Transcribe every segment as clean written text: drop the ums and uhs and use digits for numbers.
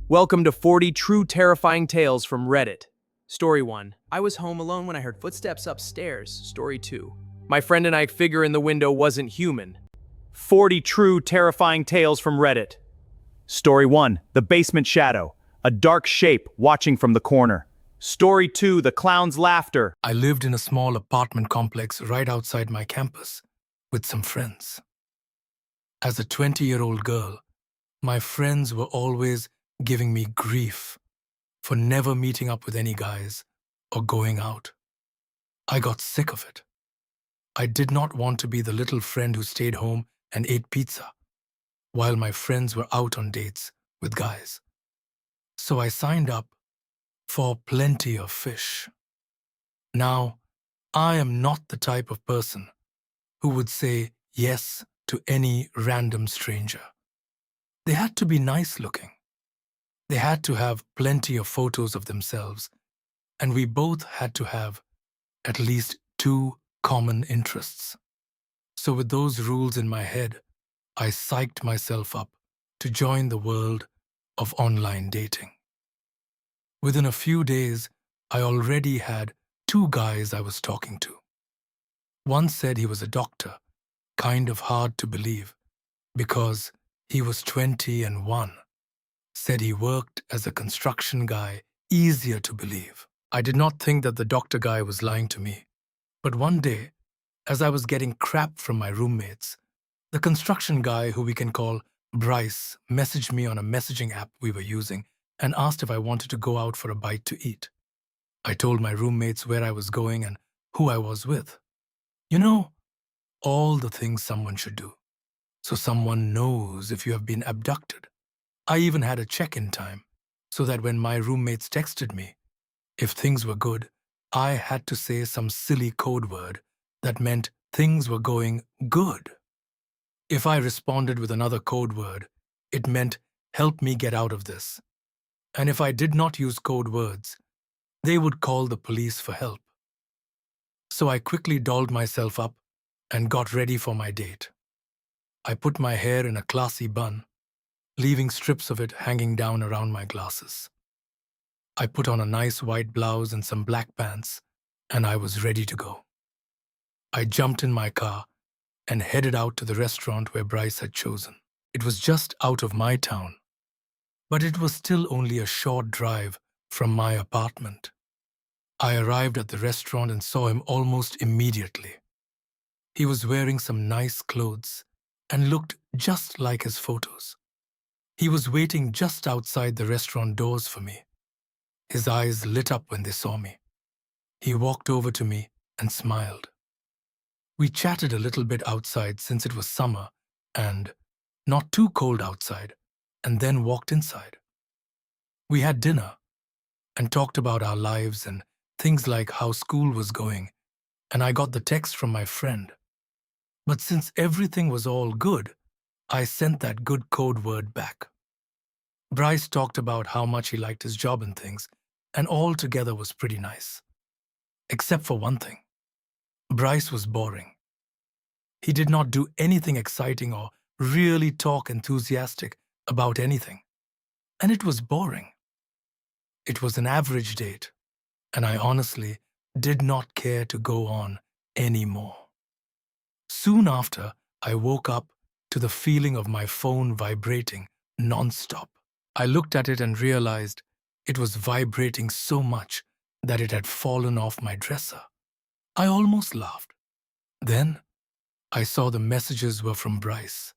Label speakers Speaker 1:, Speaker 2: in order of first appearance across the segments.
Speaker 1: Welcome to 40 True Terrifying Tales from Reddit. Story 1. I was home alone when I heard footsteps upstairs. Story 2. My friend and I figure in the window wasn't human. 40 True Terrifying Tales from Reddit. Story 1. The Basement Shadow. A dark shape watching from the corner. Story 2. The Clown's Laughter.
Speaker 2: I lived in a small apartment complex right outside my campus with some friends. As a 20-year-old girl, my friends were always giving me grief for never meeting up with any guys or going out. I got sick of it. I did not want to be the little friend who stayed home and ate pizza while my friends were out on dates with guys. So I signed up for plenty of fish. Now, I am not the type of person who would say yes to any random stranger. They had to be nice looking. They had to have plenty of photos of themselves, and we both had to have at least 2 common interests. So with those rules in my head, I psyched myself up to join the world of online dating. Within a few days, I already had 2 guys I was talking to. One said he was a doctor, kind of hard to believe, because he was 20, and one said he worked as a construction guy, easier to believe. I did not think that the doctor guy was lying to me. But one day, as I was getting crap from my roommates, the construction guy, who we can call Bryce, messaged me on a messaging app we were using and asked if I wanted to go out for a bite to eat. I told my roommates where I was going and who I was with. You know, all the things someone should do, so someone knows if you have been abducted. I even had a check-in time, so that when my roommates texted me, if things were good, I had to say some silly code word that meant things were going good. If I responded with another code word, it meant help me get out of this. And if I did not use code words, they would call the police for help. So I quickly dolled myself up and got ready for my date. I put my hair in a classy bun, leaving strips of it hanging down around my glasses. I put on a nice white blouse and some black pants, and I was ready to go. I jumped in my car and headed out to the restaurant where Bryce had chosen. It was just out of my town, but it was still only a short drive from my apartment. I arrived at the restaurant and saw him almost immediately. He was wearing some nice clothes and looked just like his photos. He was waiting just outside the restaurant doors for me. His eyes lit up when they saw me. He walked over to me and smiled. We chatted a little bit outside since it was summer and not too cold outside, and then walked inside. We had dinner and talked about our lives and things like how school was going, and I got the text from my friend. But since everything was all good, I sent that good code word back. Bryce talked about how much he liked his job and things, and all together was pretty nice. Except for one thing. Bryce was boring. He did not do anything exciting or really talk enthusiastic about anything. And it was boring. It was an average date, and I honestly did not care to go on anymore. Soon after, I woke up to the feeling of my phone vibrating non-stop. I looked at it and realized it was vibrating so much that it had fallen off my dresser. I almost laughed. Then, I saw the messages were from Bryce.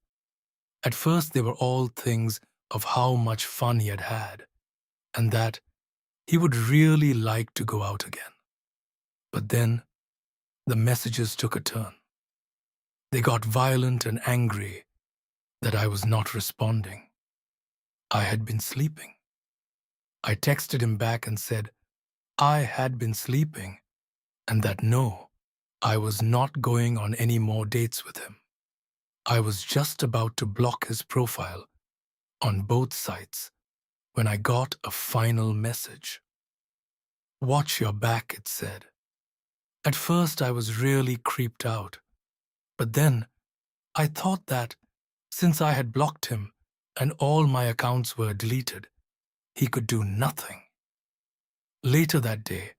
Speaker 2: At first, they were all things of how much fun he had had, and that he would really like to go out again. But then, the messages took a turn. They got violent and angry that I was not responding. I had been sleeping. I texted him back and said I had been sleeping and that no, I was not going on any more dates with him. I was just about to block his profile on both sites when I got a final message. Watch your back, it said. At first, I was really creeped out. But then, I thought that, since I had blocked him and all my accounts were deleted, he could do nothing. Later that day,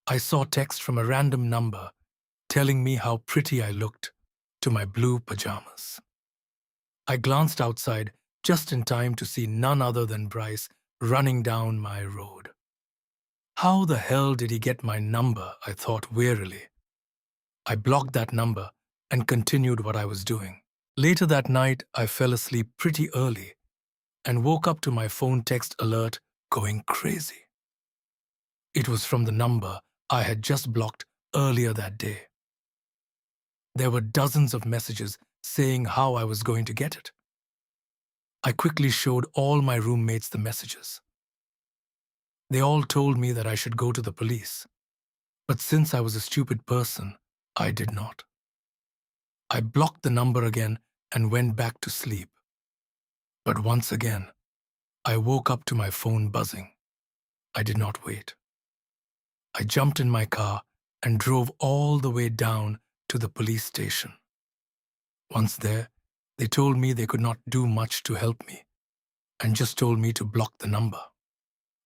Speaker 2: I saw text from a random number telling me how pretty I looked to my blue pajamas. I glanced outside just in time to see none other than Bryce running down my road. How the hell did he get my number? I thought wearily. I blocked that number and continued what I was doing. Later that night, I fell asleep pretty early and woke up to my phone text alert going crazy. It was from the number I had just blocked earlier that day. There were dozens of messages saying how I was going to get it. I quickly showed all my roommates the messages. They all told me that I should go to the police, but since I was a stupid person, I did not. I blocked the number again and went back to sleep. But once again, I woke up to my phone buzzing. I did not wait. I jumped in my car and drove all the way down to the police station. Once there, they told me they could not do much to help me and just told me to block the number.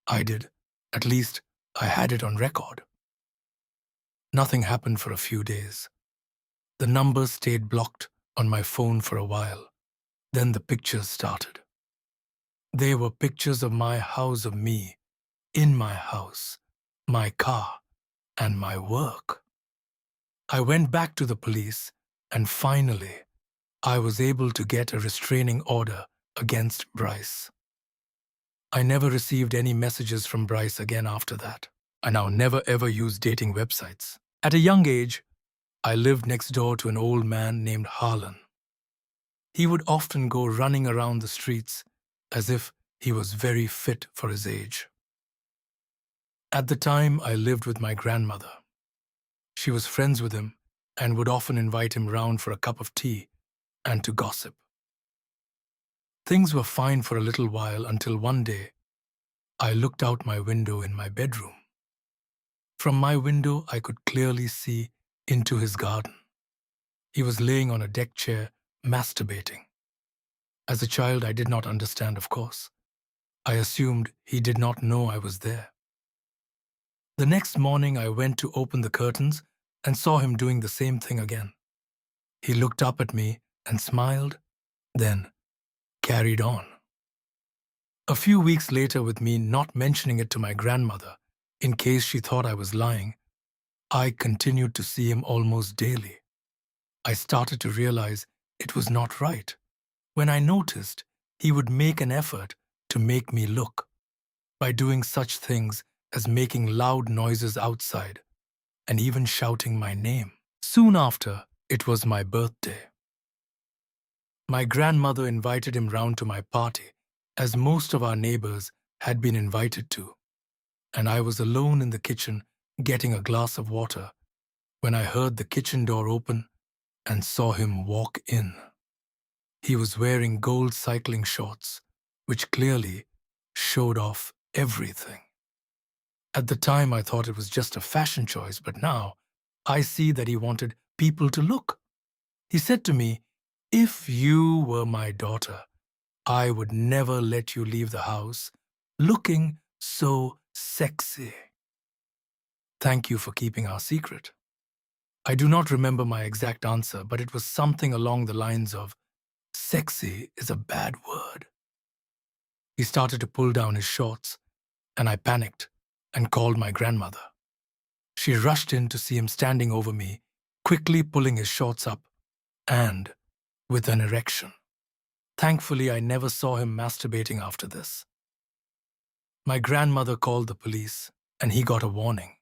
Speaker 2: I did. At least I had it on record. Nothing happened for a few days. The number stayed blocked on my phone for a while. Then the pictures started. They were pictures of my house, of me, in my house, my car, and my work. I went back to the police, and finally, I was able to get a restraining order against Bryce. I never received any messages from Bryce again after that. I now never ever use dating websites. At a young age, I lived next door to an old man named Harlan. He would often go running around the streets as if he was very fit for his age. At the time, I lived with my grandmother. She was friends with him and would often invite him round for a cup of tea and to gossip. Things were fine for a little while until one day, I looked out my window in my bedroom. From my window, I could clearly see into his garden. He was laying on a deck chair, masturbating. As a child, I did not understand, of course. I assumed he did not know I was there. The next morning, I went to open the curtains and saw him doing the same thing again. He looked up at me and smiled, then carried on. A few weeks later, with me not mentioning it to my grandmother, in case she thought I was lying, I continued to see him almost daily. I started to realize it was not right. When I noticed, he would make an effort to make me look by doing such things as making loud noises outside and even shouting my name. Soon after, it was my birthday. My grandmother invited him round to my party, as most of our neighbors had been invited to, and I was alone in the kitchen getting a glass of water when I heard the kitchen door open and saw him walk in. He was wearing gold cycling shorts, which clearly showed off everything. At the time, I thought it was just a fashion choice, but now I see that he wanted people to look. He said to me, "If you were my daughter, I would never let you leave the house looking so sexy. Thank you for keeping our secret." I do not remember my exact answer, but it was something along the lines of, "Sexy is a bad word." He started to pull down his shorts, and I panicked and called my grandmother. She rushed in to see him standing over me, quickly pulling his shorts up, and with an erection. Thankfully, I never saw him masturbating after this. My grandmother called the police, and he got a warning.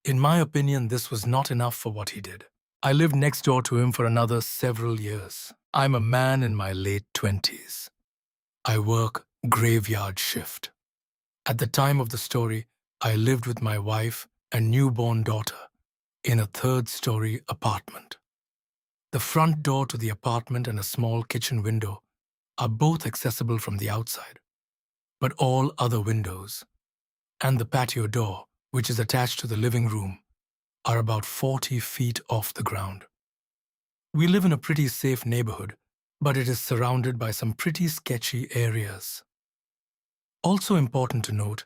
Speaker 2: In my opinion, this was not enough for what he did. I lived next door to him for another several years. I'm a man in my late 20s. I work graveyard shift. At the time of the story, I lived with my wife and newborn daughter in a third-story apartment. The front door to the apartment and a small kitchen window are both accessible from the outside, but all other windows and the patio door, which is attached to the living room, are about 40 feet off the ground. We live in a pretty safe neighborhood, but it is surrounded by some pretty sketchy areas. Also important to note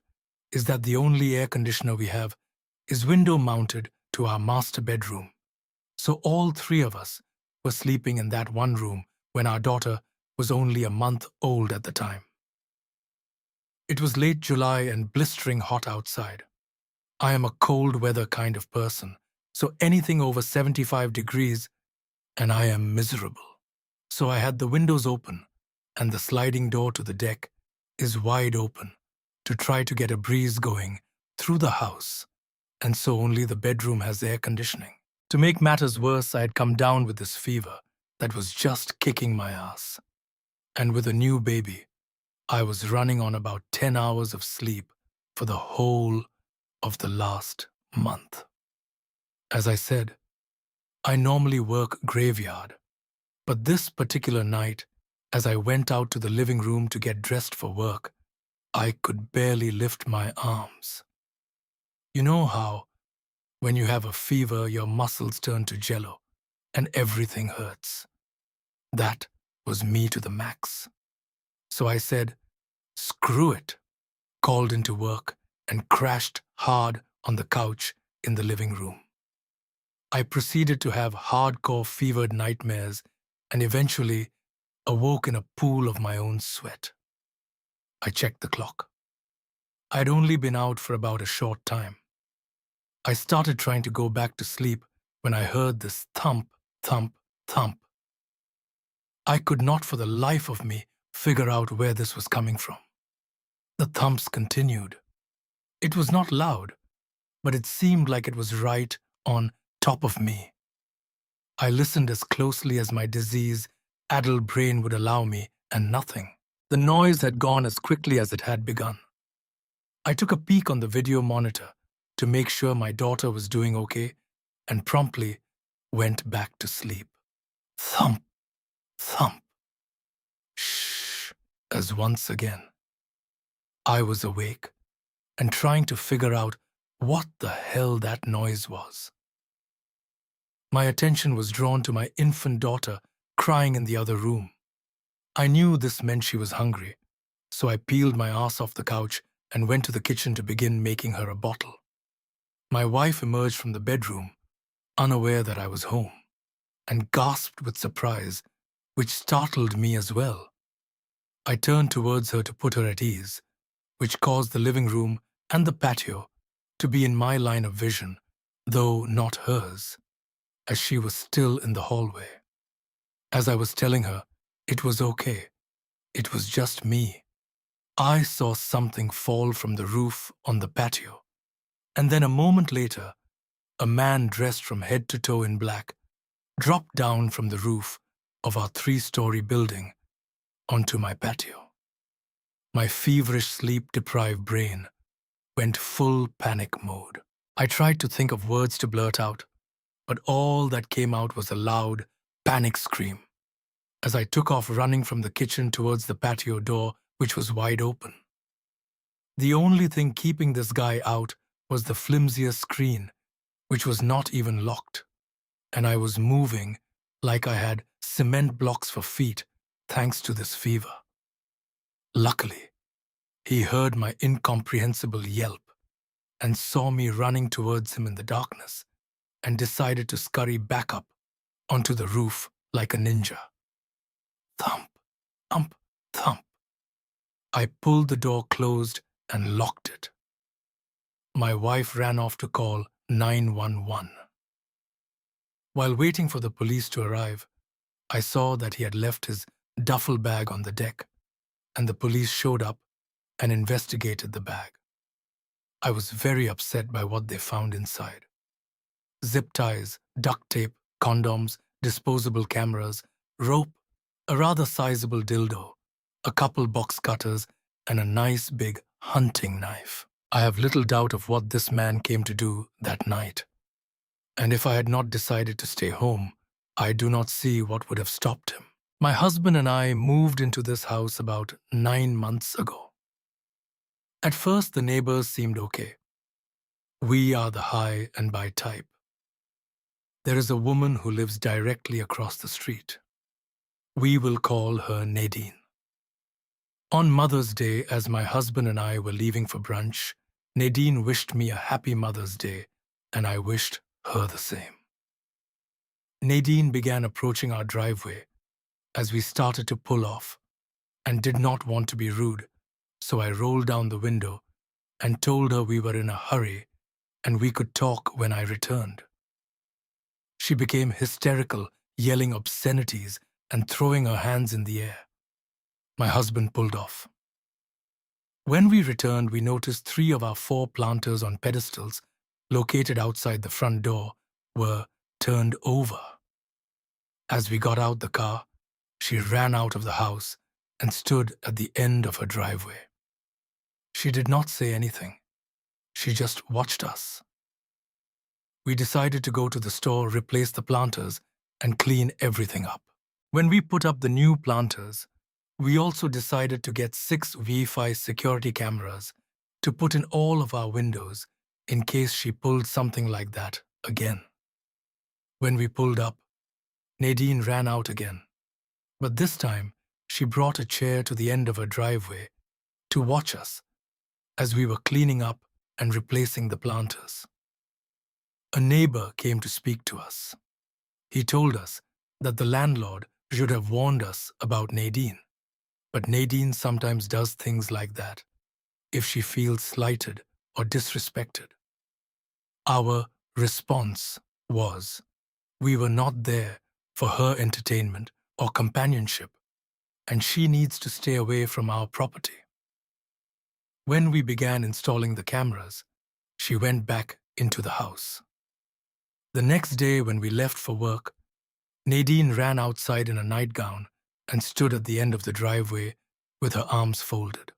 Speaker 2: is that the only air conditioner we have is window mounted to our master bedroom. So all three of us were sleeping in that one room when our daughter was only a month old at the time. It was late July and blistering hot outside. I am a cold weather kind of person, so anything over 75 degrees and I am miserable. So I had the windows open and the sliding door to the deck is wide open to try to get a breeze going through the house, and so only the bedroom has air conditioning. To make matters worse, I had come down with this fever that was just kicking my ass. And with a new baby, I was running on about 10 hours of sleep for the whole of the last month. As I said, I normally work graveyard, but this particular night, as I went out to the living room to get dressed for work, I could barely lift my arms. You know how, when you have a fever, your muscles turn to jello and everything hurts. That was me to the max. So I said, screw it, called into work, and crashed hard on the couch in the living room. I proceeded to have hardcore fevered nightmares and eventually awoke in a pool of my own sweat. I checked the clock. I'd only been out for about a short time. I started trying to go back to sleep when I heard this thump, thump, thump. I could not for the life of me figure out where this was coming from. The thumps continued. It was not loud, but it seemed like it was right on top of me. I listened as closely as my disease-addled brain would allow me, and nothing. The noise had gone as quickly as it had begun. I took a peek on the video monitor to make sure my daughter was doing okay and promptly went back to sleep. Thump, thump. Shh, as once again. I was awake and trying to figure out what the hell that noise was. My attention was drawn to my infant daughter crying in the other room. I knew this meant she was hungry, so I peeled my ass off the couch and went to the kitchen to begin making her a bottle. My wife emerged from the bedroom, unaware that I was home, and gasped with surprise, which startled me as well. I turned towards her to put her at ease, which caused the living room and the patio to be in my line of vision, though not hers, as she was still in the hallway. As I was telling her, it was okay. It was just me. I saw something fall from the roof on the patio, and then a moment later, a man dressed from head to toe in black dropped down from the roof of our 3-story building onto my patio. My feverish, sleep-deprived brain went full panic mode. I tried to think of words to blurt out, but all that came out was a loud panic scream as I took off running from the kitchen towards the patio door, which was wide open. The only thing keeping this guy out was the flimsiest screen, which was not even locked, and I was moving like I had cement blocks for feet thanks to this fever. Luckily, he heard my incomprehensible yelp and saw me running towards him in the darkness and decided to scurry back up onto the roof like a ninja. Thump, thump, thump. I pulled the door closed and locked it. My wife ran off to call 911. While waiting for the police to arrive, I saw that he had left his duffel bag on the deck, and the police showed up and investigated the bag. I was very upset by what they found inside. Zip ties, duct tape, condoms, disposable cameras, rope, a rather sizable dildo, a couple box cutters, and a nice big hunting knife. I have little doubt of what this man came to do that night. And if I had not decided to stay home, I do not see what would have stopped him. My husband and I moved into this house about 9 months ago. At first, the neighbors seemed okay. We are the high and by type. There is a woman who lives directly across the street. We will call her Nadine. On Mother's Day, as my husband and I were leaving for brunch, Nadine wished me a happy Mother's Day, and I wished her the same. Nadine began approaching our driveway as we started to pull off and did not want to be rude, so I rolled down the window and told her we were in a hurry and we could talk when I returned. She became hysterical, yelling obscenities and throwing her hands in the air. My husband pulled off. When we returned, we noticed 3 of our 4 planters on pedestals located outside the front door were turned over. As we got out the car, she ran out of the house and stood at the end of her driveway. She did not say anything. She just watched us. We decided to go to the store, replace the planters, and clean everything up. When we put up the new planters, we also decided to get 6 Wi-Fi security cameras to put in all of our windows in case she pulled something like that again. When we pulled up, Nadine ran out again, but this time she brought a chair to the end of her driveway to watch us as we were cleaning up and replacing the planters. A neighbor came to speak to us. He told us that the landlord should have warned us about Nadine, but Nadine sometimes does things like that if she feels slighted or disrespected. Our response was, we were not there for her entertainment or companionship, and she needs to stay away from our property. When we began installing the cameras, she went back into the house. The next day when we left for work, Nadine ran outside in a nightgown and stood at the end of the driveway with her arms folded.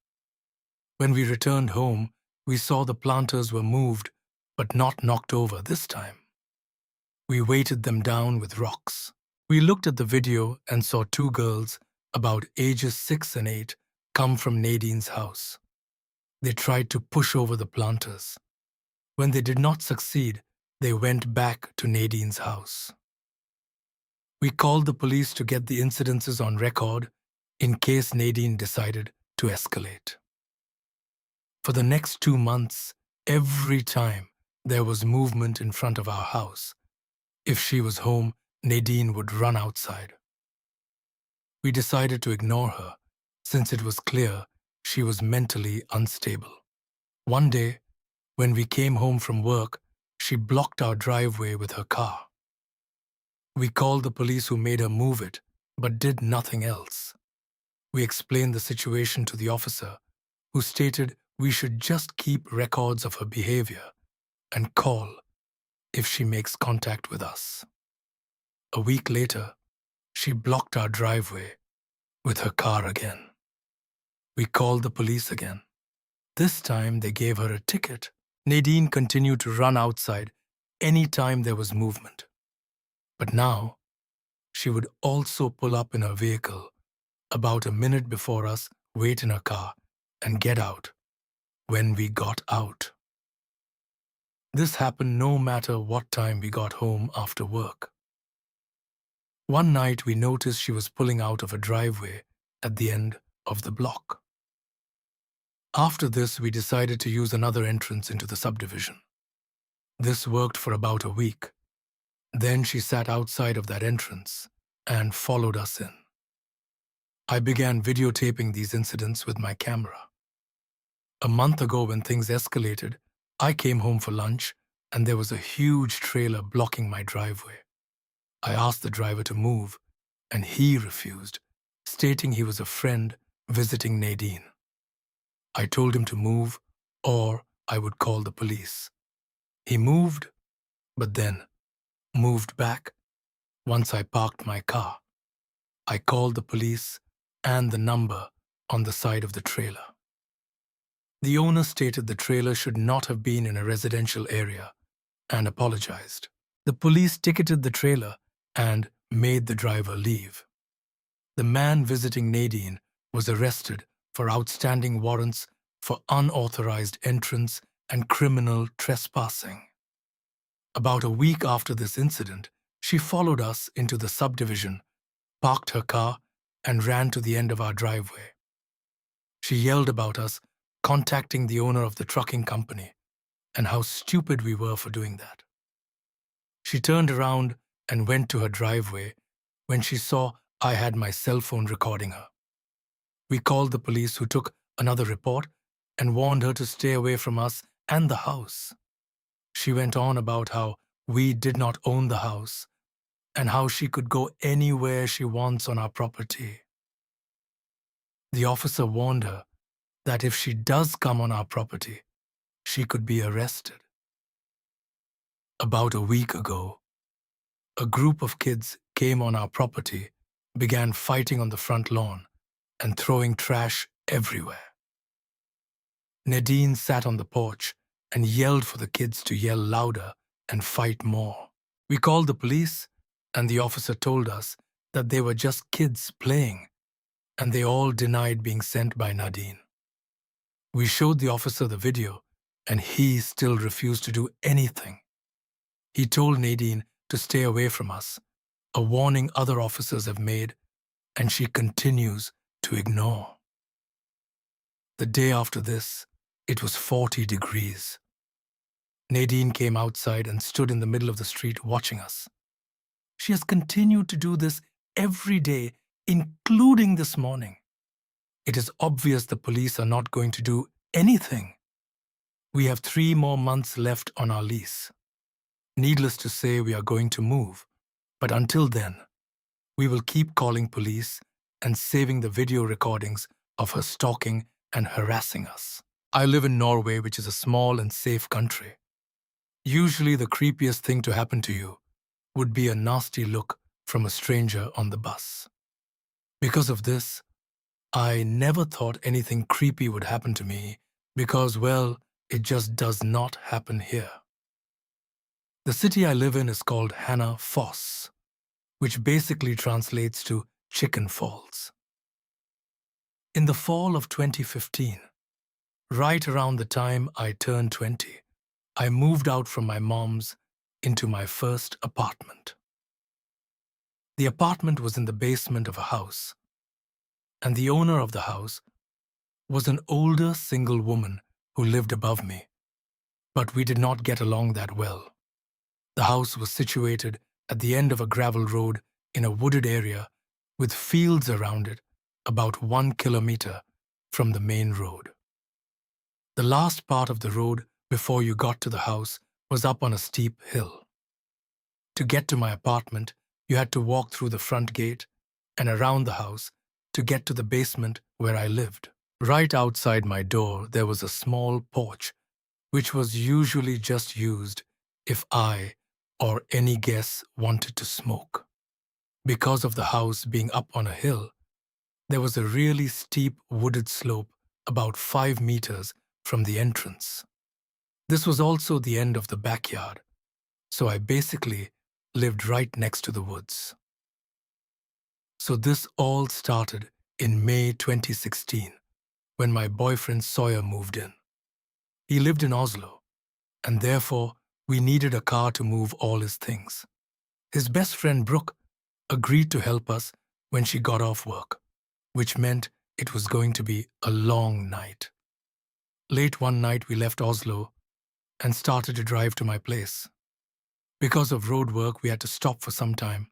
Speaker 2: When we returned home, we saw the planters were moved but not knocked over this time. We weighted them down with rocks. We looked at the video and saw 2 girls about ages 6 and 8 come from Nadine's house. They tried to push over the planters. When they did not succeed, they went back to Nadine's house. We called the police to get the incidences on record in case Nadine decided to escalate. For the next 2 months, every time there was movement in front of our house, if she was home, Nadine would run outside. We decided to ignore her since it was clear she was mentally unstable. One day, when we came home from work, she blocked our driveway with her car. We called the police who made her move it, but did nothing else. We explained the situation to the officer, who stated we should just keep records of her behavior and call if she makes contact with us. A week later, she blocked our driveway with her car again. We called the police again. This time they gave her a ticket. Nadine continued to run outside any time there was movement. But now, she would also pull up in her vehicle about a minute before us, wait in her car, and get out when we got out. This happened no matter what time we got home after work. One night we noticed she was pulling out of a driveway at the end of the block. After this, we decided to use another entrance into the subdivision. This worked for about a week. Then she sat outside of that entrance and followed us in. I began videotaping these incidents with my camera. A month ago, when things escalated, I came home for lunch and there was a huge trailer blocking my driveway. I asked the driver to move and he refused, stating he was a friend visiting Nadine. I told him to move or I would call the police. He moved, but then moved back once I parked my car. I called the police and the number on the side of the trailer. The owner stated the trailer should not have been in a residential area and apologized. The police ticketed the trailer and made the driver leave. The man visiting Nadine was arrested for outstanding warrants for unauthorized entrance and criminal trespassing. About a week after this incident, she followed us into the subdivision, parked her car, and ran to the end of our driveway. She yelled about us contacting the owner of the trucking company and how stupid we were for doing that. She turned around and went to her driveway when she saw I had my cell phone recording her. We called the police, who took another report and warned her to stay away from us and the house. She went on about how we did not own the house and how she could go anywhere she wants on our property. The officer warned her that if she does come on our property, she could be arrested. About a week ago, a group of kids came on our property, began fighting on the front lawn, and throwing trash everywhere. Nadine sat on the porch and yelled for the kids to yell louder and fight more. We called the police, and the officer told us that they were just kids playing, and they all denied being sent by Nadine. We showed the officer the video, and he still refused to do anything. He told Nadine to stay away from us, a warning other officers have made, and she continues to ignore. The day after this, it was 40 degrees. Nadine came outside and stood in the middle of the street watching us. She has continued to do this every day, including this morning. It is obvious the police are not going to do anything. We have 3 more months left on our lease. Needless to say, we are going to move, but until then, we will keep calling police and saving the video recordings of her stalking and harassing us. I live in Norway, which is a small and safe country. Usually the creepiest thing to happen to you would be a nasty look from a stranger on the bus. Because of this, I never thought anything creepy would happen to me because, well, it just does not happen here. The city I live in is called Hanafoss, which basically translates to Chicken Falls. In the fall of 2015, right around the time I turned 20, I moved out from my mom's into my first apartment. The apartment was in the basement of a house, and the owner of the house was an older single woman who lived above me, but we did not get along that well. The house was situated at the end of a gravel road in a wooded area with fields around it about 1 kilometer from the main road. The last part of the road before you got to the house was up on a steep hill. To get to my apartment, you had to walk through the front gate and around the house to get to the basement where I lived. Right outside my door, there was a small porch, which was usually just used if I or any guest wanted to smoke. Because of the house being up on a hill, there was a really steep wooded slope about 5 meters from the entrance. This was also the end of the backyard, so I basically lived right next to the woods. So this all started in May 2016, when my boyfriend Sawyer moved in. He lived in Oslo, and therefore we needed a car to move all his things. His best friend Brooke agreed to help us when she got off work, which meant it was going to be a long night. Late one night we left Oslo and started to drive to my place. Because of road work, we had to stop for some time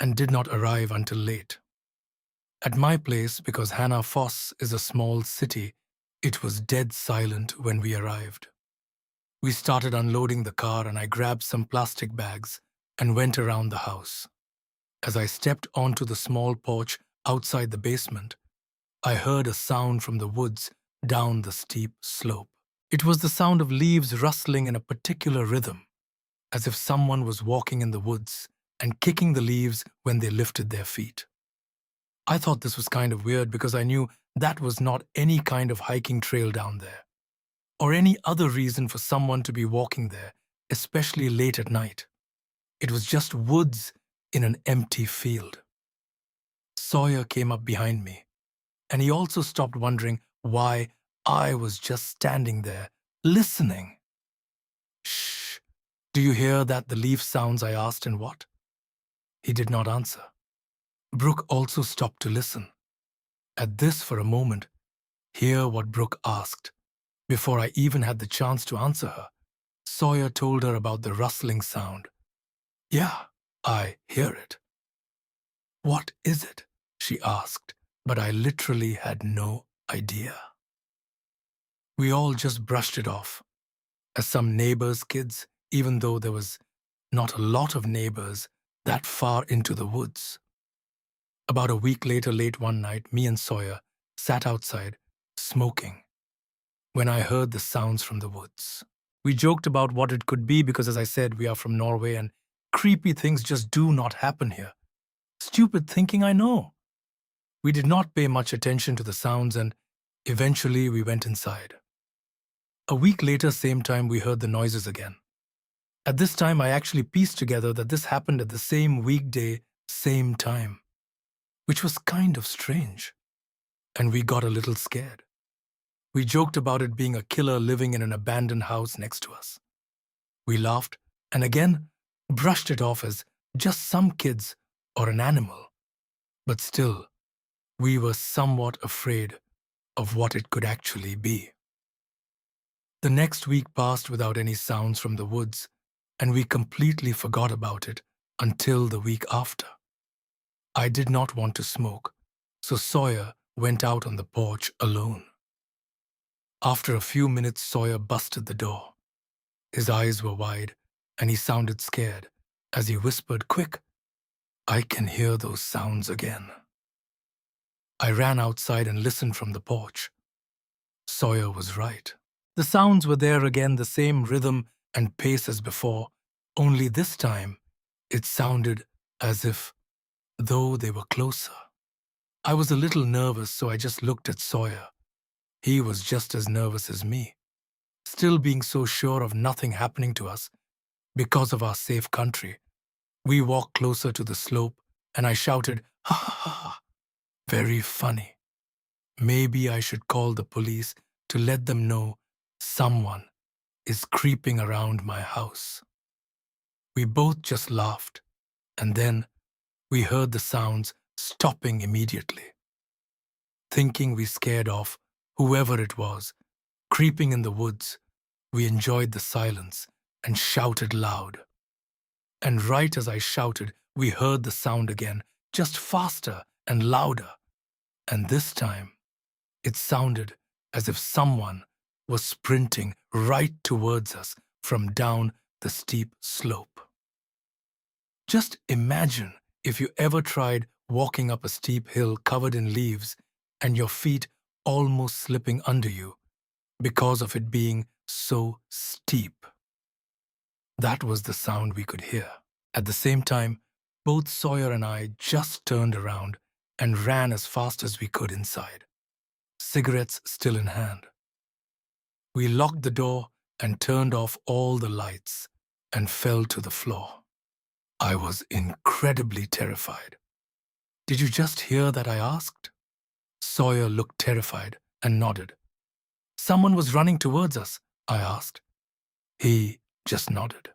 Speaker 2: and did not arrive until late. At my place, because Hanafoss is a small city, it was dead silent when we arrived. We started unloading the car and I grabbed some plastic bags and went around the house. As I stepped onto the small porch outside the basement, I heard a sound from the woods down the steep slope. It was the sound of leaves rustling in a particular rhythm, as if someone was walking in the woods and kicking the leaves when they lifted their feet. I thought this was kind of weird because I knew that was not any kind of hiking trail down there, or any other reason for someone to be walking there, especially late at night. It was just woods in an empty field. Sawyer came up behind me, and he also stopped wondering why I was just standing there, listening. "Shh, do you hear that, the leaf sounds?" I asked, and what? He did not answer. Brooke also stopped to listen. At this, for a moment, Hear what Brooke asked. Before I even had the chance to answer her, Sawyer told her about the rustling sound. Yeah, I hear it. What is it? She asked, but I literally had no idea. We all just brushed it off, as some neighbors' kids, even though there was not a lot of neighbors that far into the woods. About a week later, late one night, me and Sawyer sat outside, smoking, when I heard the sounds from the woods. We joked about what it could be because, as I said, we are from Norway and creepy things just do not happen here. Stupid thinking, I know. We did not pay much attention to the sounds and eventually we went inside. A week later, same time, we heard the noises again. At this time, I actually pieced together that this happened at the same weekday, same time, which was kind of strange. And we got a little scared. We joked about it being a killer living in an abandoned house next to us. We laughed and again brushed it off as just some kids or an animal. But still, we were somewhat afraid of what it could actually be. The next week passed without any sounds from the woods, and we completely forgot about it until the week after. I did not want to smoke, so Sawyer went out on the porch alone. After a few minutes, Sawyer busted the door. His eyes were wide, and he sounded scared as he whispered, "Quick, I can hear those sounds again." I ran outside and listened from the porch. Sawyer was right. The sounds were there again, the same rhythm and pace as before, only this time it sounded as if though they were closer. I was a little nervous, so I just looked at Sawyer. He was just as nervous as me, still being so sure of nothing happening to us because of our safe country. We walked closer to the slope, and I shouted, "Ha ha ha! Very funny. Maybe I should call the police to let them know someone is creeping around my house." We both just laughed, and then we heard the sounds stopping immediately. Thinking we scared off whoever it was creeping in the woods, we enjoyed the silence and shouted loud. And right as I shouted, we heard the sound again, just faster and louder. And this time, it sounded as if someone was sprinting right towards us from down the steep slope. Just imagine if you ever tried walking up a steep hill covered in leaves and your feet almost slipping under you because of it being so steep. That was the sound we could hear. At the same time, both Sawyer and I just turned around and ran as fast as we could inside, cigarettes still in hand. We locked the door and turned off all the lights and fell to the floor. I was incredibly terrified. "Did you just hear that?" I asked. Sawyer looked terrified and nodded. "Someone was running towards us?" I asked. He just nodded.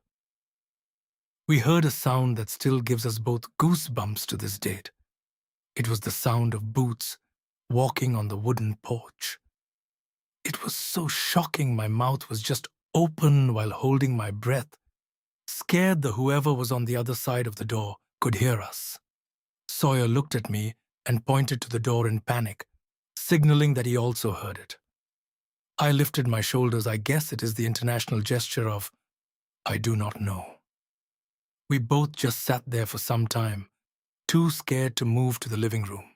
Speaker 2: We heard a sound that still gives us both goosebumps to this date. It was the sound of boots walking on the wooden porch. It was so shocking my mouth was just open while holding my breath, scared that whoever was on the other side of the door could hear us. Sawyer looked at me and pointed to the door in panic, signaling that he also heard it. I lifted my shoulders. I guess it is the international gesture of, I do not know. We both just sat there for some time, too scared to move to the living room.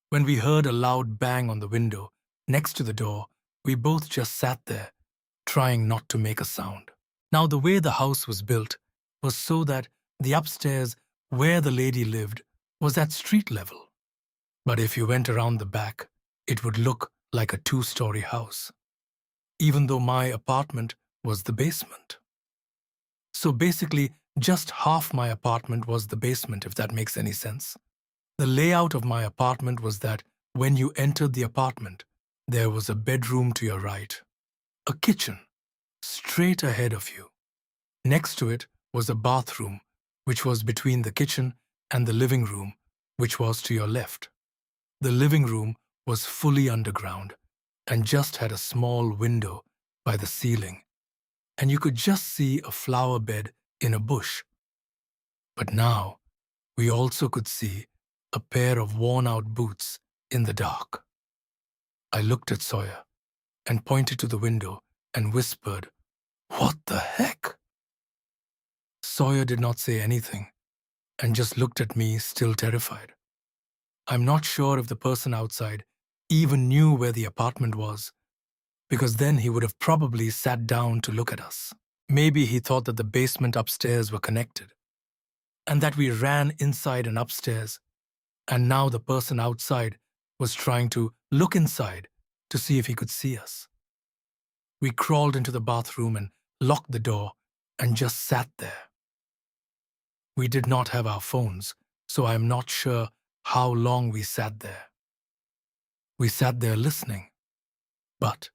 Speaker 2: When we heard a loud bang on the window next to the door, we both just sat there, trying not to make a sound. Now, the way the house was built was so that the upstairs where the lady lived was at street level. But if you went around the back, it would look like a two-story house, even though my apartment was the basement. So basically, just half my apartment was the basement, if that makes any sense. The layout of my apartment was that when you entered the apartment, there was a bedroom to your right, a kitchen straight ahead of you. Next to it was a bathroom, which was between the kitchen and the living room, which was to your left. The living room was fully underground and just had a small window by the ceiling, and you could just see a flower bed in a bush. But now, we also could see a pair of worn-out boots in the dark. I looked at Sawyer and pointed to the window and whispered, "What the heck?" Sawyer did not say anything and just looked at me, still terrified. I'm not sure if the person outside even knew where the apartment was, because then he would have probably sat down to look at us. Maybe he thought that the basement upstairs were connected, and that we ran inside and upstairs, and now the person outside was trying to look inside to see if he could see us. We crawled into the bathroom and locked the door and just sat there. We did not have our phones, so I am not sure how long we sat there. We sat there listening, but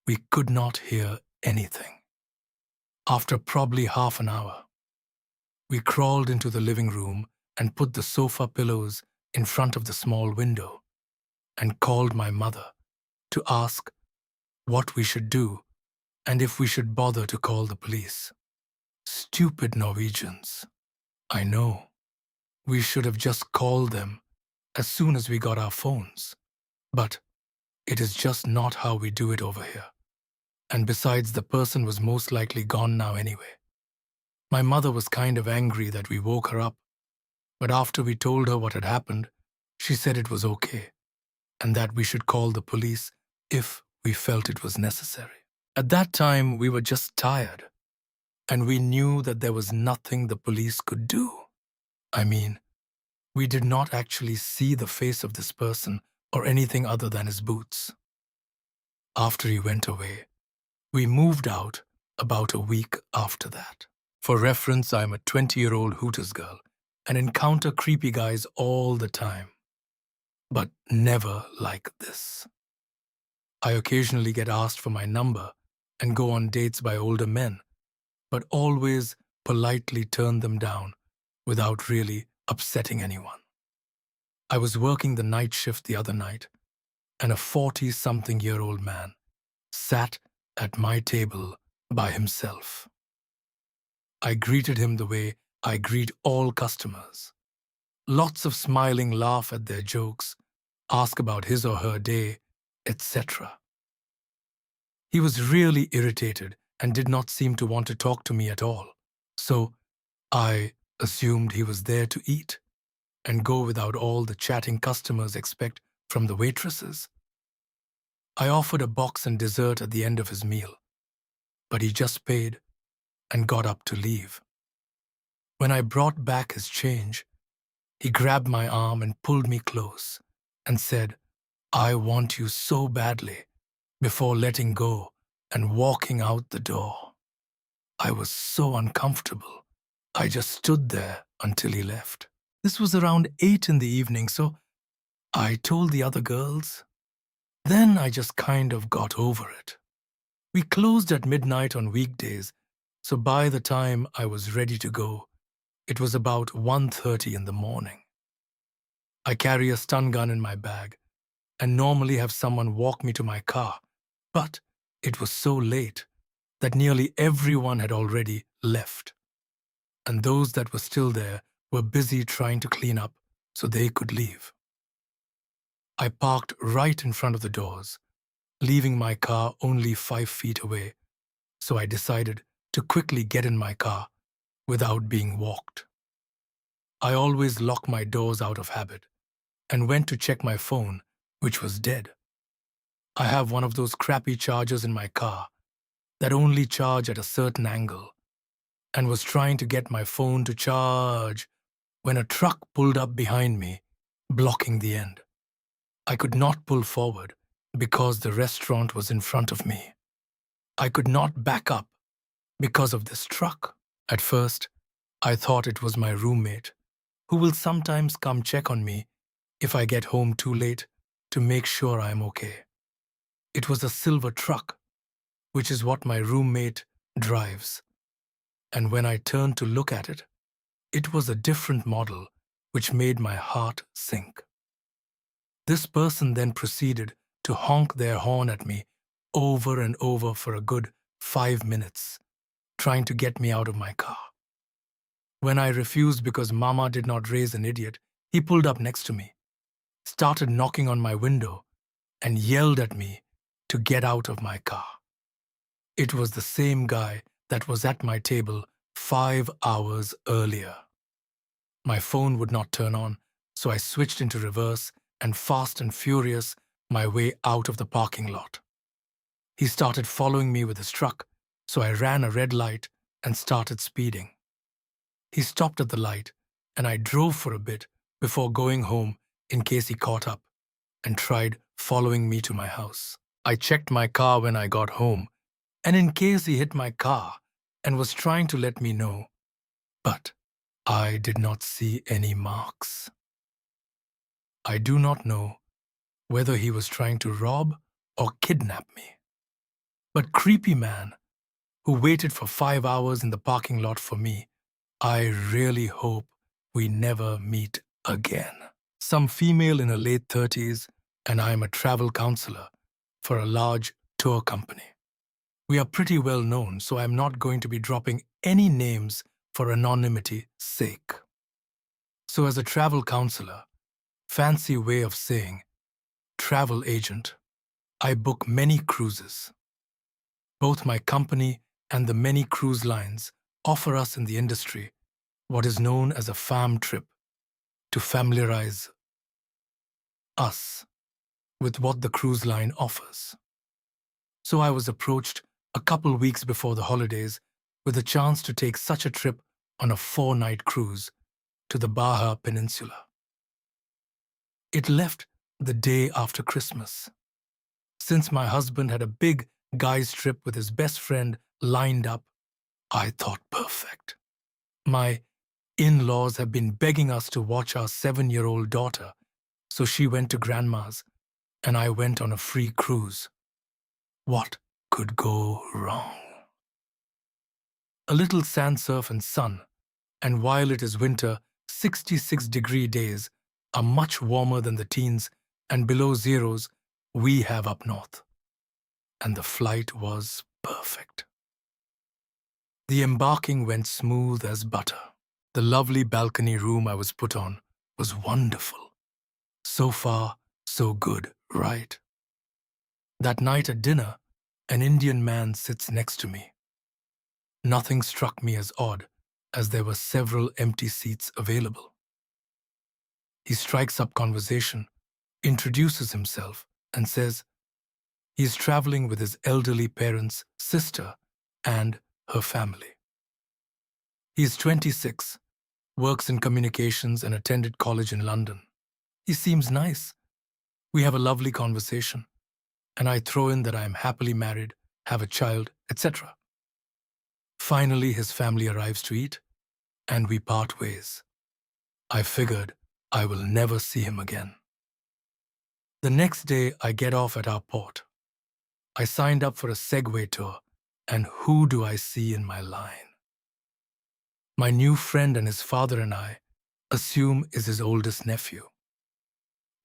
Speaker 2: we could not hear anything. After probably half an hour, we crawled into the living room and put the sofa pillows in front of the small window and called my mother to ask what we should do and if we should bother to call the police. Stupid Norwegians. I know. We should have just called them as soon as we got our phones. But it is just not how we do it over here. And besides, the person was most likely gone now anyway. My mother was kind of angry that we woke her up, but after we told her what had happened, she said it was okay, and that we should call the police if we felt it was necessary. At that time, we were just tired, and we knew that there was nothing the police could do. I mean, we did not actually see the face of this person or anything other than his boots. After he went away, we moved out about a week after that. For reference, I'm a 20-year-old Hooters girl and encounter creepy guys all the time, but never like this. I occasionally get asked for my number and go on dates by older men, but always politely turn them down without really upsetting anyone. I was working the night shift the other night, and a 40-something-year-old man sat at my table by himself. I greeted him the way I greet all customers. Lots of smiling laugh at their jokes, ask about his or her day, etc. He was really irritated and did not seem to want to talk to me at all. So I assumed he was there to eat and go without all the chatting customers expect from the waitresses. I offered a box and dessert at the end of his meal, but he just paid and got up to leave. When I brought back his change, he grabbed my arm and pulled me close and said, "I want you so badly," before letting go and walking out the door. I was so uncomfortable. I just stood there until he left. This was around 8 in the evening, so I told the other girls. Then I just kind of got over it. We closed at midnight on weekdays, so by the time I was ready to go, it was about 1:30 in the morning. I carry a stun gun in my bag and normally have someone walk me to my car, but it was so late that nearly everyone had already left, and those that were still there were busy trying to clean up so they could leave. I parked right in front of the doors, leaving my car only 5 feet away, so I decided to quickly get in my car without being walked. I always lock my doors out of habit and went to check my phone, which was dead. I have one of those crappy chargers in my car that only charge at a certain angle, and was trying to get my phone to charge when a truck pulled up behind me, blocking the end. I could not pull forward because the restaurant was in front of me. I could not back up because of this truck. At first, I thought it was my roommate, who will sometimes come check on me if I get home too late to make sure I am okay. It was a silver truck, which is what my roommate drives. And when I turned to look at it, it was a different model, which made my heart sink. This person then proceeded to honk their horn at me over and over for a good 5 minutes, trying to get me out of my car. When I refused because Mama did not raise an idiot, he pulled up next to me, started knocking on my window, and yelled at me to get out of my car. It was the same guy that was at my table 5 hours earlier. My phone would not turn on, so I switched into reverse and fast and furious my way out of the parking lot. He started following me with his truck, so I ran a red light and started speeding. He stopped at the light, and I drove for a bit before going home in case he caught up and tried following me to my house. I checked my car when I got home, and in case he hit my car and was trying to let me know, but I did not see any marks. I do not know whether he was trying to rob or kidnap me. But creepy man, who waited for 5 hours in the parking lot for me, I really hope we never meet again. Some female in her late 30s, and I am a travel counselor for a large tour company. We are pretty well known, so I'm not going to be dropping any names for anonymity's sake. So as a travel counselor, fancy way of saying travel agent, I book many cruises. Both my company and the many cruise lines offer us in the industry what is known as a fam trip to familiarize us with what the cruise line offers. So I was approached a couple weeks before the holidays with a chance to take such a trip on a 4-night cruise to the Baja Peninsula. It left the day after Christmas. Since my husband had a big guys trip with his best friend lined up, I thought perfect. My in-laws have been begging us to watch our 7-year-old daughter, so she went to grandma's and I went on a free cruise. What could go wrong? A little sand surf and sun, and while it is winter, 66-degree days are much warmer than the teens and below zeros we have up north. And the flight was perfect. The embarking went smooth as butter. The lovely balcony room I was put on was wonderful. So far, so good, right? That night at dinner, an Indian man sits next to me. Nothing struck me as odd, as there were several empty seats available. He strikes up conversation, introduces himself, and says he is traveling with his elderly parents' sister and her family. He is 26, works in communications and attended college in London. He seems nice. We have a lovely conversation, and I throw in that I am happily married, have a child, etc. Finally, his family arrives to eat, and we part ways. I figured I will never see him again. The next day, I get off at our port. I signed up for a Segway tour, and who do I see in my line? My new friend and his father and I assume is his oldest nephew.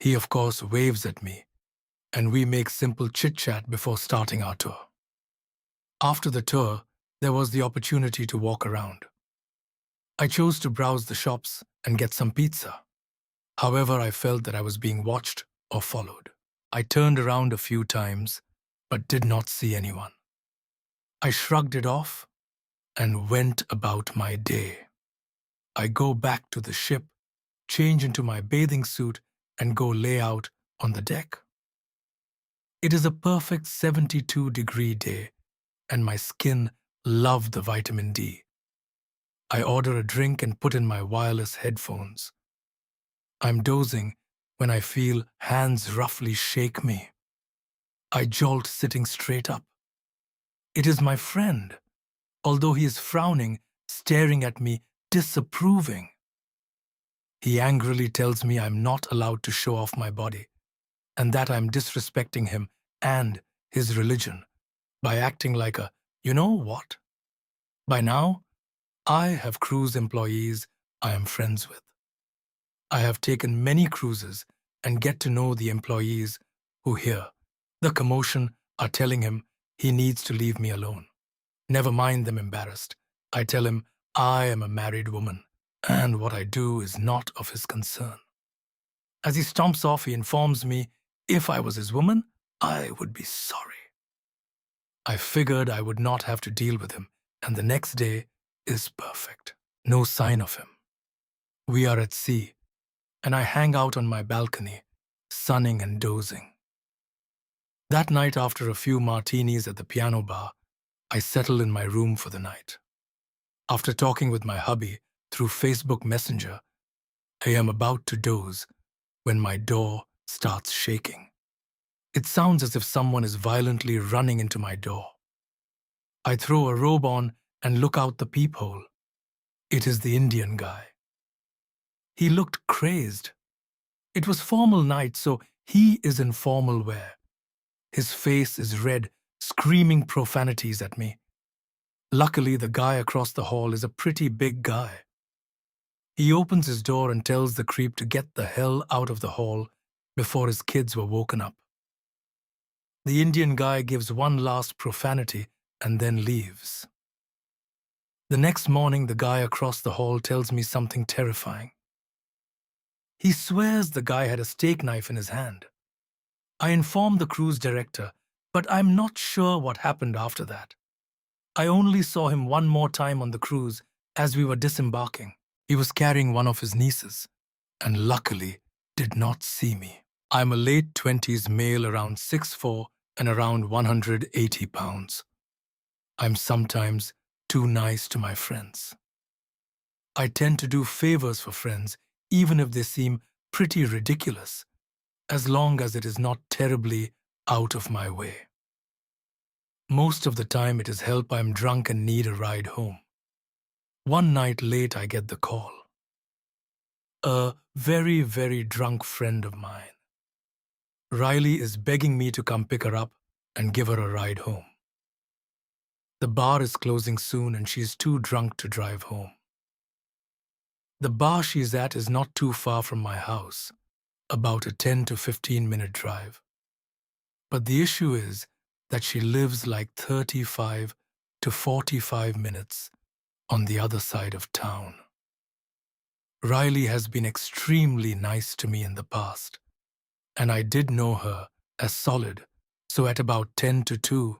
Speaker 2: He, of course, waves at me, and we make simple chit-chat before starting our tour. After the tour, there was the opportunity to walk around. I chose to browse the shops and get some pizza. However, I felt that I was being watched or followed. I turned around a few times, but did not see anyone. I shrugged it off and went about my day. I go back to the ship, change into my bathing suit, and go lay out on the deck. It is a perfect 72-degree day, and my skin loved the vitamin D. I order a drink and put in my wireless headphones. I'm dozing when I feel hands roughly shake me. I jolt sitting straight up. It is my friend, although he is frowning, staring at me, disapproving. He angrily tells me I'm not allowed to show off my body, and that I'm disrespecting him and his religion by acting like a you-know-what. By now, I have cruise employees I am friends with. I have taken many cruises and get to know the employees who hear the commotion are telling him he needs to leave me alone. Never mind them embarrassed. I tell him I am a married woman, and what I do is not of his concern. As he stomps off, he informs me if I was his woman, I would be sorry. I figured I would not have to deal with him, and the next day is perfect. No sign of him. We are at sea, and I hang out on my balcony, sunning and dozing. That night, after a few martinis at the piano bar, I settle in my room for the night. After talking with my hubby through Facebook Messenger, I am about to doze when my door starts shaking. It sounds as if someone is violently running into my door. I throw a robe on and look out the peephole. It is the Indian guy. He looked crazed. It was formal night, so he is in formal wear. His face is red, screaming profanities at me. Luckily, the guy across the hall is a pretty big guy. He opens his door and tells the creep to get the hell out of the hall before his kids were woken up. The Indian guy gives one last profanity and then leaves. The next morning, the guy across the hall tells me something terrifying. He swears the guy had a steak knife in his hand. I inform the cruise director, but I'm not sure what happened after that. I only saw him one more time on the cruise as we were disembarking. He was carrying one of his nieces, and luckily did not see me. I'm a late 20s male around 6'4" and around 180 pounds. I'm sometimes too nice to my friends. I tend to do favors for friends, even if they seem pretty ridiculous, as long as it is not terribly out of my way. Most of the time it is help I'm drunk and need a ride home. One night late I get the call. A very, very drunk friend of mine. Riley is begging me to come pick her up and give her a ride home. The bar is closing soon and she's too drunk to drive home. The bar she's at is not too far from my house, about a 10 to 15-minute drive. But the issue is that she lives like 35 to 45 minutes on the other side of town. Riley has been extremely nice to me in the past, and I did know her as solid, so at about 10 to 2,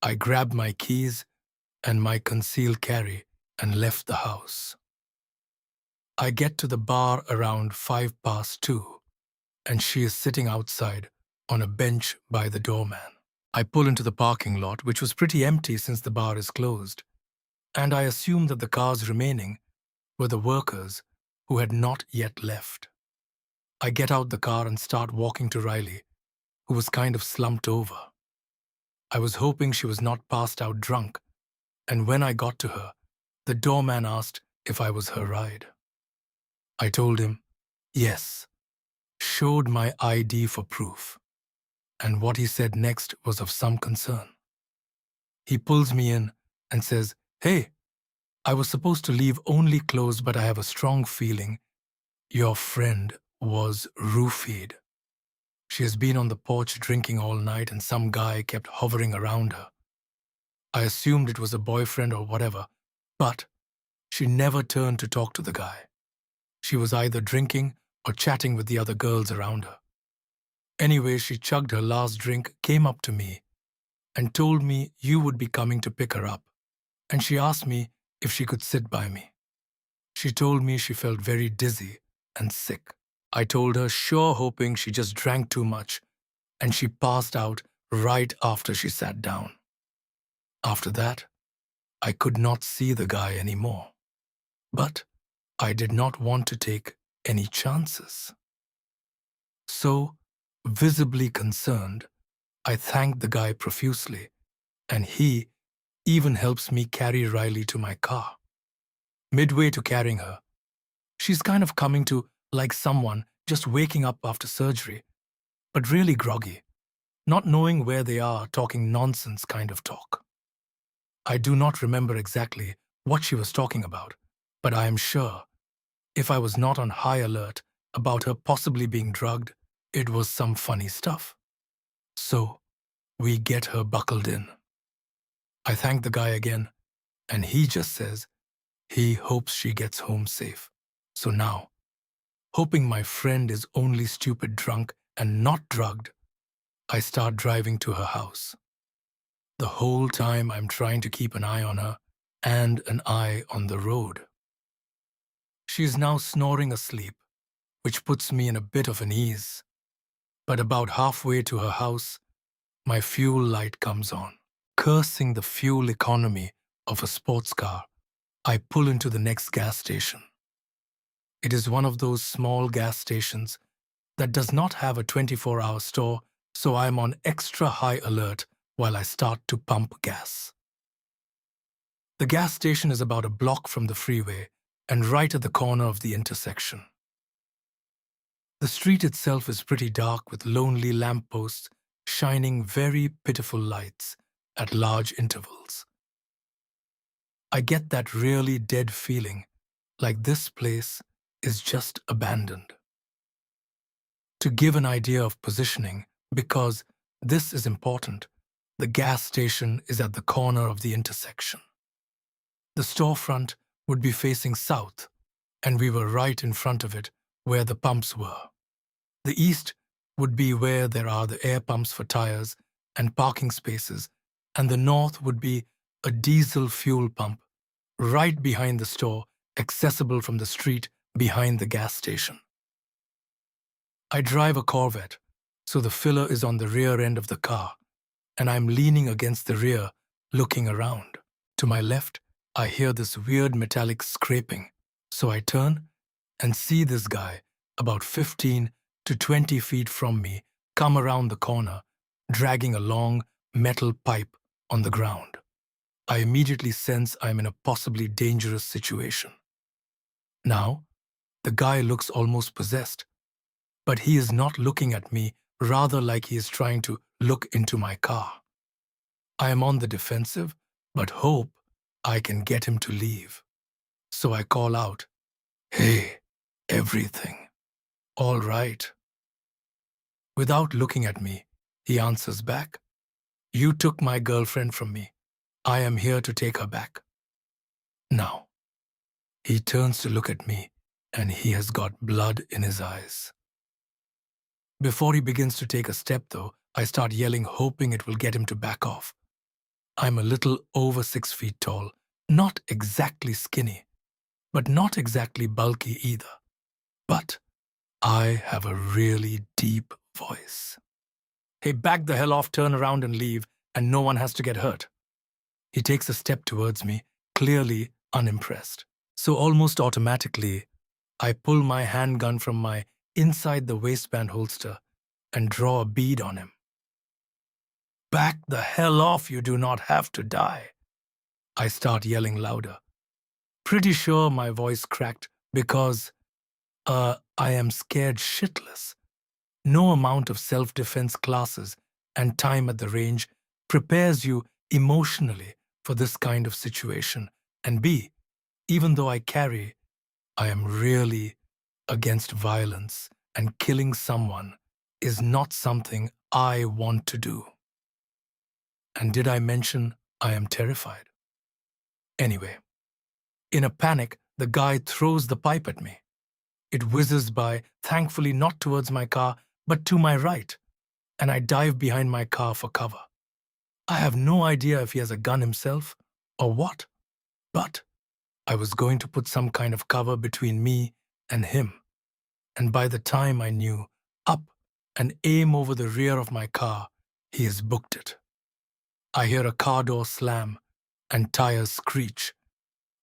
Speaker 2: I grabbed my keys and my concealed carry and left the house. I get to the bar around 2:05, and she is sitting outside on a bench by the doorman. I pull into the parking lot, which was pretty empty since the bar is closed, and I assume that the cars remaining were the workers who had not yet left. I get out the car and start walking to Riley, who was kind of slumped over. I was hoping she was not passed out drunk, and when I got to her, the doorman asked if I was her ride. I told him, yes, showed my ID for proof, and what he said next was of some concern. He pulls me in and says, hey, I was supposed to leave only clothes, but I have a strong feeling your friend was roofied. She has been on the porch drinking all night and some guy kept hovering around her. I assumed it was a boyfriend or whatever, but she never turned to talk to the guy. She was either drinking or chatting with the other girls around her. Anyway, she chugged her last drink, came up to me, and told me you would be coming to pick her up, and she asked me if she could sit by me. She told me she felt very dizzy and sick. I told her, sure, hoping she just drank too much, and she passed out right after she sat down. After that, I could not see the guy anymore. But I did not want to take any chances. So, visibly concerned, I thanked the guy profusely, and he even helps me carry Riley to my car. Midway to carrying her, she's kind of coming to like someone just waking up after surgery, but really groggy, not knowing where they are, talking nonsense kind of talk. I do not remember exactly what she was talking about, but I am sure if I was not on high alert about her possibly being drugged, it was some funny stuff. So we get her buckled in. I thank the guy again, and he just says he hopes she gets home safe. So now, hoping my friend is only stupid drunk and not drugged, I start driving to her house. The whole time I'm trying to keep an eye on her and an eye on the road. She is now snoring asleep, which puts me in a bit of an ease. But about halfway to her house, my fuel light comes on. Cursing the fuel economy of a sports car, I pull into the next gas station. It is one of those small gas stations that does not have a 24-hour store, so I am on extra high alert while I start to pump gas. The gas station is about a block from the freeway and right at the corner of the intersection. The street itself is pretty dark with lonely lampposts shining very pitiful lights at large intervals. I get that really dead feeling, like this place is just abandoned. To give an idea of positioning, because this is important, the gas station is at the corner of the intersection. The storefront would be facing south, and we were right in front of it where the pumps were. The east would be where there are the air pumps for tires and parking spaces, and the north would be a diesel fuel pump right behind the store, accessible from the street behind the gas station. I drive a Corvette, so the filler is on the rear end of the car, and I'm leaning against the rear, looking around. To my left, I hear this weird metallic scraping, so I turn and see this guy about 15 to 20 feet from me come around the corner, dragging a long metal pipe on the ground. I immediately sense I'm in a possibly dangerous situation. Now, the guy looks almost possessed, but he is not looking at me, rather like he is trying to look into my car. I am on the defensive, but hope I can get him to leave. So I call out, "Hey, everything. All right." Without looking at me, he answers back, "You took my girlfriend from me. I am here to take her back." Now, he turns to look at me, and he has got blood in his eyes. Before he begins to take a step, though, I start yelling, hoping it will get him to back off. I'm a little over 6 feet tall, not exactly skinny, but not exactly bulky either. But I have a really deep voice. "Hey, back the hell off, turn around and leave, and no one has to get hurt." He takes a step towards me, clearly unimpressed. So almost automatically, I pull my handgun from my inside the waistband holster and draw a bead on him. "Back the hell off, you do not have to die." I start yelling louder. Pretty sure my voice cracked because, I am scared shitless. No amount of self-defense classes and time at the range prepares you emotionally for this kind of situation. And B, even though I am really against violence, and killing someone is not something I want to do. And did I mention I am terrified? Anyway, in a panic, the guy throws the pipe at me. It whizzes by, thankfully not towards my car, but to my right, and I dive behind my car for cover. I have no idea if he has a gun himself or what, but I was going to put some kind of cover between me and him. And by the time I knew up and aim over the rear of my car, he has booked it. I hear a car door slam and tires screech,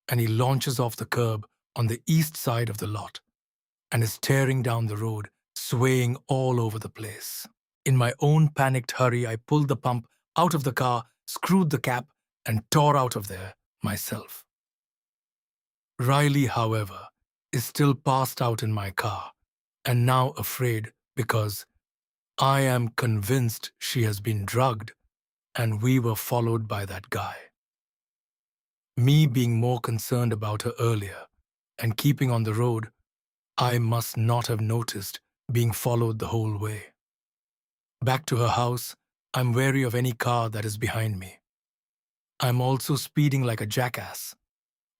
Speaker 2: and he launches off the curb on the east side of the lot and is tearing down the road, swaying all over the place. In my own panicked hurry, I pulled the pump out of the car, screwed the cap, and tore out of there myself. Riley, however, is still passed out in my car, and now afraid because I am convinced she has been drugged and we were followed by that guy. Me being more concerned about her earlier and keeping on the road, I must not have noticed being followed the whole way. Back to her house, I'm wary of any car that is behind me. I'm also speeding like a jackass.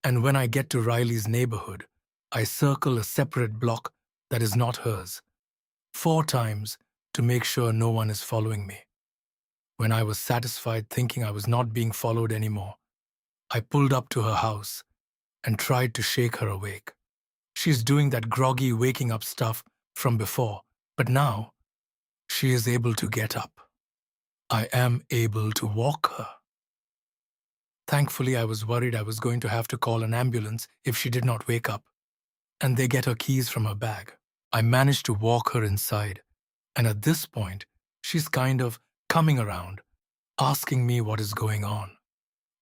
Speaker 2: And when I get to Riley's neighborhood, I circle a separate block that is not hers, 4 times to make sure no one is following me. When I was satisfied thinking I was not being followed anymore, I pulled up to her house and tried to shake her awake. She's doing that groggy waking up stuff from before, but now she is able to get up. I am able to walk her. Thankfully, I was worried I was going to have to call an ambulance if she did not wake up, and they get her keys from her bag. I managed to walk her inside, and at this point, she's kind of coming around, asking me what is going on,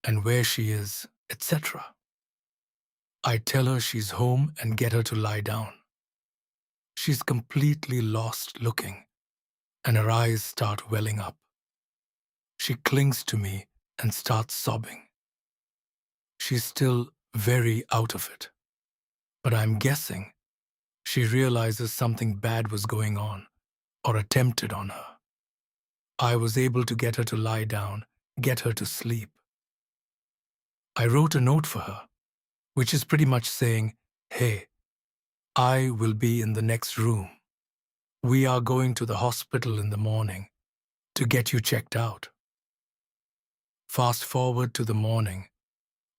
Speaker 2: and where she is, etc. I tell her she's home and get her to lie down. She's completely lost looking, and her eyes start welling up. She clings to me and starts sobbing. She's still very out of it, but I'm guessing she realizes something bad was going on or attempted on her. I was able to get her to lie down, get her to sleep. I wrote a note for her, which is pretty much saying, "Hey, I will be in the next room. We are going to the hospital in the morning to get you checked out." Fast forward to the morning.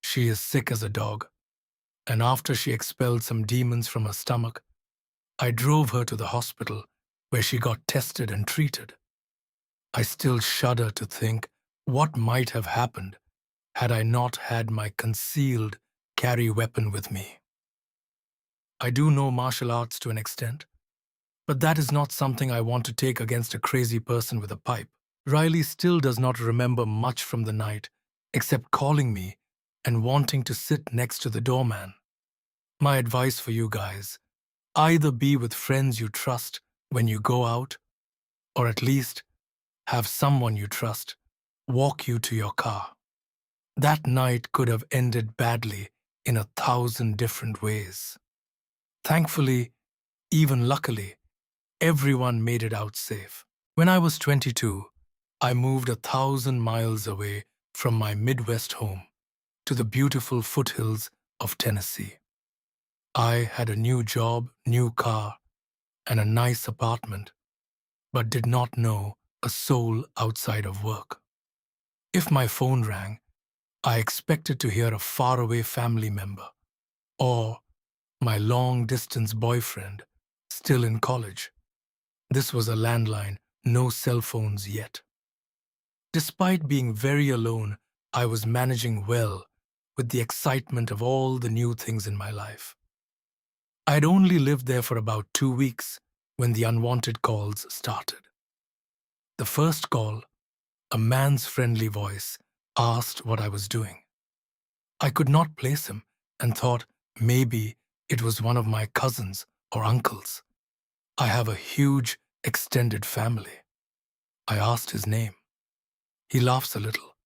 Speaker 2: She is sick as a dog, and after she expelled some demons from her stomach, I drove her to the hospital where she got tested and treated. I still shudder to think what might have happened had I not had my concealed carry weapon with me. I do know martial arts to an extent, but that is not something I want to take against a crazy person with a pipe. Riley still does not remember much from the night, except calling me and wanting to sit next to the doorman. My advice for you guys, either be with friends you trust when you go out, or at least have someone you trust walk you to your car. That night could have ended badly in 1,000 different ways. Thankfully, even luckily, everyone made it out safe. When I was 22, I moved 1,000 miles away from my Midwest home to the beautiful foothills of Tennessee. I had a new job, new car, and a nice apartment, but did not know a soul outside of work. If my phone rang, I expected to hear a faraway family member or my long-distance boyfriend still in college. This was a landline, no cell phones yet. Despite being very alone, I was managing well with the excitement of all the new things in my life. I had only lived there for about 2 weeks when the unwanted calls started. The first call, a man's friendly voice, asked what I was doing. I could not place him and thought maybe it was one of my cousins or uncles. I have a huge extended family. I asked his name. He laughs a little,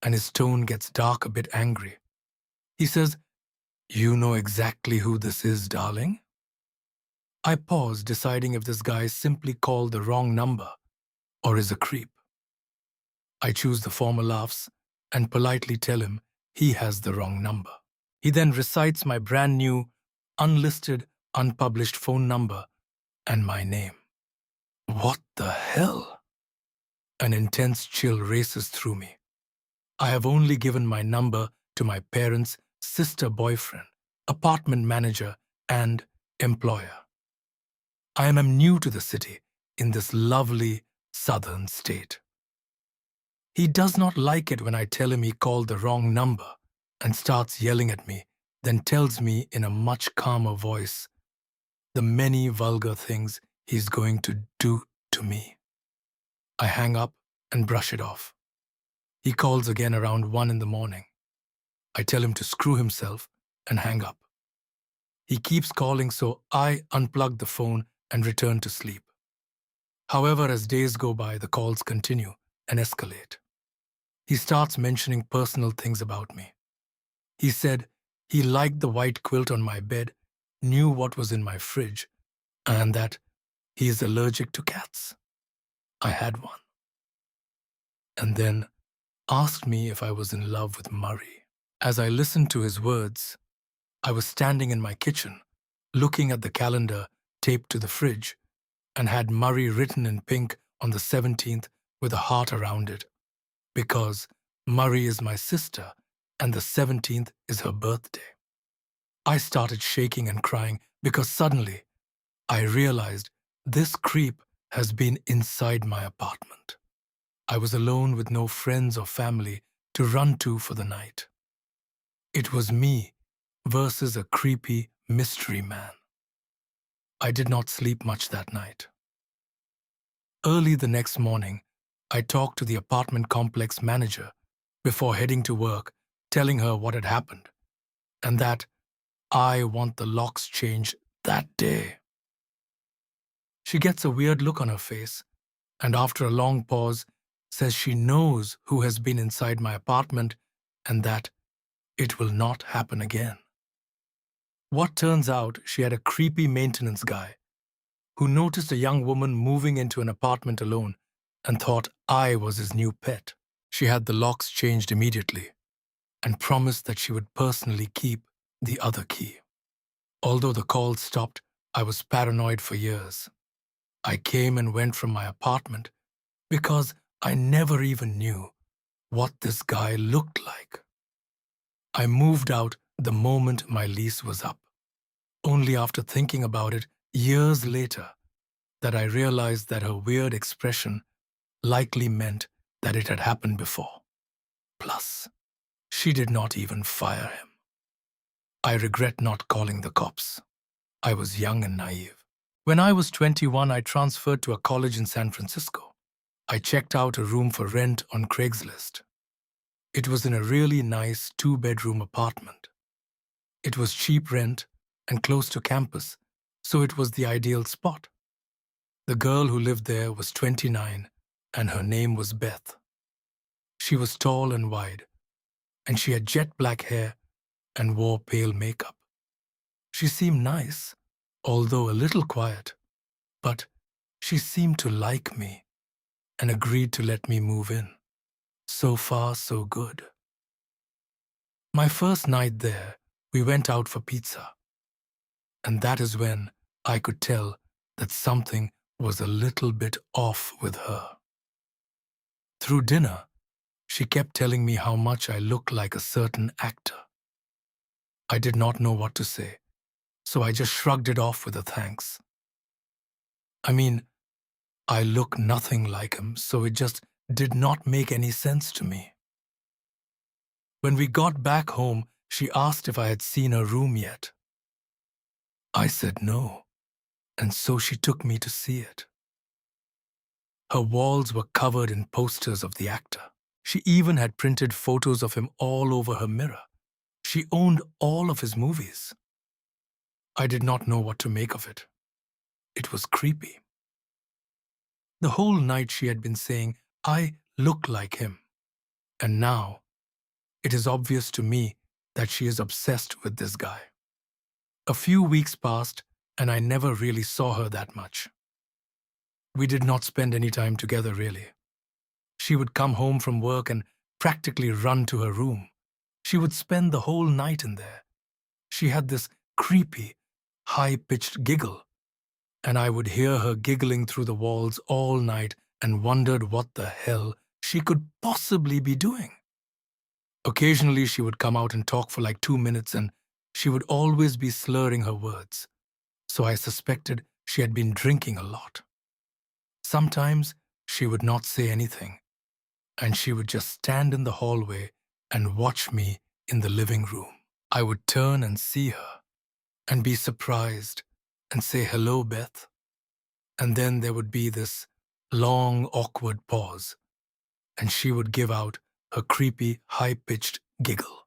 Speaker 2: and his tone gets dark, a bit angry. He says, "You know exactly who this is, darling?" I pause, deciding if this guy simply called the wrong number or is a creep. I choose the former laughs and politely tell him he has the wrong number. He then recites my brand new, unlisted, unpublished phone number and my name. What the hell? An intense chill races through me. I have only given my number to my parents' sister boyfriend, apartment manager, and employer. I am new to the city in this lovely southern state. He does not like it when I tell him he called the wrong number and starts yelling at me, then tells me in a much calmer voice the many vulgar things he's going to do to me. I hang up and brush it off. He calls again around 1 in the morning. I tell him to screw himself and hang up. He keeps calling, so I unplug the phone and return to sleep. However, as days go by, the calls continue and escalate. He starts mentioning personal things about me. He said he liked the white quilt on my bed, knew what was in my fridge, and that he is allergic to cats. I had one. And then asked me if I was in love with Murray. As I listened to his words, I was standing in my kitchen, looking at the calendar taped to the fridge, and had Murray written in pink on the 17th with a heart around it, because Murray is my sister and the 17th is her birthday. I started shaking and crying because suddenly I realized this creep has been inside my apartment. I was alone with no friends or family to run to for the night. It was me versus a creepy mystery man. I did not sleep much that night. Early the next morning, I talked to the apartment complex manager before heading to work, telling her what had happened and that I want the locks changed that day. She gets a weird look on her face and after a long pause says she knows who has been inside my apartment and that it will not happen again. What turns out, she had a creepy maintenance guy who noticed a young woman moving into an apartment alone and thought I was his new pet. She had the locks changed immediately and promised that she would personally keep the other key. Although the calls stopped, I was paranoid for years. I came and went from my apartment because I never even knew what this guy looked like. I moved out the moment my lease was up. Only after thinking about it years later that I realized that her weird expression likely meant that it had happened before. Plus, she did not even fire him. I regret not calling the cops. I was young and naive. When I was 21, I transferred to a college in San Francisco. I checked out a room for rent on Craigslist. It was in a really nice 2-bedroom apartment. It was cheap rent and close to campus, so it was the ideal spot. The girl who lived there was 29, and her name was Beth. She was tall and wide, and she had jet black hair and wore pale makeup. She seemed nice, although a little quiet, but she seemed to like me and agreed to let me move in. So far, so good. My first night there, we went out for pizza, and that is when I could tell that something was a little bit off with her. Through dinner, she kept telling me how much I looked like a certain actor. I did not know what to say, so I just shrugged it off with a thanks. I mean, I look nothing like him, so it just did not make any sense to me. When we got back home, she asked if I had seen her room yet. I said no, and so she took me to see it. Her walls were covered in posters of the actor. She even had printed photos of him all over her mirror. She owned all of his movies. I did not know what to make of it. It was creepy. The whole night she had been saying, I look like him. And now, it is obvious to me that she is obsessed with this guy. A few weeks passed, and I never really saw her that much. We did not spend any time together, really. She would come home from work and practically run to her room. She would spend the whole night in there. She had this creepy, high-pitched giggle, and I would hear her giggling through the walls all night and wondered what the hell she could possibly be doing. Occasionally, she would come out and talk for like 2 minutes, and she would always be slurring her words, so I suspected she had been drinking a lot. Sometimes she would not say anything, and she would just stand in the hallway and watch me in the living room. I would turn and see her and be surprised and say, "Hello, Beth." And then there would be this long, awkward pause, and she would give out her creepy, high-pitched giggle.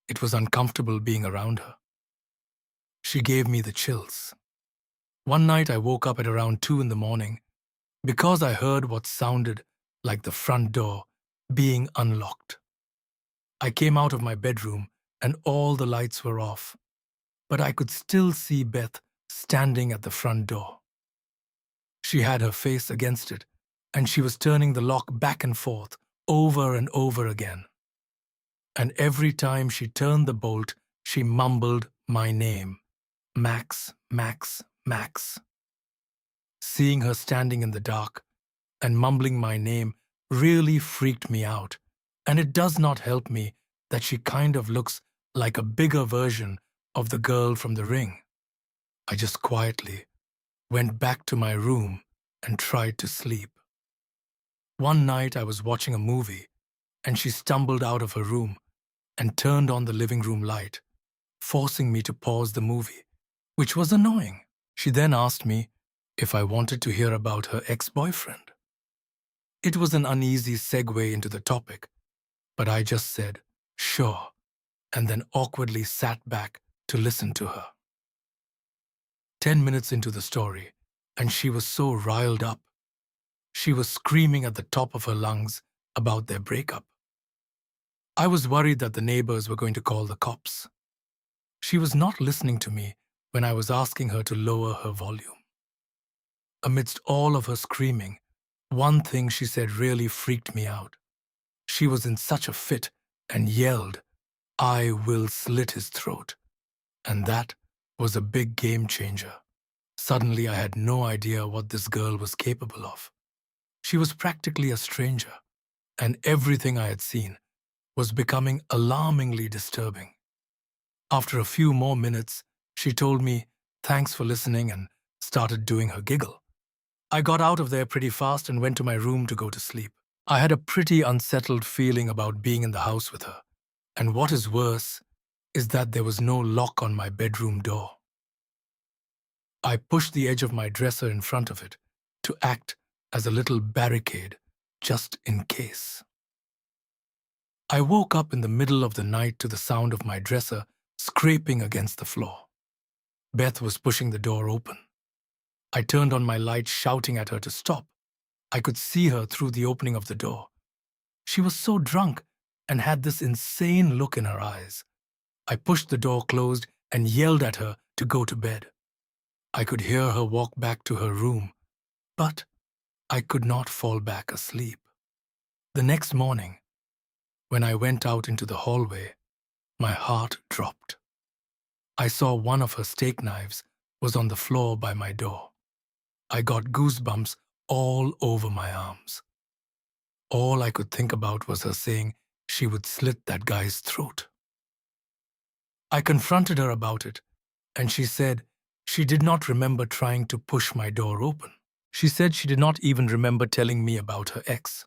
Speaker 2: It was uncomfortable being around her. She gave me the chills. One night I woke up at around 2 in the morning because I heard what sounded like the front door being unlocked. I came out of my bedroom and all the lights were off, but I could still see Beth standing at the front door. She had her face against it, and she was turning the lock back and forth, over and over again. And every time she turned the bolt, she mumbled my name, Max, Max, Max. Seeing her standing in the dark and mumbling my name really freaked me out, and it does not help me that she kind of looks like a bigger version of the girl from The Ring. I just quietly went back to my room and tried to sleep. One night I was watching a movie, and she stumbled out of her room and turned on the living room light, forcing me to pause the movie, which was annoying. She then asked me if I wanted to hear about her ex-boyfriend. It was an uneasy segue into the topic, but I just said, sure, and then awkwardly sat back to listen to her. 10 minutes into the story, and she was so riled up. She was screaming at the top of her lungs about their breakup. I was worried that the neighbors were going to call the cops. She was not listening to me when I was asking her to lower her volume. Amidst all of her screaming, one thing she said really freaked me out. She was in such a fit and yelled, "I will slit his throat." And that was a big game changer. Suddenly I had no idea what this girl was capable of. She was practically a stranger, and everything I had seen was becoming alarmingly disturbing. After a few more minutes, she told me, "Thanks for listening," and started doing her giggle. I got out of there pretty fast and went to my room to go to sleep. I had a pretty unsettled feeling about being in the house with her, and what is worse is that there was no lock on my bedroom door. I pushed the edge of my dresser in front of it to act as a little barricade, just in case. I woke up in the middle of the night to the sound of my dresser scraping against the floor. Beth was pushing the door open. I turned on my light, shouting at her to stop. I could see her through the opening of the door. She was so drunk and had this insane look in her eyes. I pushed the door closed and yelled at her to go to bed. I could hear her walk back to her room, but I could not fall back asleep. The next morning, when I went out into the hallway, my heart dropped. I saw one of her steak knives was on the floor by my door. I got goosebumps all over my arms. All I could think about was her saying she would slit that guy's throat. I confronted her about it, and she said she did not remember trying to push my door open. She said she did not even remember telling me about her ex.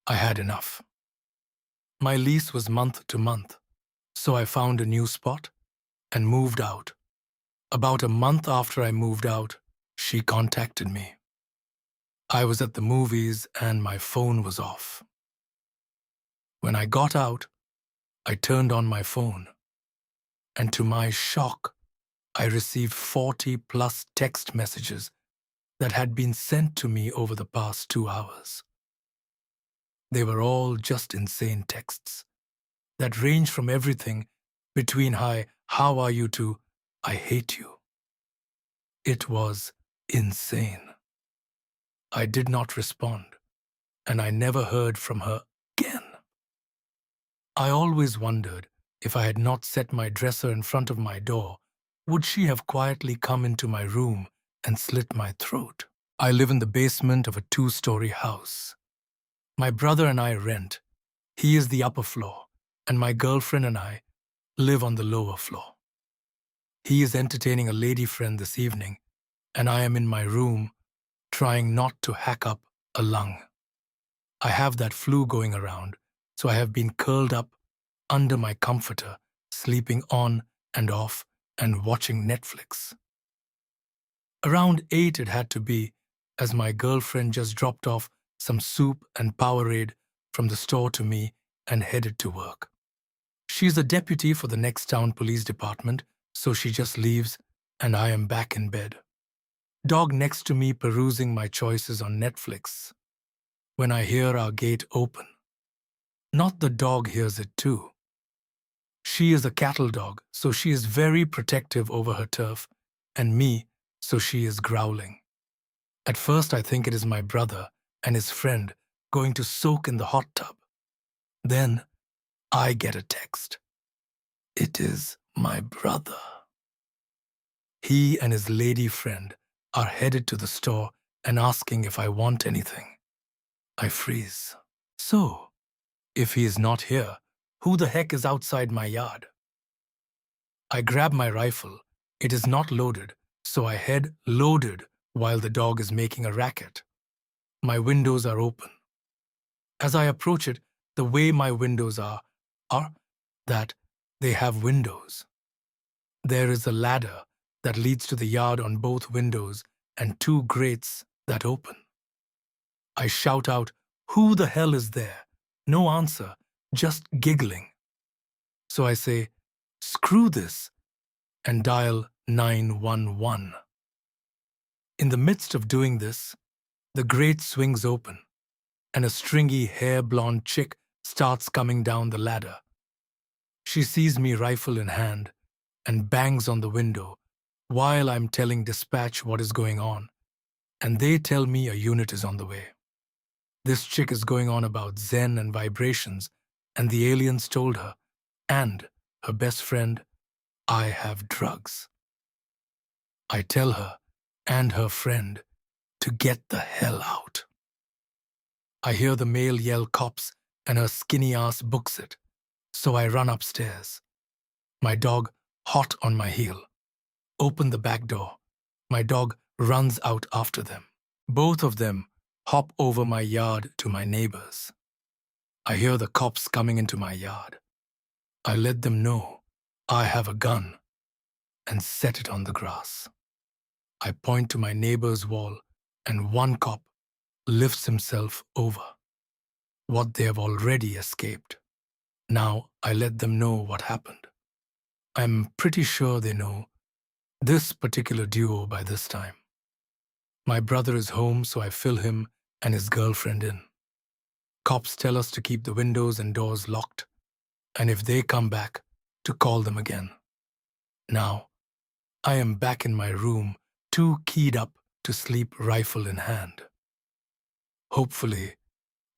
Speaker 2: I had enough. My lease was month to month, so I found a new spot and moved out. About a month after I moved out, she contacted me. I was at the movies and my phone was off. When I got out, I turned on my phone, and to my shock, I received 40+ text messages that had been sent to me over the past 2 hours. They were all just insane texts that ranged from everything between "Hi, how are you" to "I hate you." It was insane. I did not respond, and I never heard from her again. I always wondered if I had not set my dresser in front of my door, would she have quietly come into my room and slit my throat? I live in the basement of a 2-story house. My brother and I rent. He is the upper floor, and my girlfriend and I live on the lower floor. He is entertaining a lady friend this evening, and I am in my room trying not to hack up a lung. I have that flu going around, so I have been curled up under my comforter, sleeping on and off and watching Netflix. Around 8 it had to be, as my girlfriend just dropped off some soup and Powerade from the store to me and headed to work. She's a deputy for the next town police department, so she just leaves and I am back in bed. Dog next to me perusing my choices on Netflix. When I hear our gate open. Not the dog hears it too. She is a cattle dog, so she is very protective over her turf, and me, so she is growling. At first, I think it is my brother and his friend going to soak in the hot tub. Then, I get a text. It is my brother. He and his lady friend are headed to the store and asking if I want anything. I freeze. So, if he is not here, who the heck is outside my yard? I grab my rifle. It is not loaded, so I head loaded while the dog is making a racket. My windows are open. As I approach it, the way my windows are that they have windows. There is a ladder that leads to the yard on both windows and two grates that open. I shout out, "Who the hell is there?" No answer, just giggling. So I say, "Screw this," and dial 911. In the midst of doing this, the grate swings open, and a stringy hair-blonde chick starts coming down the ladder. She sees me rifle in hand and bangs on the window while I'm telling dispatch what is going on, and they tell me a unit is on the way. This chick is going on about Zen and vibrations, and the aliens told her, and her best friend, I have drugs. I tell her and her friend to get the hell out. I hear the male yell cops, and her skinny ass books it, so I run upstairs. My dog hot on my heel. Open the back door. My dog runs out after them. Both of them hop over my yard to my neighbors. I hear the cops coming into my yard. I let them know I have a gun and set it on the grass. I point to my neighbor's wall, and one cop lifts himself over. What they have already escaped. Now I let them know what happened. I'm pretty sure they know this particular duo by this time. My brother is home, so I fill him and his girlfriend in. Cops tell us to keep the windows and doors locked, and if they come back, to call them again. Now, I am back in my room, too keyed up to sleep, rifle in hand. Hopefully,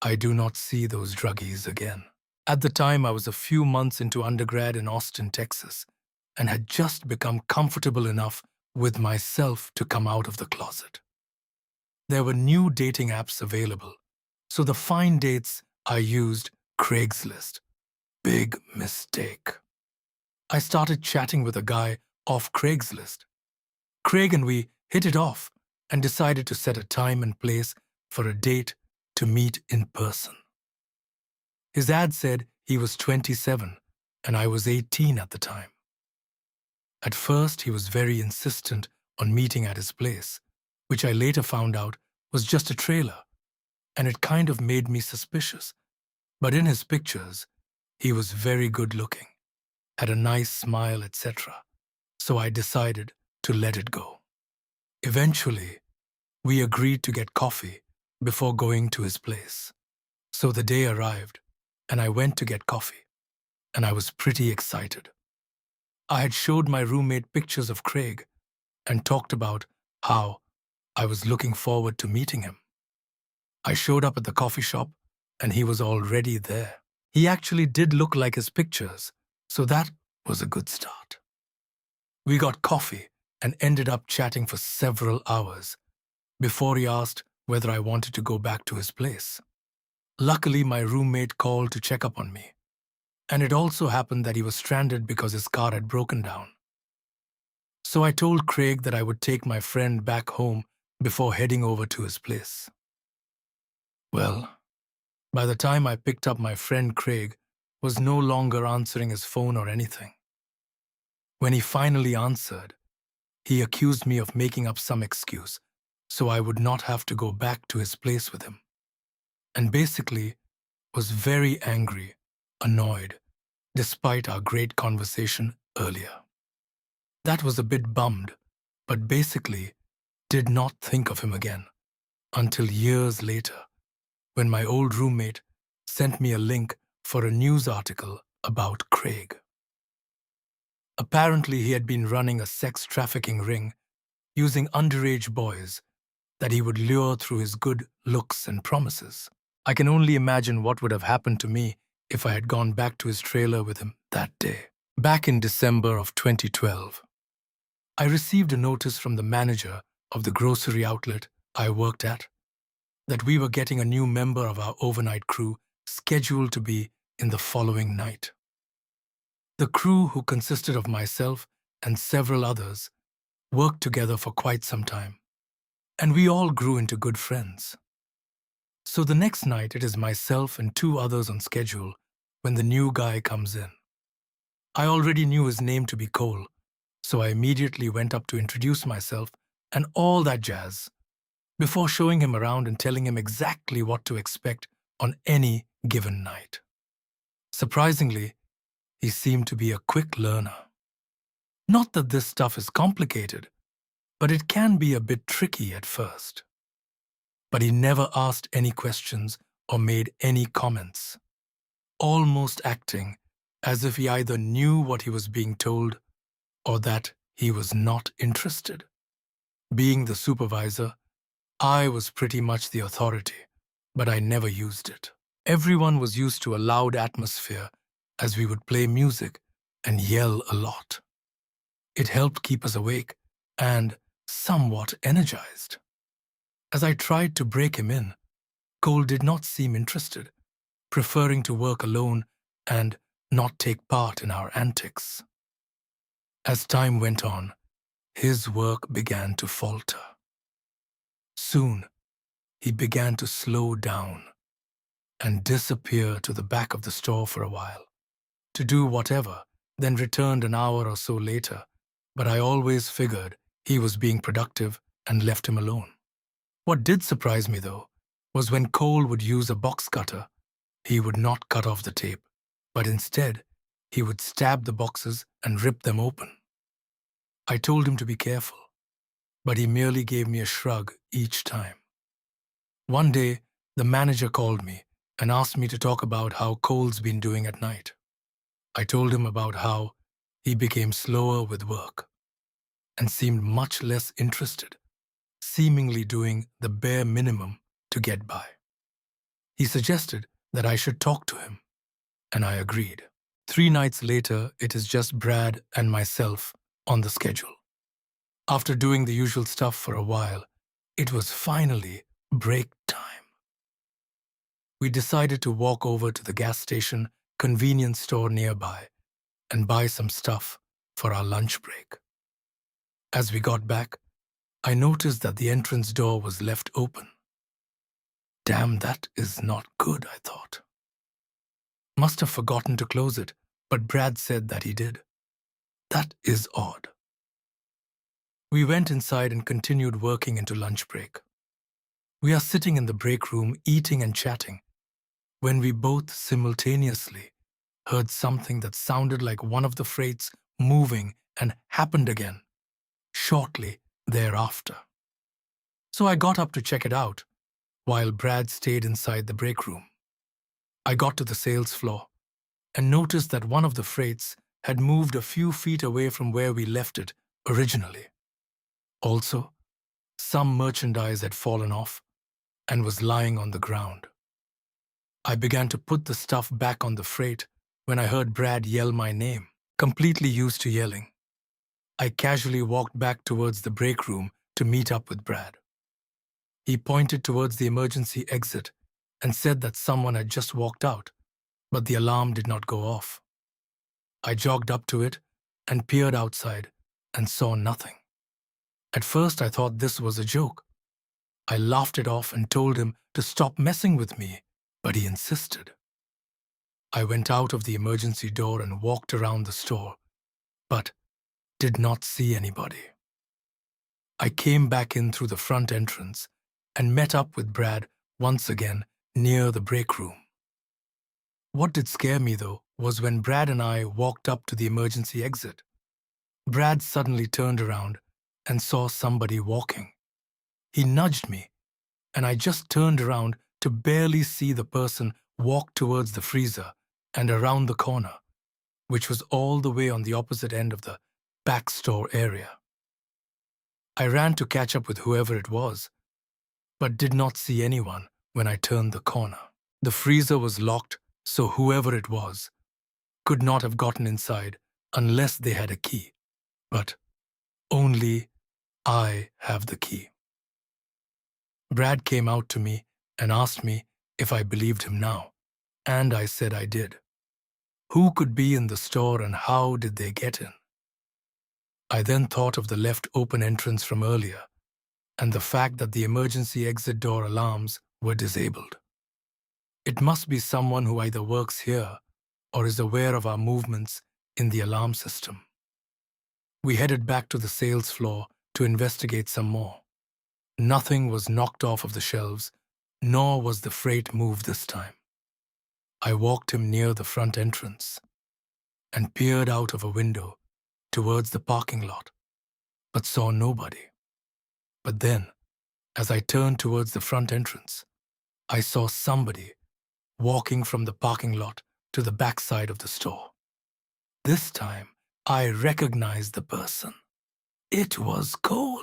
Speaker 2: I do not see those druggies again. At the time, I was a few months into undergrad in Austin, Texas, and had just become comfortable enough with myself to come out of the closet. There were new dating apps available, so the fine dates I used Craigslist. Big mistake. I started chatting with a guy off Craigslist. Craig and we hit it off and decided to set a time and place for a date to meet in person. His ad said he was 27 and I was 18 at the time. At first, he was very insistent on meeting at his place, which I later found out was just a trailer, and it kind of made me suspicious. But in his pictures, he was very good looking, had a nice smile, etc. So I decided to let it go. Eventually, we agreed to get coffee before going to his place. So the day arrived, and I went to get coffee, and I was pretty excited. I had showed my roommate pictures of Craig and talked about how I was looking forward to meeting him. I showed up at the coffee shop, and he was already there. He actually did look like his pictures, so that was a good start. We got coffee and ended up chatting for several hours before he asked whether I wanted to go back to his place. Luckily, my roommate called to check up on me, and it also happened that he was stranded because his car had broken down. So I told Craig that I would take my friend back home before heading over to his place. Well, by the time I picked up, my friend Craig was no longer answering his phone or anything. When he finally answered, he accused me of making up some excuse so I would not have to go back to his place with him, and basically was very angry, annoyed, despite our great conversation earlier. That was a bit bummed, but basically did not think of him again until years later, when my old roommate sent me a link for a news article about Craig. Apparently, he had been running a sex trafficking ring using underage boys that he would lure through his good looks and promises. I can only imagine what would have happened to me if I had gone back to his trailer with him that day. Back in December of 2012, I received a notice from the manager of the grocery outlet I worked at that we were getting a new member of our overnight crew scheduled to be in the following night. The crew, who consisted of myself and several others, worked together for quite some time, and we all grew into good friends. So the next night it is myself and two others on schedule when the new guy comes in. I already knew his name to be Cole, so I immediately went up to introduce myself and all that jazz, before showing him around and telling him exactly what to expect on any given night. Surprisingly, he seemed to be a quick learner. Not that this stuff is complicated, but it can be a bit tricky at first. But he never asked any questions or made any comments, almost acting as if he either knew what he was being told or that he was not interested. Being the supervisor, I was pretty much the authority, but I never used it. Everyone was used to a loud atmosphere as we would play music and yell a lot. It helped keep us awake and somewhat energized. As I tried to break him in, Cole did not seem interested, preferring to work alone and not take part in our antics. As time went on, his work began to falter. Soon, he began to slow down and disappear to the back of the store for a while, to do whatever, then returned an hour or so later, but I always figured he was being productive and left him alone. What did surprise me, though, was when Cole would use a box cutter, he would not cut off the tape, but instead, he would stab the boxes and rip them open. I told him to be careful, but he merely gave me a shrug each time. One day, the manager called me and asked me to talk about how Cole's been doing at night. I told him about how he became slower with work and seemed much less interested, seemingly doing the bare minimum to get by. He suggested that I should talk to him, and I agreed. 3 nights later, it is just Brad and myself on the schedule. After doing the usual stuff for a while, it was finally break time. We decided to walk over to the gas station convenience store nearby and buy some stuff for our lunch break. As we got back, I noticed that the entrance door was left open. Damn, that is not good, I thought. Must have forgotten to close it, but Brad said that he did. That is odd. We went inside and continued working into lunch break. We are sitting in the break room eating and chatting when we both simultaneously heard something that sounded like one of the freights moving and happened again shortly thereafter. So I got up to check it out while Brad stayed inside the break room. I got to the sales floor and noticed that one of the freights had moved a few feet away from where we left it originally. Also, some merchandise had fallen off and was lying on the ground. I began to put the stuff back on the freight when I heard Brad yell my name, completely used to yelling. I casually walked back towards the break room to meet up with Brad. He pointed towards the emergency exit and said that someone had just walked out, but the alarm did not go off. I jogged up to it and peered outside and saw nothing. At first, I thought this was a joke. I laughed it off and told him to stop messing with me, but he insisted. I went out of the emergency door and walked around the store, but did not see anybody. I came back in through the front entrance and met up with Brad once again near the break room. What did scare me, though, was when Brad and I walked up to the emergency exit. Brad suddenly turned around and saw somebody walking. He nudged me, and I just turned around to barely see the person walk towards the freezer and around the corner, which was all the way on the opposite end of the back store area. I ran to catch up with whoever it was, but did not see anyone when I turned the corner. The freezer was locked, so whoever it was could not have gotten inside unless they had a key. But only I have the key. Brad came out to me and asked me if I believed him now, and I said I did. Who could be in the store and how did they get in? I then thought of the left open entrance from earlier and the fact that the emergency exit door alarms were disabled. It must be someone who either works here or is aware of our movements in the alarm system. We headed back to the sales floor to investigate some more. Nothing was knocked off of the shelves, nor was the freight moved this time. I walked him near the front entrance and peered out of a window towards the parking lot, but saw nobody. But then, as I turned towards the front entrance, I saw somebody walking from the parking lot to the backside of the store. This time, I recognized the person. It was Cole.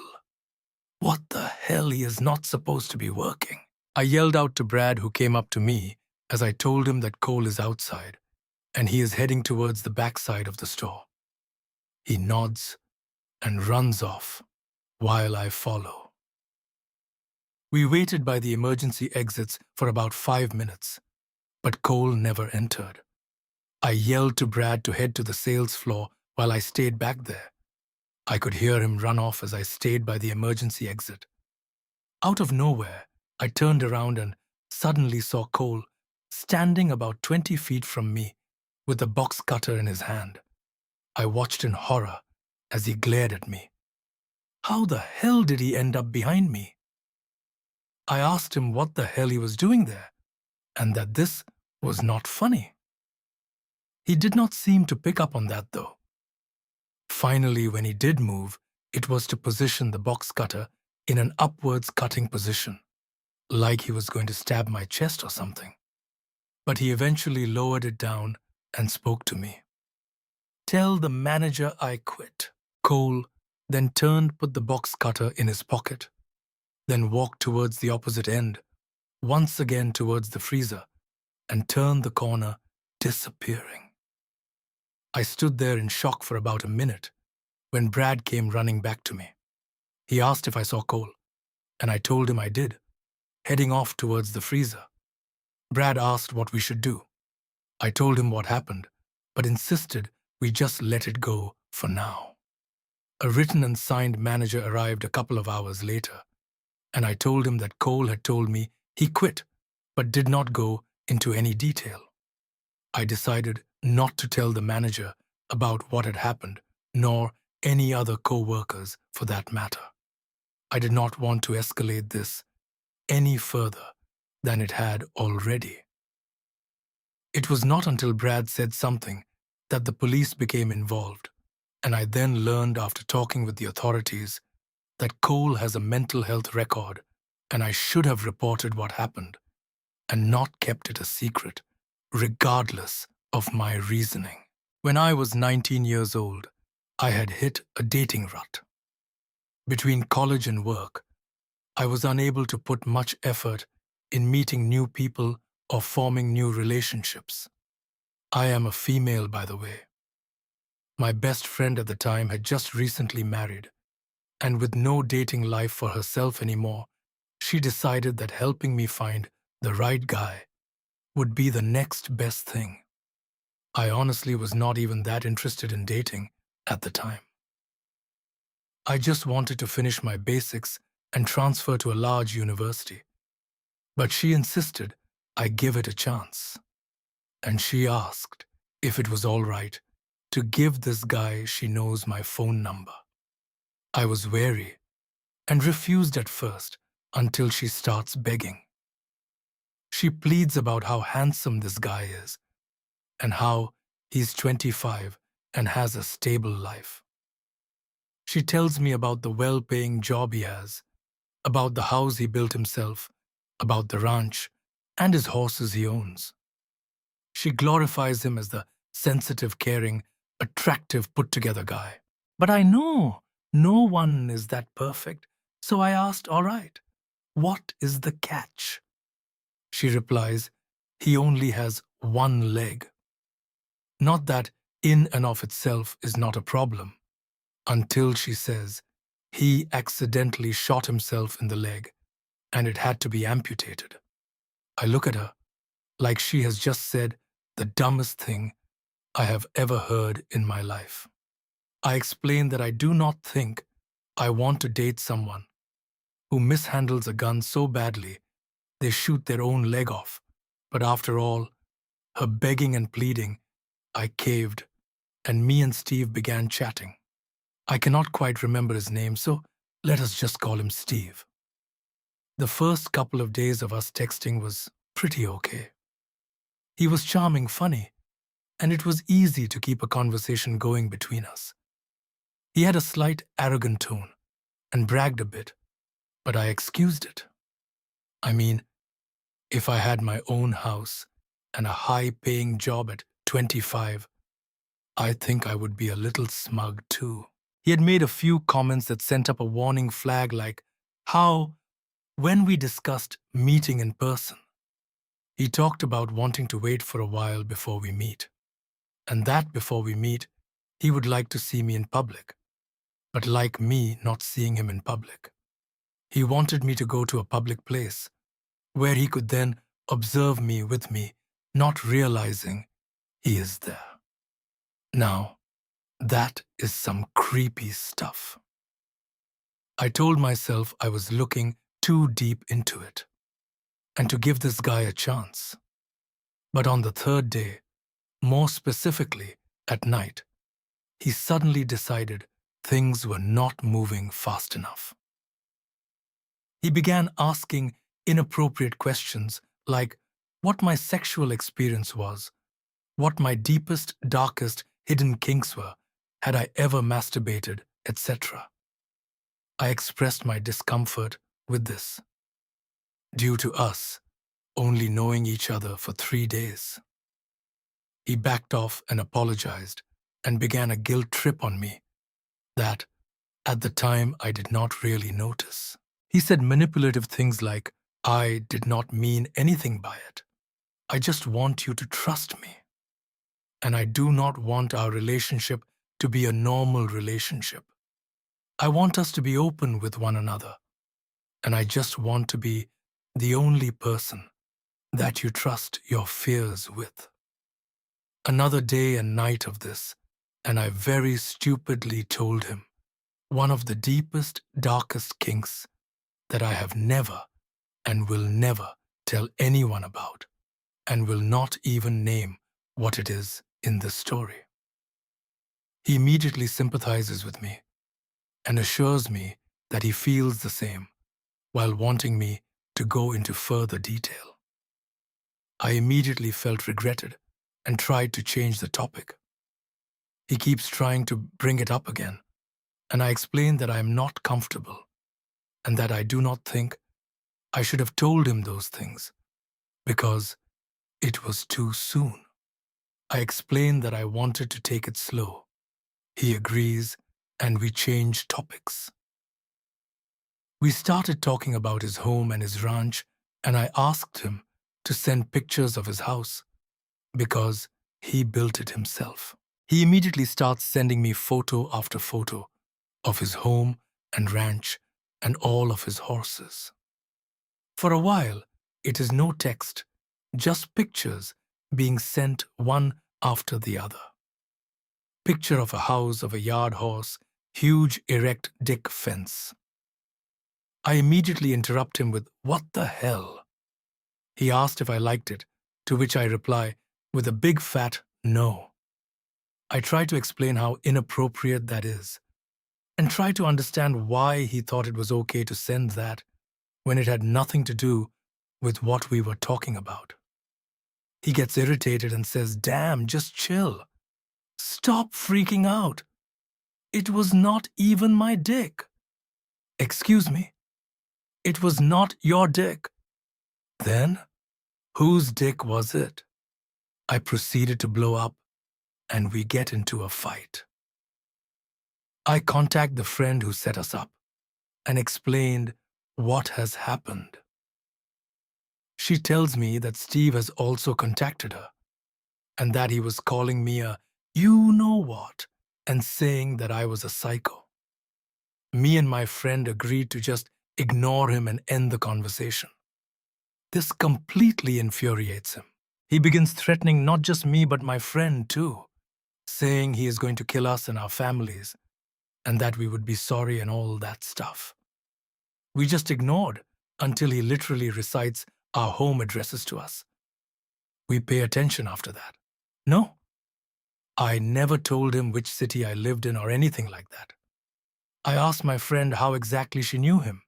Speaker 2: What the hell, he is not supposed to be working. I yelled out to Brad, who came up to me as I told him that Cole is outside and he is heading towards the backside of the store. He nods and runs off while I follow. We waited by the emergency exits for about 5 minutes, but Cole never entered. I yelled to Brad to head to the sales floor while I stayed back there. I could hear him run off as I stayed by the emergency exit. Out of nowhere, I turned around and suddenly saw Cole standing about 20 feet from me with a box cutter in his hand. I watched in horror as he glared at me. How the hell did he end up behind me? I asked him what the hell he was doing there, and that this was not funny. He did not seem to pick up on that, though. Finally, when he did move, it was to position the box cutter in an upwards cutting position, like he was going to stab my chest or something. But he eventually lowered it down and spoke to me. "Tell the manager I quit." Cole then put the box cutter in his pocket, then walked towards the opposite end, once again towards the freezer, and turned the corner, disappearing. I stood there in shock for about a minute when Brad came running back to me. He asked if I saw Cole, and I told him I did, heading off towards the freezer. Brad asked what we should do. I told him what happened, but insisted we just let it go for now. A written and signed manager arrived a couple of hours later, and I told him that Cole had told me he quit, but did not go into any detail. I decided not to tell the manager about what had happened, nor any other co-workers for that matter. I did not want to escalate this any further than it had already. It was not until Brad said something that the police became involved, and I then learned after talking with the authorities that Cole has a mental health record, and I should have reported what happened and not kept it a secret, regardless of my reasoning. When I was 19 years old, I had hit a dating rut. Between college and work, I was unable to put much effort in meeting new people or forming new relationships. I am a female, by the way. My best friend at the time had just recently married, and with no dating life for herself anymore, she decided that helping me find the right guy would be the next best thing. I honestly was not even that interested in dating at the time. I just wanted to finish my basics and transfer to a large university. But she insisted I give it a chance. And she asked if it was all right to give this guy she knows my phone number. I was wary and refused at first until she starts begging. She pleads about how handsome this guy is and how he's 25 and has a stable life. She tells me about the well-paying job he has, about the house he built himself, about the ranch, and his horses he owns. She glorifies him as the sensitive, caring, attractive, put-together guy. But I know no one is that perfect, so I asked, all right, What is the catch? She replies, he only has one leg. Not that in and of itself is not a problem, until she says he accidentally shot himself in the leg and it had to be amputated. I look at her like she has just said the dumbest thing I have ever heard in my life. I explain that I do not think I want to date someone who mishandles a gun so badly they shoot their own leg off. But after all, her begging and pleading, I caved, and me and Steve began chatting. I cannot quite remember his name, so let us just call him Steve. The first couple of days of us texting was pretty okay. He was charming, funny, and it was easy to keep a conversation going between us. He had a slight arrogant tone and bragged a bit, but I excused it. I mean, if I had my own house and a high-paying job at 25, I think I would be a little smug too. He had made a few comments that sent up a warning flag, like how, when we discussed meeting in person, he talked about wanting to wait for a while before we meet, and that before we meet, he would like to see me in public, but like me not seeing him in public. He wanted me to go to a public place where he could then observe me with me, not realizing he is there. Now, that is some creepy stuff. I told myself I was looking too deep into it and to give this guy a chance. But on the third day, more specifically at night, he suddenly decided things were not moving fast enough. He began asking inappropriate questions like what my sexual experience was, what my deepest, darkest, hidden kinks were, had I ever masturbated, etc. I expressed my discomfort with this, due to us only knowing each other for 3 days. He backed off and apologized and began a guilt trip on me that, at the time, I did not really notice. He said manipulative things like, I did not mean anything by it. I just want you to trust me. And I do not want our relationship to be a normal relationship. I want us to be open with one another. And I just want to be the only person that you trust your fears with. Another day and night of this, and I very stupidly told him one of the deepest, darkest kinks that I have never and will never tell anyone about, and will not even name what it is in this story. He immediately sympathizes with me and assures me that he feels the same, while wanting me to go into further detail. I immediately felt regretted and tried to change the topic. He keeps trying to bring it up again, and I explain that I am not comfortable and that I do not think I should have told him those things because it was too soon. I explain that I wanted to take it slow. He agrees, and we change topics. We started talking about his home and his ranch, and I asked him to send pictures of his house because he built it himself. He immediately starts sending me photo after photo of his home and ranch and all of his horses. For a while, it is no text, just pictures being sent one after the other. Picture of a house, of a yard horse, huge erect dick fence. I immediately interrupt him with, "What the hell?" He asked if I liked it, to which I reply with a big fat no. I try to explain how inappropriate that is, and try to understand why he thought it was okay to send that when it had nothing to do with what we were talking about. He gets irritated and says, "Damn, just chill. Stop freaking out. It was not even my dick." "Excuse me, it was not your dick." "Then, whose dick was it?" I proceeded to blow up, and we get into a fight. I contact the friend who set us up and explained What has happened? She tells me that Steve has also contacted her and that he was calling me a you know what and saying that I was a psycho. Me and my friend agreed to just ignore him and end the conversation. This completely infuriates him. He begins threatening not just me but my friend too, saying he is going to kill us and our families and that we would be sorry and all that stuff. We just ignored until he literally recites our home addresses to us. We pay attention after that. No, I never told him which city I lived in or anything like that. I asked my friend how exactly she knew him,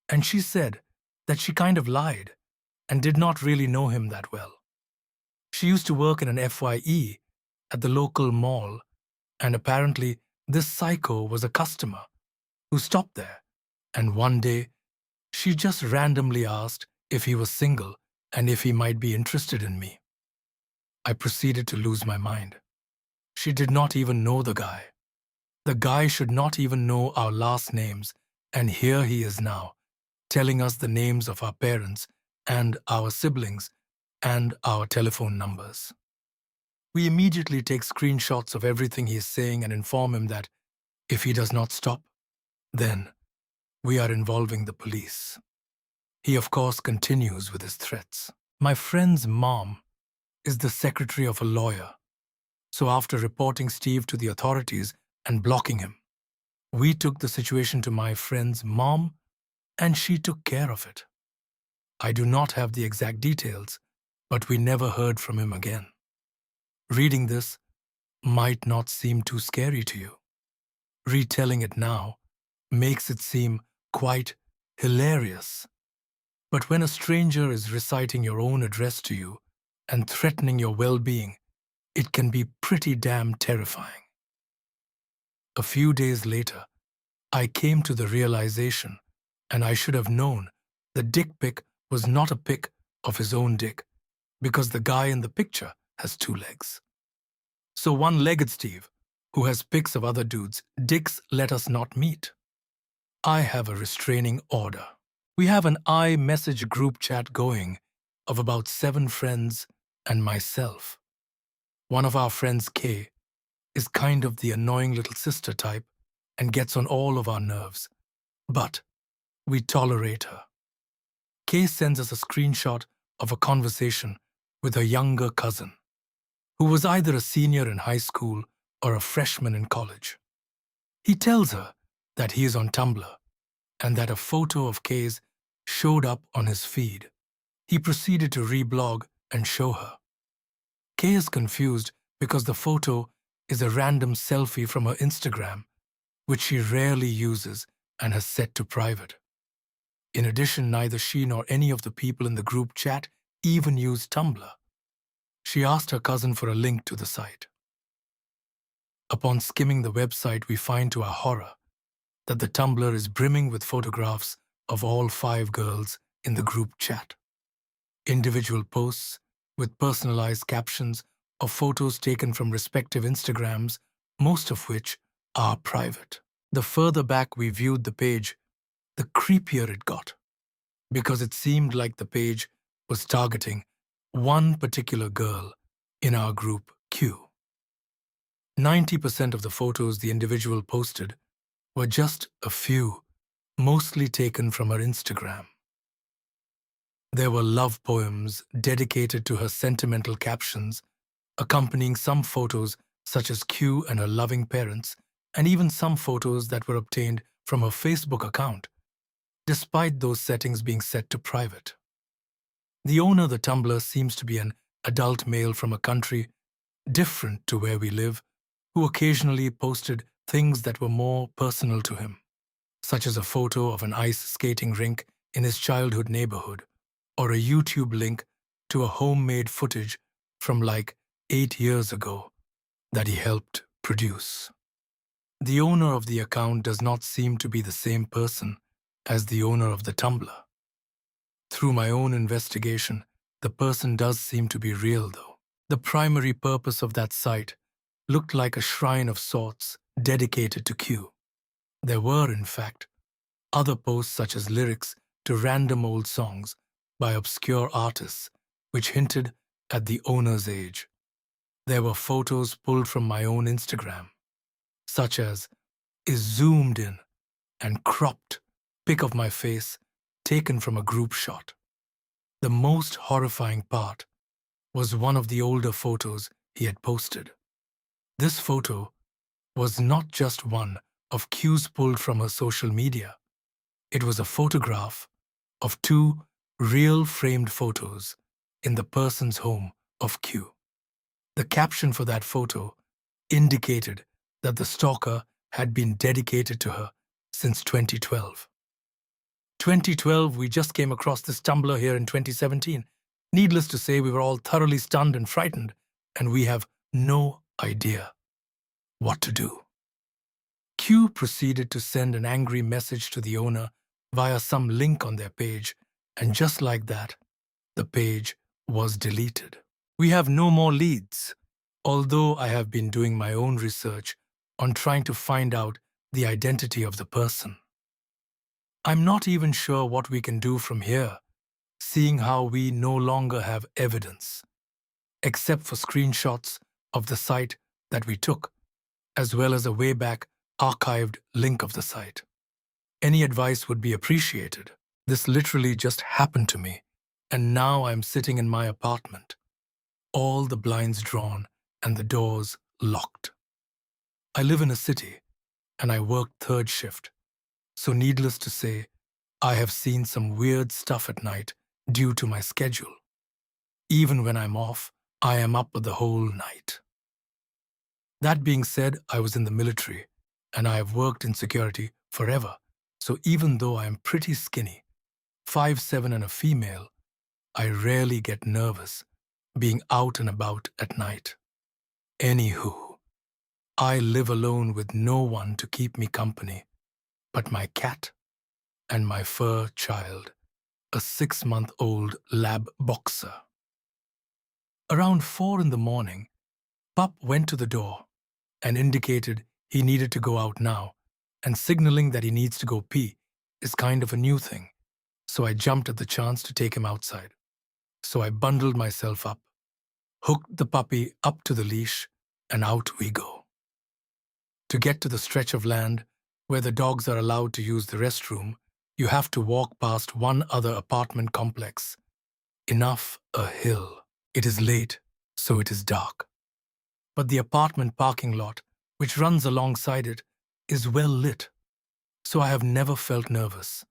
Speaker 2: and she said that she kind of lied and did not really know him that well. She used to work in an FYE at the local mall, and apparently this psycho was a customer who stopped there, and one day she just randomly asked if he was single and if he might be interested in me. I proceeded to lose my mind. She did not even know the guy. The guy should not even know our last names, and here he is now, telling us the names of our parents and our siblings and our telephone numbers. We immediately take screenshots of everything he is saying and inform him that if he does not stop, then we are involving the police. He, of course, continues with his threats. My friend's mom is the secretary of a lawyer, so after reporting Steve to the authorities and blocking him, we took the situation to my friend's mom and she took care of it. I do not have the exact details, but we never heard from him again. Reading this might not seem too scary to you. Retelling it now makes it seem quite hilarious. But when a stranger is reciting your own address to you and threatening your well-being, it can be pretty damn terrifying. A few days later, I came to the realization, and I should have known, the dick pic was not a pic of his own dick, because the guy in the picture has 2 legs. So one-legged Steve, who has pics of other dudes' dicks, let us not meet. I have a restraining order. We have an iMessage group chat going of about 7 friends and myself. One of our friends, Kay, is kind of the annoying little sister type and gets on all of our nerves, but we tolerate her. Kay sends us a screenshot of a conversation with her younger cousin, who was either a senior in high school or a freshman in college. He tells her that he is on Tumblr and that a photo of Kay's showed up on his feed. He proceeded to reblog and show her. Kay is confused because the photo is a random selfie from her Instagram, which she rarely uses and has set to private. In addition, neither she nor any of the people in the group chat even use Tumblr. She asked her cousin for a link to the site. Upon skimming the website, we find to our horror that the Tumblr is brimming with photographs of all 5 girls in the group chat. Individual posts with personalized captions of photos taken from respective Instagrams, most of which are private. The further back we viewed the page, the creepier it got, because it seemed like the page was targeting one particular girl in our group Q. 90% of the photos the individual posted were just a few, mostly taken from her Instagram. There were love poems dedicated to her sentimental captions, accompanying some photos such as Q and her loving parents, and even some photos that were obtained from her Facebook account, despite those settings being set to private. The owner of the Tumblr seems to be an adult male from a country different to where we live, who occasionally posted things that were more personal to him, such as a photo of an ice skating rink in his childhood neighborhood, or a YouTube link to a homemade footage from like 8 years ago that he helped produce. The owner of the account does not seem to be the same person as the owner of the Tumblr. Through my own investigation, the person does seem to be real, though. The primary purpose of that site looked like a shrine of sorts dedicated to Q. There were, in fact, other posts such as lyrics to random old songs by obscure artists, which hinted at the owner's age. There were photos pulled from my own Instagram, such as a zoomed in and cropped pic of my face taken from a group shot. The most horrifying part was one of the older photos he had posted. This photo was not just one of cues pulled from her social media. It was a photograph of two real framed photos in the person's home of Q. The caption for that photo indicated that the stalker had been dedicated to her since 2012. 2012, we just came across this Tumblr here in 2017. Needless to say, we were all thoroughly stunned and frightened, and we have no idea what to do. Q proceeded to send an angry message to the owner via some link on their page, and just like that, the page was deleted. We have no more leads, although I have been doing my own research on trying to find out the identity of the person. I'm not even sure what we can do from here, seeing how we no longer have evidence, except for screenshots of the site that we took, as well as a way back archived link of the site. Any advice would be appreciated. This literally just happened to me, and now I'm sitting in my apartment, all the blinds drawn and the doors locked. I live in a city, and I work third shift, so needless to say, I have seen some weird stuff at night due to my schedule. Even when I'm off, I am up the whole night. That being said, I was in the military, and I have worked in security forever, so even though I am pretty skinny, 5'7" and a female, I rarely get nervous being out and about at night. Anywho, I live alone with no one to keep me company but my cat and my fur child, a 6-month-old lab boxer. Around 4 in the morning, Pup went to the door and indicated he needed to go out now, and signaling that he needs to go pee is kind of a new thing, so I jumped at the chance to take him outside. So I bundled myself up, hooked the puppy up to the leash, and out we go. To get to the stretch of land where the dogs are allowed to use the restroom, you have to walk past one other apartment complex. Enough a hill. It is late, so it is dark. But the apartment parking lot, which runs alongside it, is well lit, so I have never felt nervous,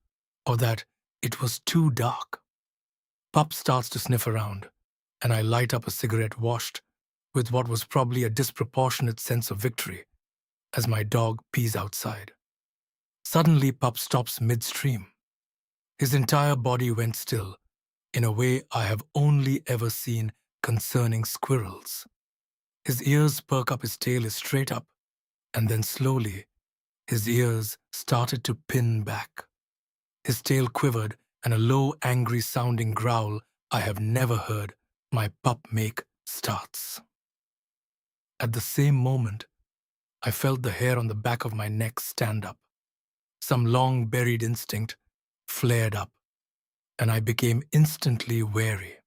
Speaker 2: or that it was too dark. Pup starts to sniff around, and I light up a cigarette washed with what was probably a disproportionate sense of victory as my dog pees outside. Suddenly, Pup stops midstream. His entire body went still, in a way I have only ever seen concerning squirrels. His ears perk up, his tail is straight up, and then slowly, his ears started to pin back. His tail quivered, and a low, angry-sounding growl I have never heard my pup make starts. At the same moment, I felt the hair on the back of my neck stand up. Some long-buried instinct flared up, and I became instantly wary.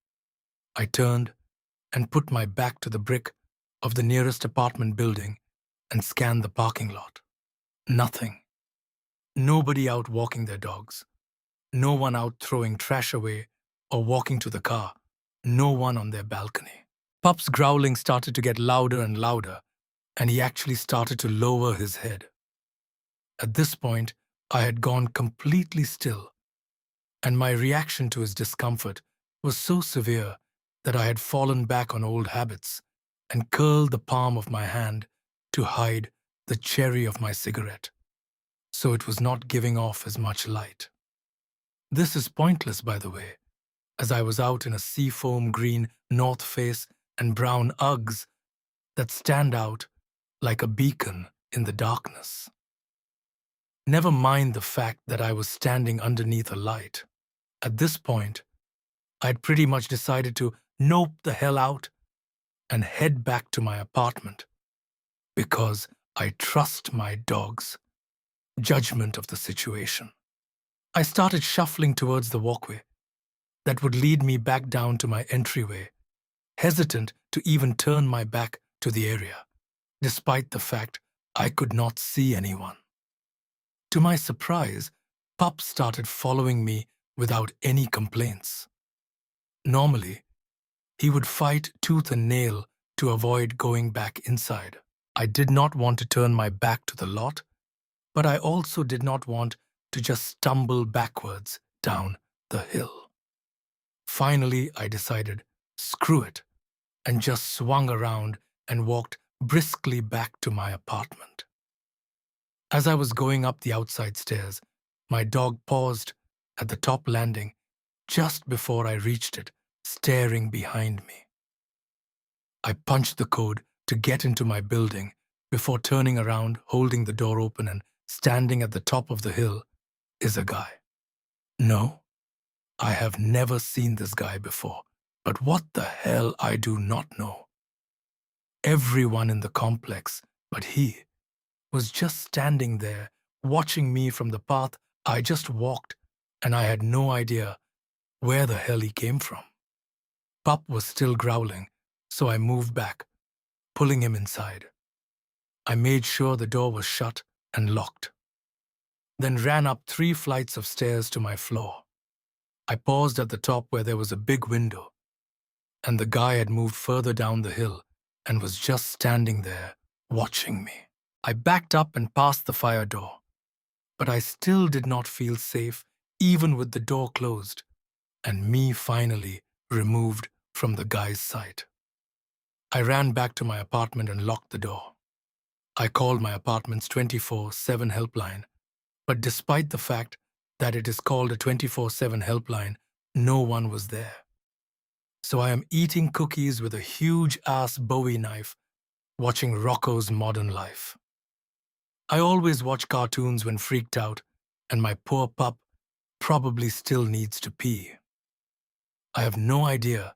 Speaker 2: I turned and put my back to the brick of the nearest apartment building and scanned the parking lot. Nothing. Nobody out walking their dogs. No one out throwing trash away or walking to the car. No one on their balcony. Pup's growling started to get louder and louder, and he actually started to lower his head. At this point, I had gone completely still, and my reaction to his discomfort was so severe that I had fallen back on old habits and curled the palm of my hand to hide the cherry of my cigarette, so it was not giving off as much light. This is pointless, by the way, as I was out in a seafoam green North Face and brown Uggs that stand out like a beacon in the darkness. Never mind the fact that I was standing underneath a light. At this point, I'd pretty much decided to nope the hell out and head back to my apartment because I trust my dog's judgment of the situation. I started shuffling towards the walkway that would lead me back down to my entryway, hesitant to even turn my back to the area, despite the fact I could not see anyone. To my surprise, Pup started following me without any complaints. Normally, he would fight tooth and nail to avoid going back inside. I did not want to turn my back to the lot, but I also did not want to just stumble backwards down the hill. Finally, I decided, screw it, and just swung around and walked briskly back to my apartment. As I was going up the outside stairs, my dog paused at the top landing just before I reached it, staring behind me. I punched the code to get into my building before turning around, holding the door open, and standing at the top of the hill is a guy. No, I have never seen this guy before, but what the hell I do not know. Everyone in the complex, but he, was just standing there, watching me from the path I just walked, and I had no idea where the hell he came from. Pup was still growling, so I moved back, pulling him inside. I made sure the door was shut and locked, then ran up 3 flights of stairs to my floor. I paused at the top where there was a big window, and the guy had moved further down the hill and was just standing there, watching me. I backed up and passed the fire door, but I still did not feel safe even with the door closed and me finally removed from the guy's sight. I ran back to my apartment and locked the door. I called my apartment's 24/7 helpline, but despite the fact that it is called a 24/7 helpline, no one was there. So I am eating cookies with a huge-ass Bowie knife, watching Rocco's Modern Life. I always watch cartoons when freaked out, and my poor pup probably still needs to pee. I have no idea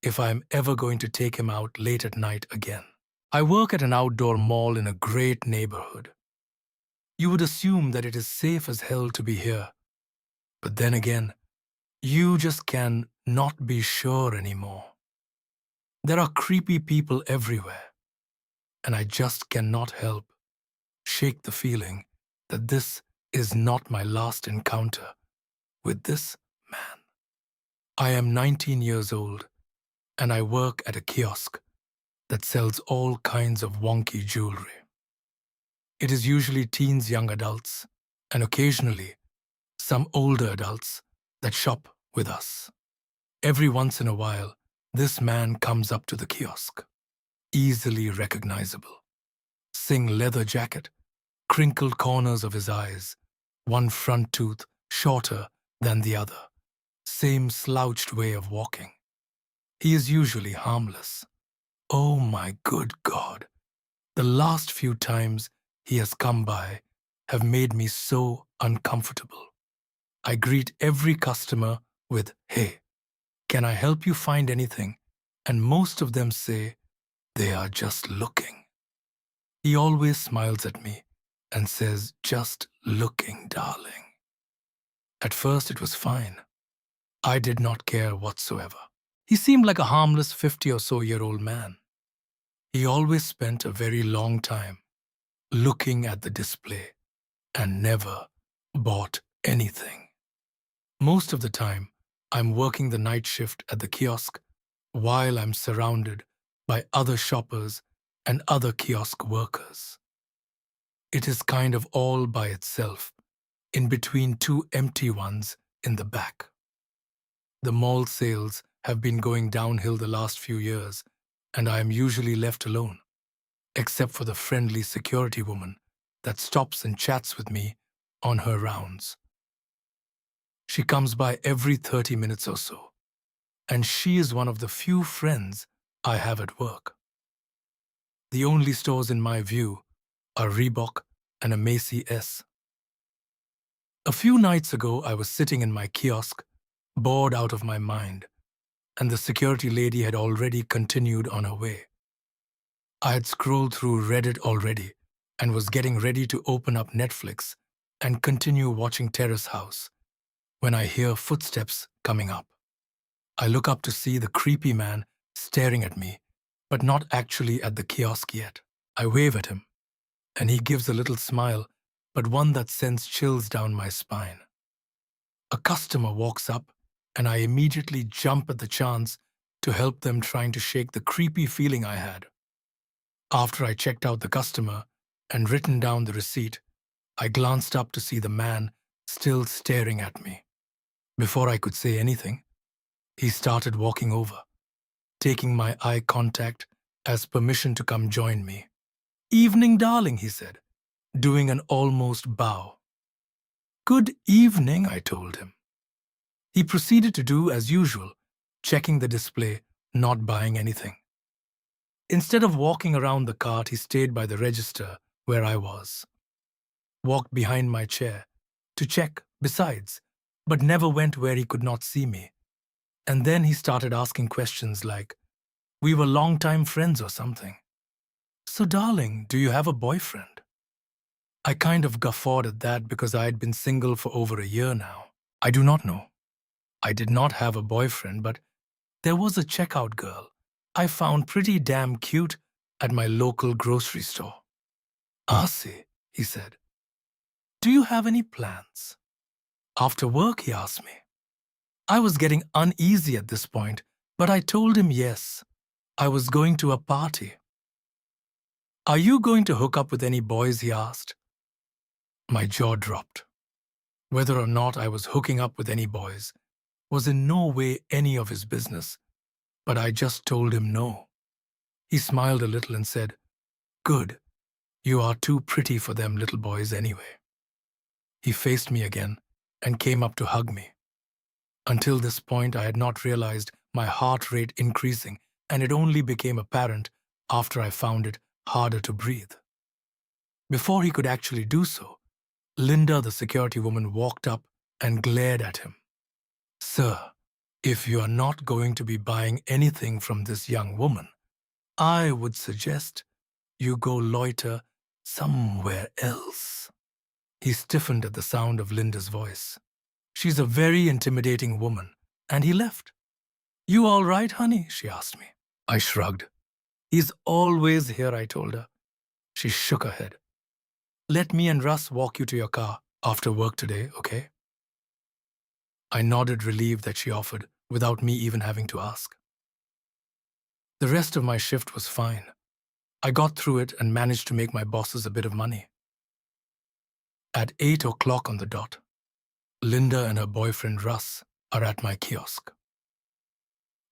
Speaker 2: if I am ever going to take him out late at night again. I work at an outdoor mall in a great neighborhood. You would assume that it is safe as hell to be here, but then again, you just can not be sure anymore. There are creepy people everywhere, and I just cannot help shake the feeling that this is not my last encounter with this man. I am 19 years old, and I work at a kiosk that sells all kinds of wonky jewelry. It is usually teens, young adults, and occasionally some older adults that shop with us. Every once in a while, this man comes up to the kiosk, easily recognizable. Sing leather jacket, crinkled corners of his eyes, one front tooth shorter than the other, same slouched way of walking. He is usually harmless. Oh my good God, the last few times he has come by have made me so uncomfortable. I greet every customer with, "Hey, can I help you find anything?" And most of them say they are just looking. He always smiles at me and says, "Just looking, darling." At first it was fine. I did not care whatsoever. He seemed like a harmless 50 or so year old man. He always spent a very long time looking at the display and never bought anything. Most of the time, I'm working the night shift at the kiosk while I'm surrounded by other shoppers and other kiosk workers. It is kind of all by itself, in between 2 empty ones in the back. The mall sales have been going downhill the last few years, and I am usually left alone, except for the friendly security woman that stops and chats with me on her rounds. She comes by every 30 minutes or so, and she is one of the few friends I have at work. The only stores in my view are Reebok and a Macy's. A few nights ago, I was sitting in my kiosk, bored out of my mind, and the security lady had already continued on her way. I had scrolled through Reddit already and was getting ready to open up Netflix and continue watching Terrace House when I hear footsteps coming up. I look up to see the creepy man staring at me, but not actually at the kiosk yet. I wave at him, and he gives a little smile, but one that sends chills down my spine. A customer walks up, and I immediately jump at the chance to help them, trying to shake the creepy feeling I had. After I checked out the customer and written down the receipt, I glanced up to see the man still staring at me. Before I could say anything, he started walking over, taking my eye contact as permission to come join me. "Evening, darling," he said, doing an almost bow. "Good evening," I told him. He proceeded to do as usual, checking the display, not buying anything. Instead of walking around the cart, he stayed by the register where I was, walked behind my chair to check besides, but never went where he could not see me. And then he started asking questions like, we were longtime friends or something. "So, darling, do you have a boyfriend?" I kind of guffawed at that because I had been single for over a year now. I do not know. I did not have a boyfriend, but there was a checkout girl I found pretty damn cute at my local grocery store. "Arcee," he said, "do you have any plans?" "After work?" he asked me. I was getting uneasy at this point, but I told him yes, I was going to a party. "Are you going to hook up with any boys?" he asked. My jaw dropped. Whether or not I was hooking up with any boys was in no way any of his business, but I just told him no. He smiled a little and said, "Good, you are too pretty for them little boys anyway." He faced me again and came up to hug me. Until this point, I had not realized my heart rate increasing, and it only became apparent after I found it harder to breathe. Before he could actually do so, Linda, the security woman, walked up and glared at him. "Sir, if you are not going to be buying anything from this young woman, I would suggest you go loiter somewhere else." He stiffened at the sound of Linda's voice. "She's a very intimidating woman," and he left. "You all right, honey?" she asked me. I shrugged. "He's always here," I told her. She shook her head. "Let me and Russ walk you to your car after work today, okay?" I nodded, relieved that she offered, without me even having to ask. The rest of my shift was fine. I got through it and managed to make my bosses a bit of money. At 8 o'clock on the dot, Linda and her boyfriend Russ are at my kiosk.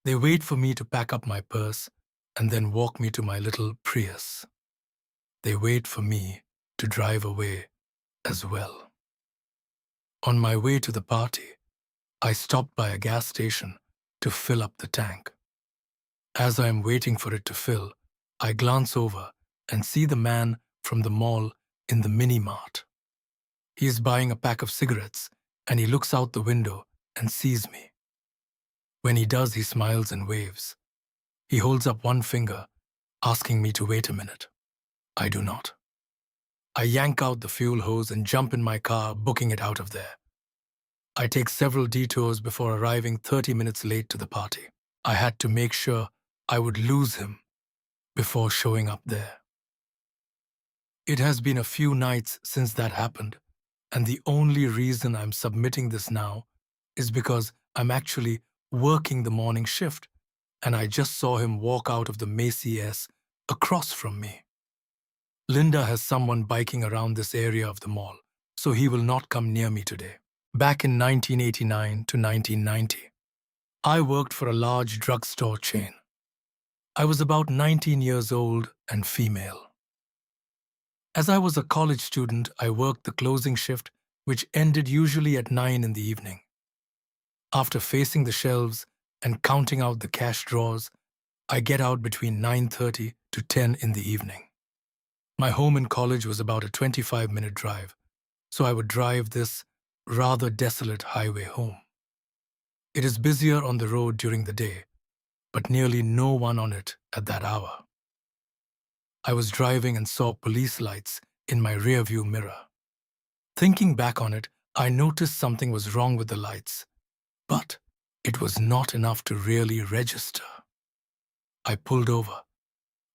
Speaker 2: They wait for me to pack up my purse and then walk me to my little Prius. They wait for me to drive away as well. On my way to the party, I stopped by a gas station to fill up the tank. As I am waiting for it to fill, I glance over and see the man from the mall in the mini-mart. He is buying a pack of cigarettes, and he looks out the window and sees me. When he does, he smiles and waves. He holds up one finger, asking me to wait a minute. I do not. I yank out the fuel hose and jump in my car, booking it out of there. I take several detours before arriving 30 minutes late to the party. I had to make sure I would lose him before showing up there. It has been a few nights since that happened, and the only reason I'm submitting this now is because I'm actually working the morning shift, and I just saw him walk out of the Macy's across from me. Linda has someone biking around this area of the mall, so he will not come near me today. Back in 1989 to 1990, I worked for a large drugstore chain. I was about 19 years old and female. As I was a college student, I worked the closing shift, which ended usually at 9 in the evening. After facing the shelves and counting out the cash drawers, I get out between 9:30 to 10 in the evening. My home in college was about a 25-minute drive, so I would drive this rather desolate highway home. It is busier on the road during the day, but nearly no one on it at that hour. I was driving and saw police lights in my rearview mirror. Thinking back on it, I noticed something was wrong with the lights, but it was not enough to really register. I pulled over,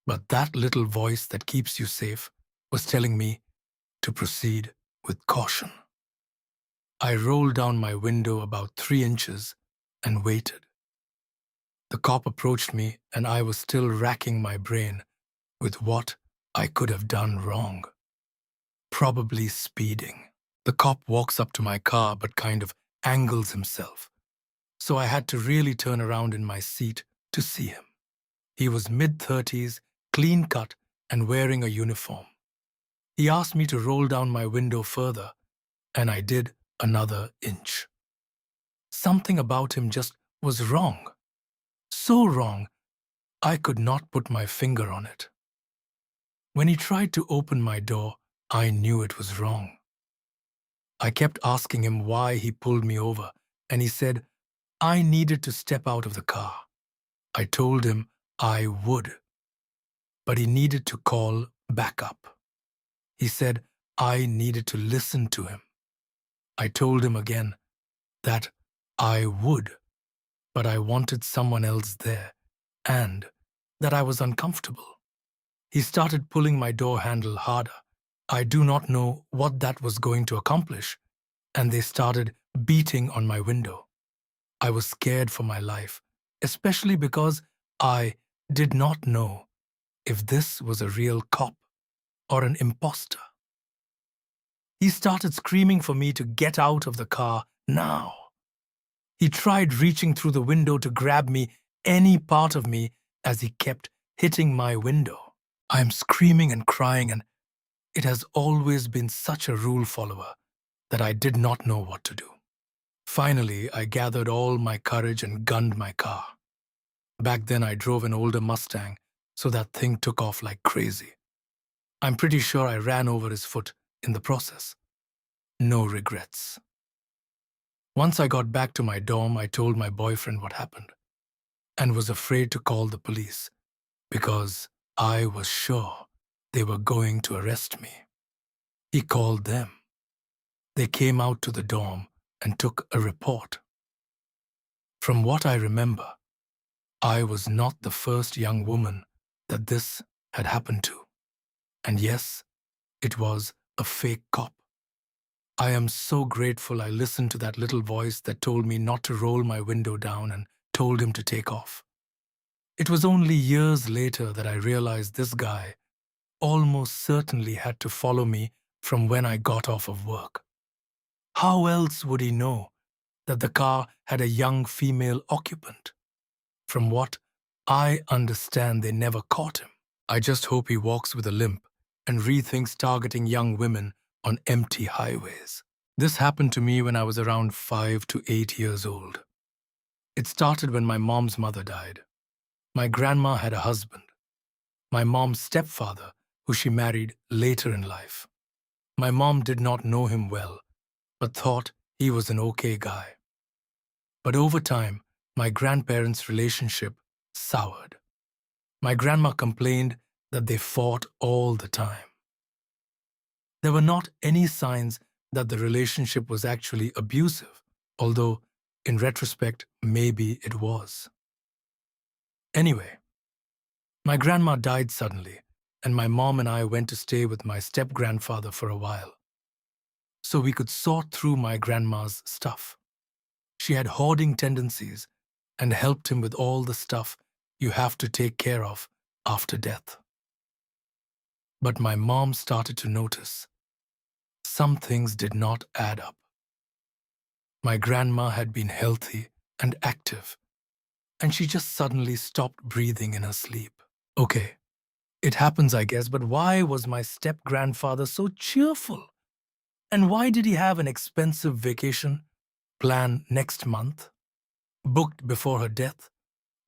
Speaker 2: but that little voice that keeps you safe was telling me to proceed with caution. I rolled down my window about 3 inches and waited. The cop approached me, and I was still racking my brain with what I could have done wrong. Probably speeding. The cop walks up to my car but kind of angles himself, so I had to really turn around in my seat to see him. He was mid-30s, clean-cut, and wearing a uniform. He asked me to roll down my window further, and I did another inch. Something about him just was wrong. So wrong, I could not put my finger on it. When he tried to open my door, I knew it was wrong. I kept asking him why he pulled me over, and he said I needed to step out of the car. I told him I would, but he needed to call backup. He said I needed to listen to him. I told him again that I would, but I wanted someone else there, and that I was uncomfortable. He started pulling my door handle harder. I do not know what that was going to accomplish, and they started beating on my window. I was scared for my life, especially because I did not know if this was a real cop or an imposter. He started screaming for me to get out of the car now. He tried reaching through the window to grab me, any part of me, as he kept hitting my window. I am screaming and crying, and it has always been such a rule follower that I did not know what to do. Finally, I gathered all my courage and gunned my car. Back then, I drove an older Mustang, so that thing took off like crazy. I'm pretty sure I ran over his foot in the process. No regrets. Once I got back to my dorm, I told my boyfriend what happened and was afraid to call the police because I was sure they were going to arrest me. He called them. They came out to the dorm and took a report. From what I remember, I was not the first young woman that this had happened to. And yes, it was a fake cop. I am so grateful I listened to that little voice that told me not to roll my window down and told him to take off. It was only years later that I realized this guy almost certainly had to follow me from when I got off of work. How else would he know that the car had a young female occupant? From what I understand, they never caught him. I just hope he walks with a limp and rethinks targeting young women on empty highways. This happened to me when I was around 5 to 8 years old. It started when my mom's mother died. My grandma had a husband, my mom's stepfather, who she married later in life. My mom did not know him well, but thought he was an okay guy. But over time, my grandparents' relationship soured. My grandma complained that they fought all the time. There were not any signs that the relationship was actually abusive, although, in retrospect, maybe it was. Anyway, my grandma died suddenly, and my mom and I went to stay with my step-grandfather for a while, so we could sort through my grandma's stuff. She had hoarding tendencies and helped him with all the stuff you have to take care of after death. But my mom started to notice some things did not add up. My grandma had been healthy and active, and she just suddenly stopped breathing in her sleep. Okay, it happens, I guess, but why was my step-grandfather so cheerful? And why did he have an expensive vacation planned next month, booked before her death,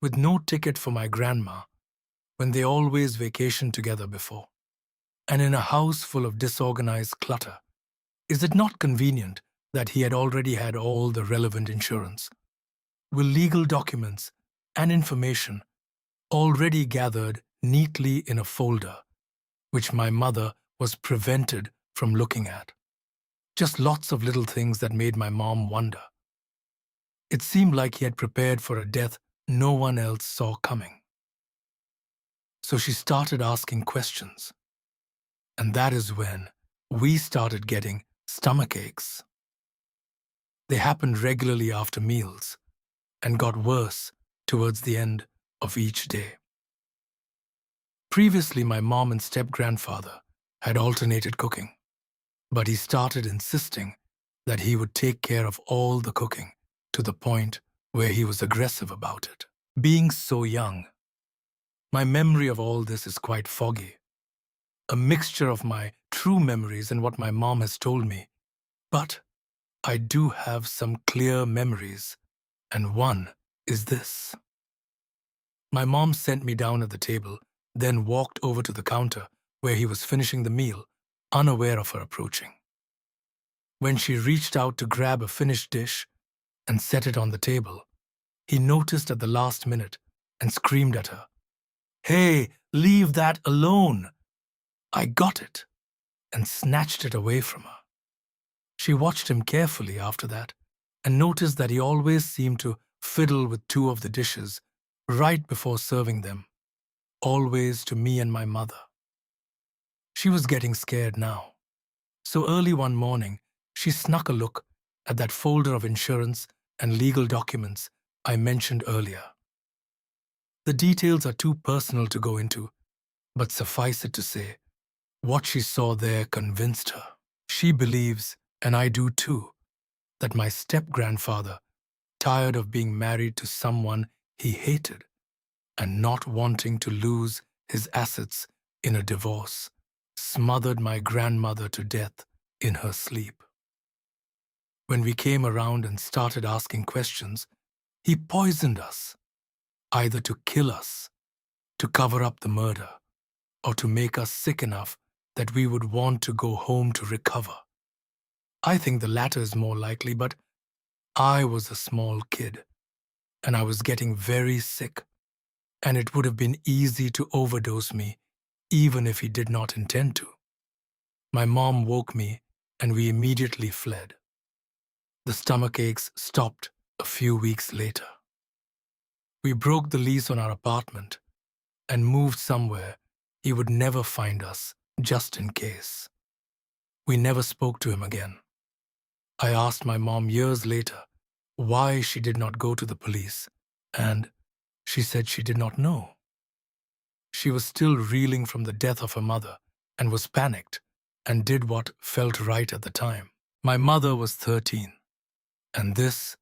Speaker 2: with no ticket for my grandma, when they always vacationed together before? And in a house full of disorganized clutter, is it not convenient that he had already had all the relevant insurance, with legal documents and information already gathered neatly in a folder, which my mother was prevented from looking at? Just lots of little things that made my mom wonder. It seemed like he had prepared for a death no one else saw coming. So she started asking questions. And that is when we started getting stomach aches. They happened regularly after meals and got worse towards the end of each day. Previously, my mom and step-grandfather had alternated cooking, but he started insisting that he would take care of all the cooking to the point where he was aggressive about it. Being so young, my memory of all this is quite foggy, a mixture of my true memories and what my mom has told me. But I do have some clear memories, and one is this. My mom sent me down at the table, then walked over to the counter where he was finishing the meal, unaware of her approaching. When she reached out to grab a finished dish and set it on the table, he noticed at the last minute and screamed at her, "Hey, leave that alone!" I got it and snatched it away from her. She watched him carefully after that and noticed that he always seemed to fiddle with two of the dishes right before serving them, always to me and my mother. She was getting scared now. So early one morning, she snuck a look at that folder of insurance and legal documents I mentioned earlier. The details are too personal to go into, but suffice it to say, what she saw there convinced her. She believes, and I do too, that my step-grandfather, tired of being married to someone he hated and not wanting to lose his assets in a divorce, smothered my grandmother to death in her sleep. When we came around and started asking questions, he poisoned us, either to kill us, to cover up the murder, or to make us sick enough that we would want to go home to recover. I think the latter is more likely, but I was a small kid, and I was getting very sick, and it would have been easy to overdose me, even if he did not intend to. My mom woke me, and we immediately fled. The stomach aches stopped a few weeks later. We broke the lease on our apartment and moved somewhere he would never find us, just in case. We never spoke to him again. I asked my mom years later why she did not go to the police, and she said she did not know. She was still reeling from the death of her mother and was panicked and did what felt right at the time. My mother was 13, and this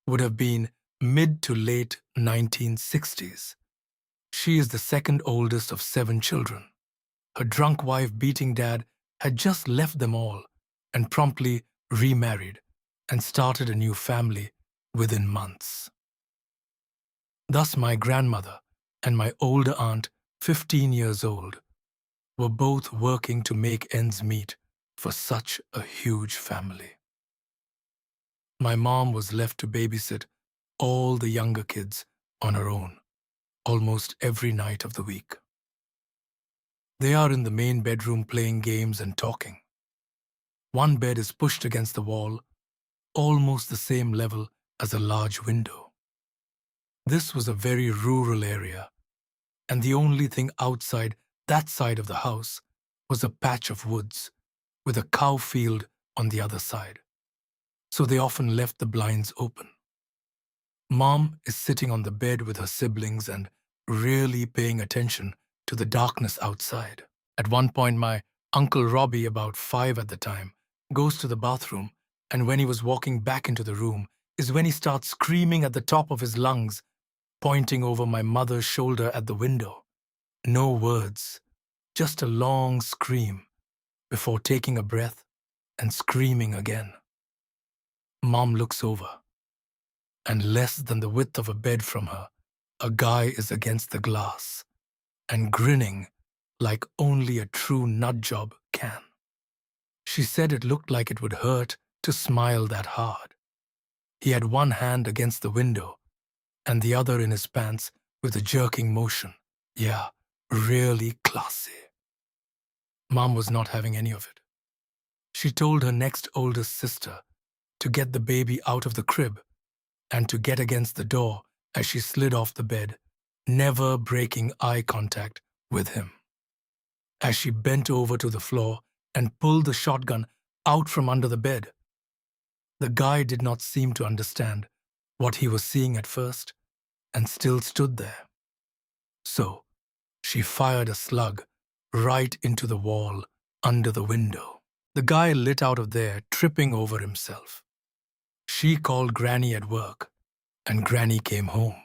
Speaker 2: would have been mid to late 1960s. She is the second oldest of 7 children. Her drunk wife beating dad had just left them all and promptly remarried and started a new family within months. Thus my grandmother and my older aunt, 15 years old, were both working to make ends meet for such a huge family. My mom was left to babysit all the younger kids on her own, almost every night of the week. They are in the main bedroom playing games and talking. One bed is pushed against the wall, almost the same level as a large window. This was a very rural area, and the only thing outside that side of the house was a patch of woods with a cow field on the other side. So they often left the blinds open. Mom is sitting on the bed with her siblings and really paying attention to the darkness outside. At one point, my Uncle Robbie, about 5 at the time, goes to the bathroom, and when he was walking back into the room is when he starts screaming at the top of his lungs, pointing over my mother's shoulder at the window. No words, just a long scream before taking a breath and screaming again. Mom looks over, and less than the width of a bed from her, a guy is against the glass and grinning like only a true nutjob can. She said it looked like it would hurt to smile that hard. He had one hand against the window and the other in his pants with a jerking motion. Yeah, really classy. Mom was not having any of it. She told her next oldest sister to get the baby out of the crib and to get against the door as she slid off the bed, never breaking eye contact with him. As she bent over to the floor and pulled the shotgun out from under the bed, the guy did not seem to understand what he was seeing at first and still stood there. So she fired a slug right into the wall under the window. The guy lit out of there, tripping over himself. She called Granny at work, and Granny came home.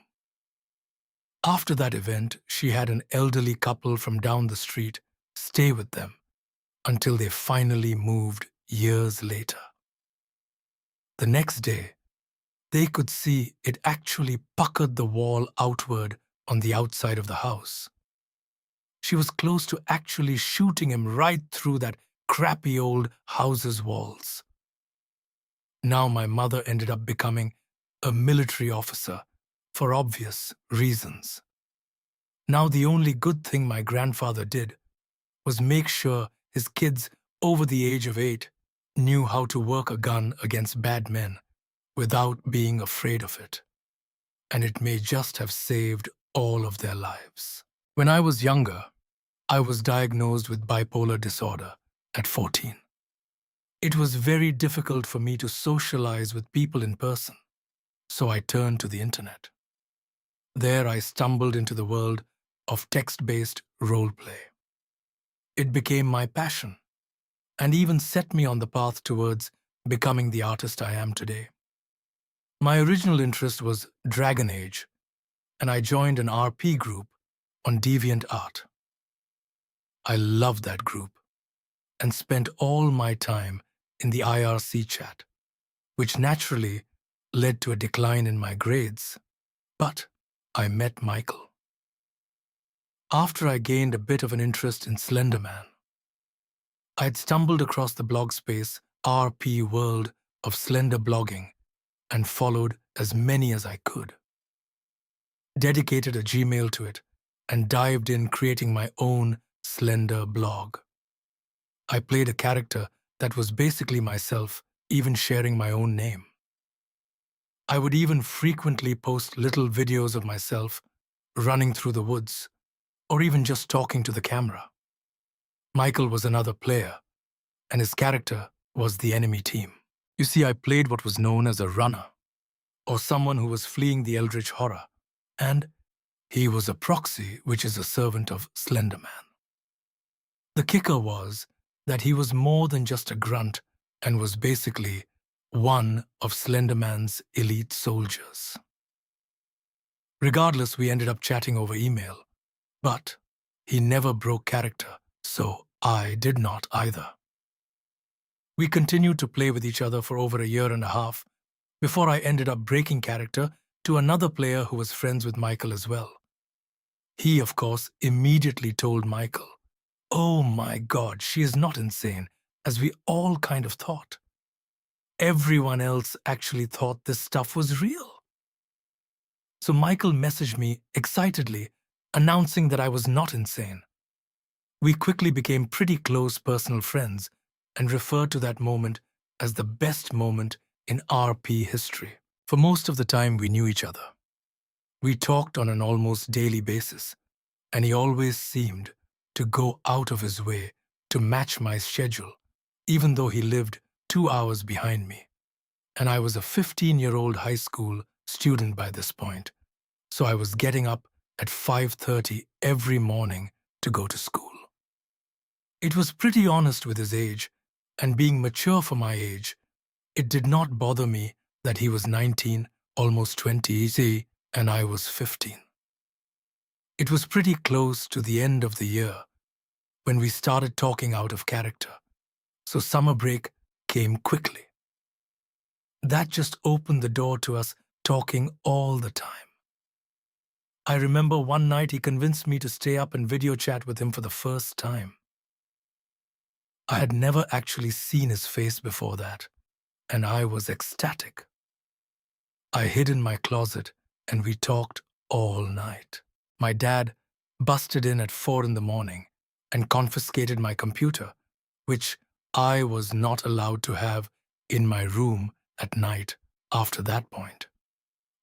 Speaker 2: After that event, she had an elderly couple from down the street stay with them until they finally moved years later. The next day, they could see it actually puckered the wall outward on the outside of the house. She was close to actually shooting him right through that crappy old house's walls. Now my mother ended up becoming a military officer for obvious reasons. Now the only good thing my grandfather did was make sure his kids over the age of 8 knew how to work a gun against bad men without being afraid of it. And it may just have saved all of their lives. When I was younger, I was diagnosed with bipolar disorder at 14. It was very difficult for me to socialize with people in person, so I turned to the internet. There I stumbled into the world of text-based roleplay. It became my passion, and even set me on the path towards becoming the artist I am today. My original interest was Dragon Age, and I joined an RP group on DeviantArt. I loved that group and spent all my time in the IRC chat, which naturally led to a decline in my grades. But I met Michael. After I gained a bit of an interest in Slender Man, I had stumbled across the blog space RP world of slender blogging and followed as many as I could. Dedicated a Gmail to it and dived in creating my own slender blog. I played a character that was basically myself, even sharing my own name. I would even frequently post little videos of myself running through the woods, or even just talking to the camera. Michael was another player, and his character was the enemy team. You see, I played what was known as a runner, or someone who was fleeing the eldritch horror, and he was a proxy, which is a servant of Slender Man. The kicker was that he was more than just a grunt and was basically one of Slender Man's elite soldiers. Regardless, we ended up chatting over email, but he never broke character, so I did not either. We continued to play with each other for over a year and a half before I ended up breaking character to another player who was friends with Michael as well. He, of course, immediately told Michael, "Oh my God, she is not insane, as we all kind of thought. Everyone else actually thought this stuff was real." So Michael messaged me excitedly, announcing that I was not insane. We quickly became pretty close personal friends and referred to that moment as the best moment in RP history. For most of the time, we knew each other. We talked on an almost daily basis, and he always seemed to go out of his way to match my schedule, even though he lived 2 hours behind me. And I was a 15-year-old high school student by this point, so I was getting up at 5:30 every morning to go to school. It was pretty honest with his age, and being mature for my age, it did not bother me that he was 19, almost 20, and I was 15. It was pretty close to the end of the year when we started talking out of character, so summer break came quickly. That just opened the door to us talking all the time. I remember one night he convinced me to stay up and video chat with him for the first time. I had never actually seen his face before that, and I was ecstatic. I hid in my closet and we talked all night. My dad busted in at 4 in the morning and confiscated my computer, which I was not allowed to have in my room at night after that point.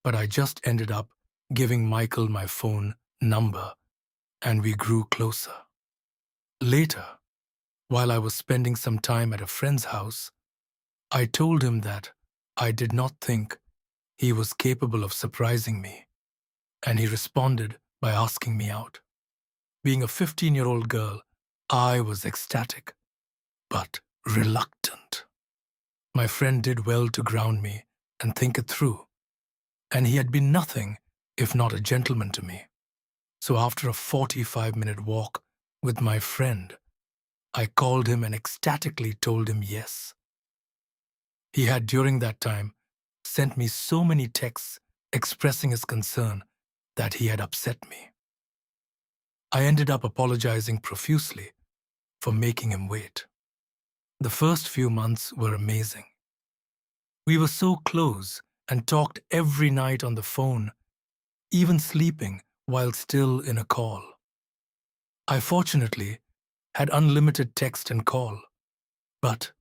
Speaker 2: But I just ended up giving Michael my phone number, and we grew closer. Later, while I was spending some time at a friend's house, I told him that I did not think he was capable of surprising me, and he responded by asking me out. Being a 15-year-old girl, I was ecstatic, but reluctant. My friend did well to ground me and think it through, and he had been nothing if not a gentleman to me. So after a 45-minute walk with my friend, I called him and ecstatically told him yes. He had during that time sent me so many texts expressing his concern that he had upset me. I ended up apologizing profusely for making him wait. The first few months were amazing. We were so close and talked every night on the phone, even sleeping while still in a call. I fortunately had unlimited text and call, but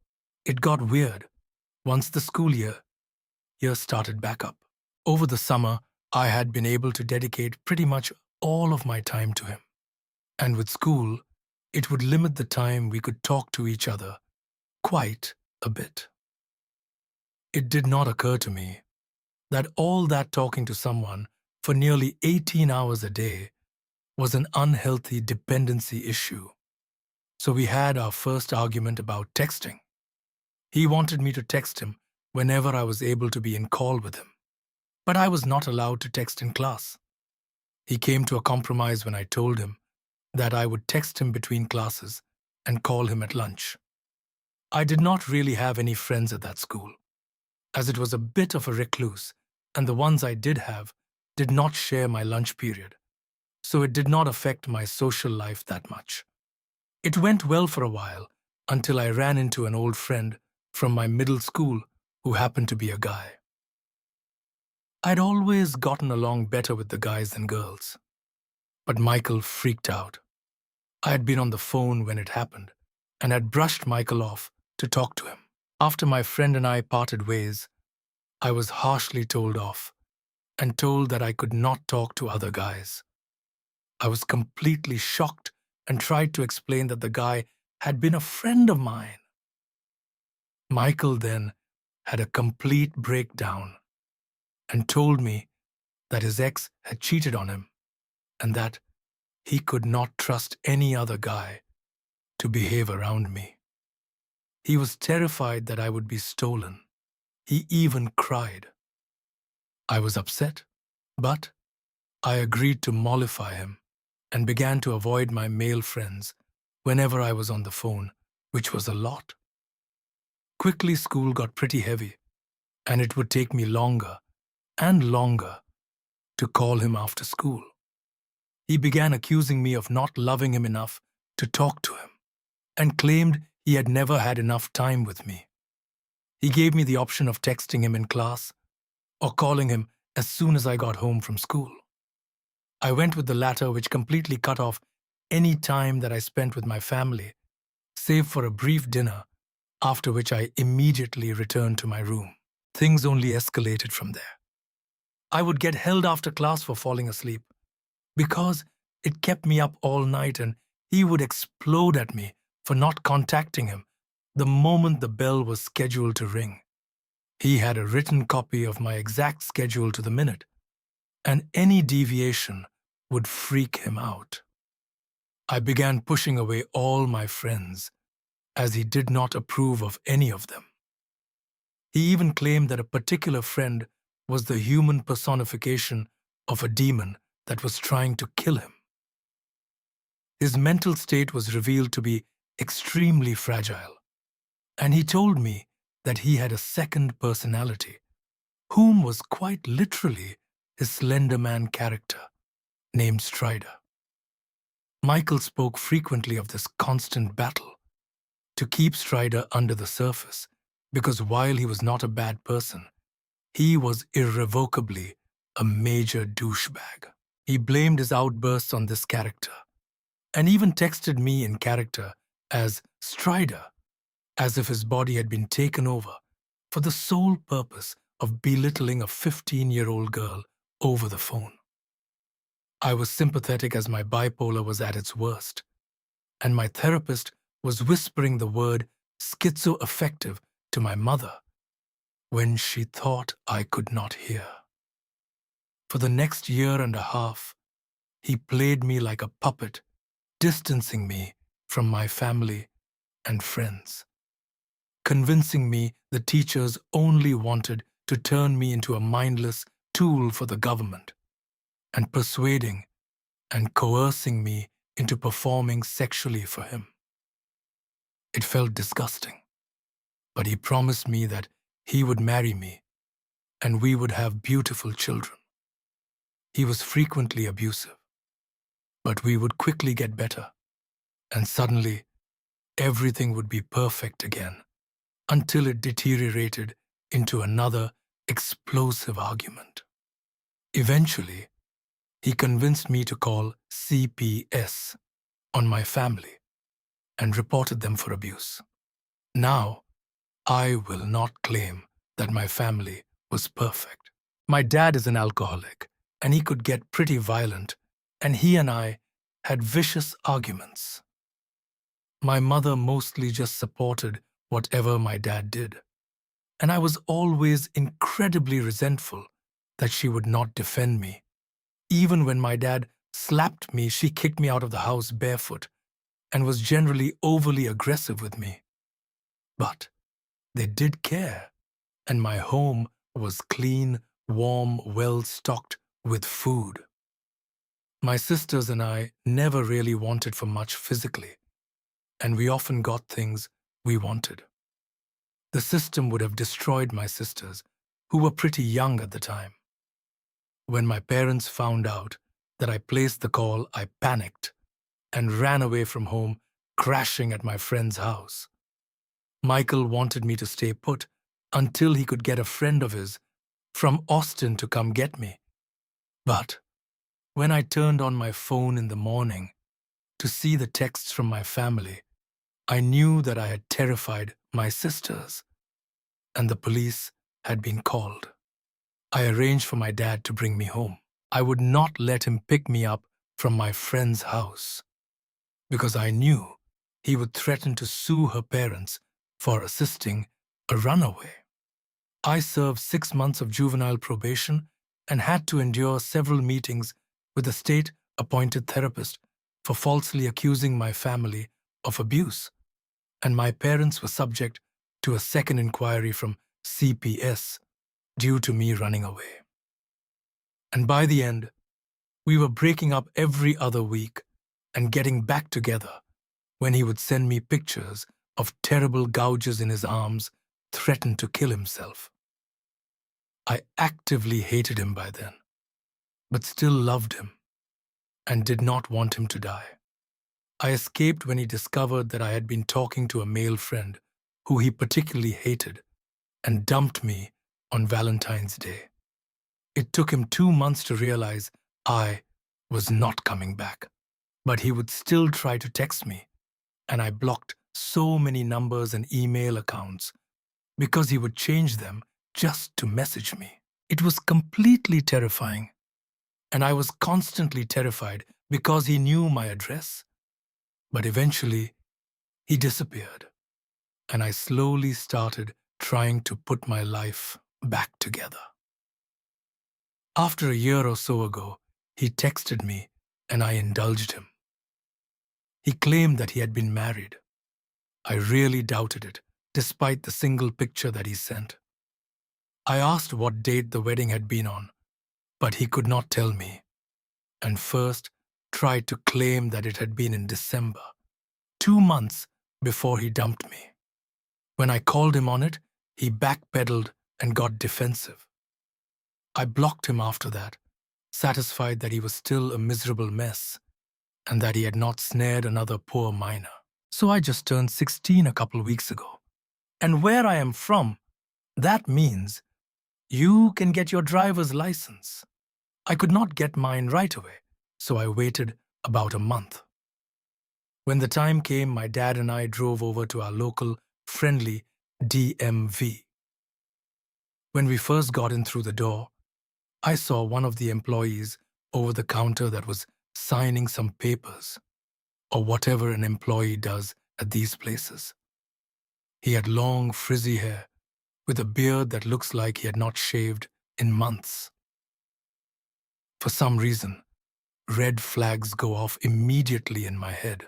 Speaker 2: it got weird once the school year started back up. Over the summer, I had been able to dedicate pretty much all of my time to him. And with school, it would limit the time we could talk to each other quite a bit. It did not occur to me that all that talking to someone for nearly 18 hours a day was an unhealthy dependency issue. So we had our first argument about texting. He wanted me to text him whenever I was able to be in call with him, but I was not allowed to text in class. He came to a compromise when I told him that I would text him between classes and call him at lunch. I did not really have any friends at that school, as it was a bit of a recluse, and the ones I did have did not share my lunch period, so it did not affect my social life that much. It went well for a while until I ran into an old friend from my middle school who happened to be a guy. I'd always gotten along better with the guys than girls, but Michael freaked out. I had been on the phone when it happened and had brushed Michael off to talk to him. After my friend and I parted ways, I was harshly told off and told that I could not talk to other guys. I was completely shocked and tried to explain that the guy had been a friend of mine. Michael then had a complete breakdown and told me that his ex had cheated on him and that he could not trust any other guy to behave around me. He was terrified that I would be stolen. He even cried. I was upset, but I agreed to mollify him and began to avoid my male friends whenever I was on the phone, which was a lot. Quickly, school got pretty heavy, and it would take me longer and longer to call him after school. He began accusing me of not loving him enough to talk to him and claimed he had never had enough time with me. He gave me the option of texting him in class or calling him as soon as I got home from school. I went with the latter, which completely cut off any time that I spent with my family, save for a brief dinner, after which I immediately returned to my room. Things only escalated from there. I would get held after class for falling asleep because it kept me up all night, and he would explode at me for not contacting him the moment the bell was scheduled to ring. He had a written copy of my exact schedule to the minute, and any deviation would freak him out. I began pushing away all my friends, as he did not approve of any of them. He even claimed that a particular friend was the human personification of a demon that was trying to kill him. His mental state was revealed to be extremely fragile, and he told me that he had a second personality, whom was quite literally his Slender Man character, named Strider. Michael spoke frequently of this constant battle to keep Strider under the surface, because while he was not a bad person, he was irrevocably a major douchebag. He blamed his outbursts on this character, and even texted me in character as Strider as if his body had been taken over for the sole purpose of belittling a 15-year-old girl over the phone. I was sympathetic as my bipolar was at its worst, and my therapist was whispering the word schizoaffective to my mother when she thought I could not hear. For the next year and a half, he played me like a puppet, distancing me from my family and friends, convincing me the teachers only wanted to turn me into a mindless tool for the government, and persuading and coercing me into performing sexually for him. It felt disgusting, but he promised me that he would marry me and we would have beautiful children. He was frequently abusive, but we would quickly get better, and suddenly everything would be perfect again, until it deteriorated into another explosive argument. Eventually, he convinced me to call CPS on my family and reported them for abuse. Now, I will not claim that my family was perfect. My dad is an alcoholic, and he could get pretty violent, and he and I had vicious arguments. My mother mostly just supported whatever my dad did, and I was always incredibly resentful that she would not defend me. Even when my dad slapped me, she kicked me out of the house barefoot and was generally overly aggressive with me. But they did care, and my home was clean, warm, well-stocked with food. My sisters and I never really wanted for much physically, and we often got things we wanted. The system would have destroyed my sisters, who were pretty young at the time. When my parents found out that I placed the call, I panicked and ran away from home, crashing at my friend's house. Michael wanted me to stay put until he could get a friend of his from Austin to come get me. But when I turned on my phone in the morning to see the texts from my family, I knew that I had terrified my sisters, and the police had been called. I arranged for my dad to bring me home. I would not let him pick me up from my friend's house, because I knew he would threaten to sue her parents for assisting a runaway. I served 6 months of juvenile probation and had to endure several meetings with a state-appointed therapist for falsely accusing my family of abuse, and my parents were subject to a second inquiry from CPS due to me running away. And by the end, we were breaking up every other week and getting back together when he would send me pictures of terrible gouges in his arms, threatened to kill himself. I actively hated him by then, but still loved him and did not want him to die. I escaped when he discovered that I had been talking to a male friend who he particularly hated and dumped me on Valentine's Day. It took him 2 months to realize I was not coming back, but he would still try to text me, and I blocked so many numbers and email accounts because he would change them just to message me. It was completely terrifying, and I was constantly terrified because he knew my address. But eventually, he disappeared, and I slowly started trying to put my life back together. After a year or so ago, he texted me, and I indulged him. He claimed that he had been married. I really doubted it, despite the single picture that he sent. I asked what date the wedding had been on, but he could not tell me, and first tried to claim that it had been in December, 2 months before he dumped me. When I called him on it, he backpedaled and got defensive. I blocked him after that, satisfied that he was still a miserable mess and that he had not snared another poor minor. So I just turned 16 a couple weeks ago. And where I am from, that means you can get your driver's license. I could not get mine right away, so I waited about a month. When the time came, my dad and I drove over to our local friendly DMV. When we first got in through the door, I saw one of the employees over the counter that was signing some papers, or whatever an employee does at these places. He had long, frizzy hair, with a beard that looks like he had not shaved in months. For some reason, red flags go off immediately in my head,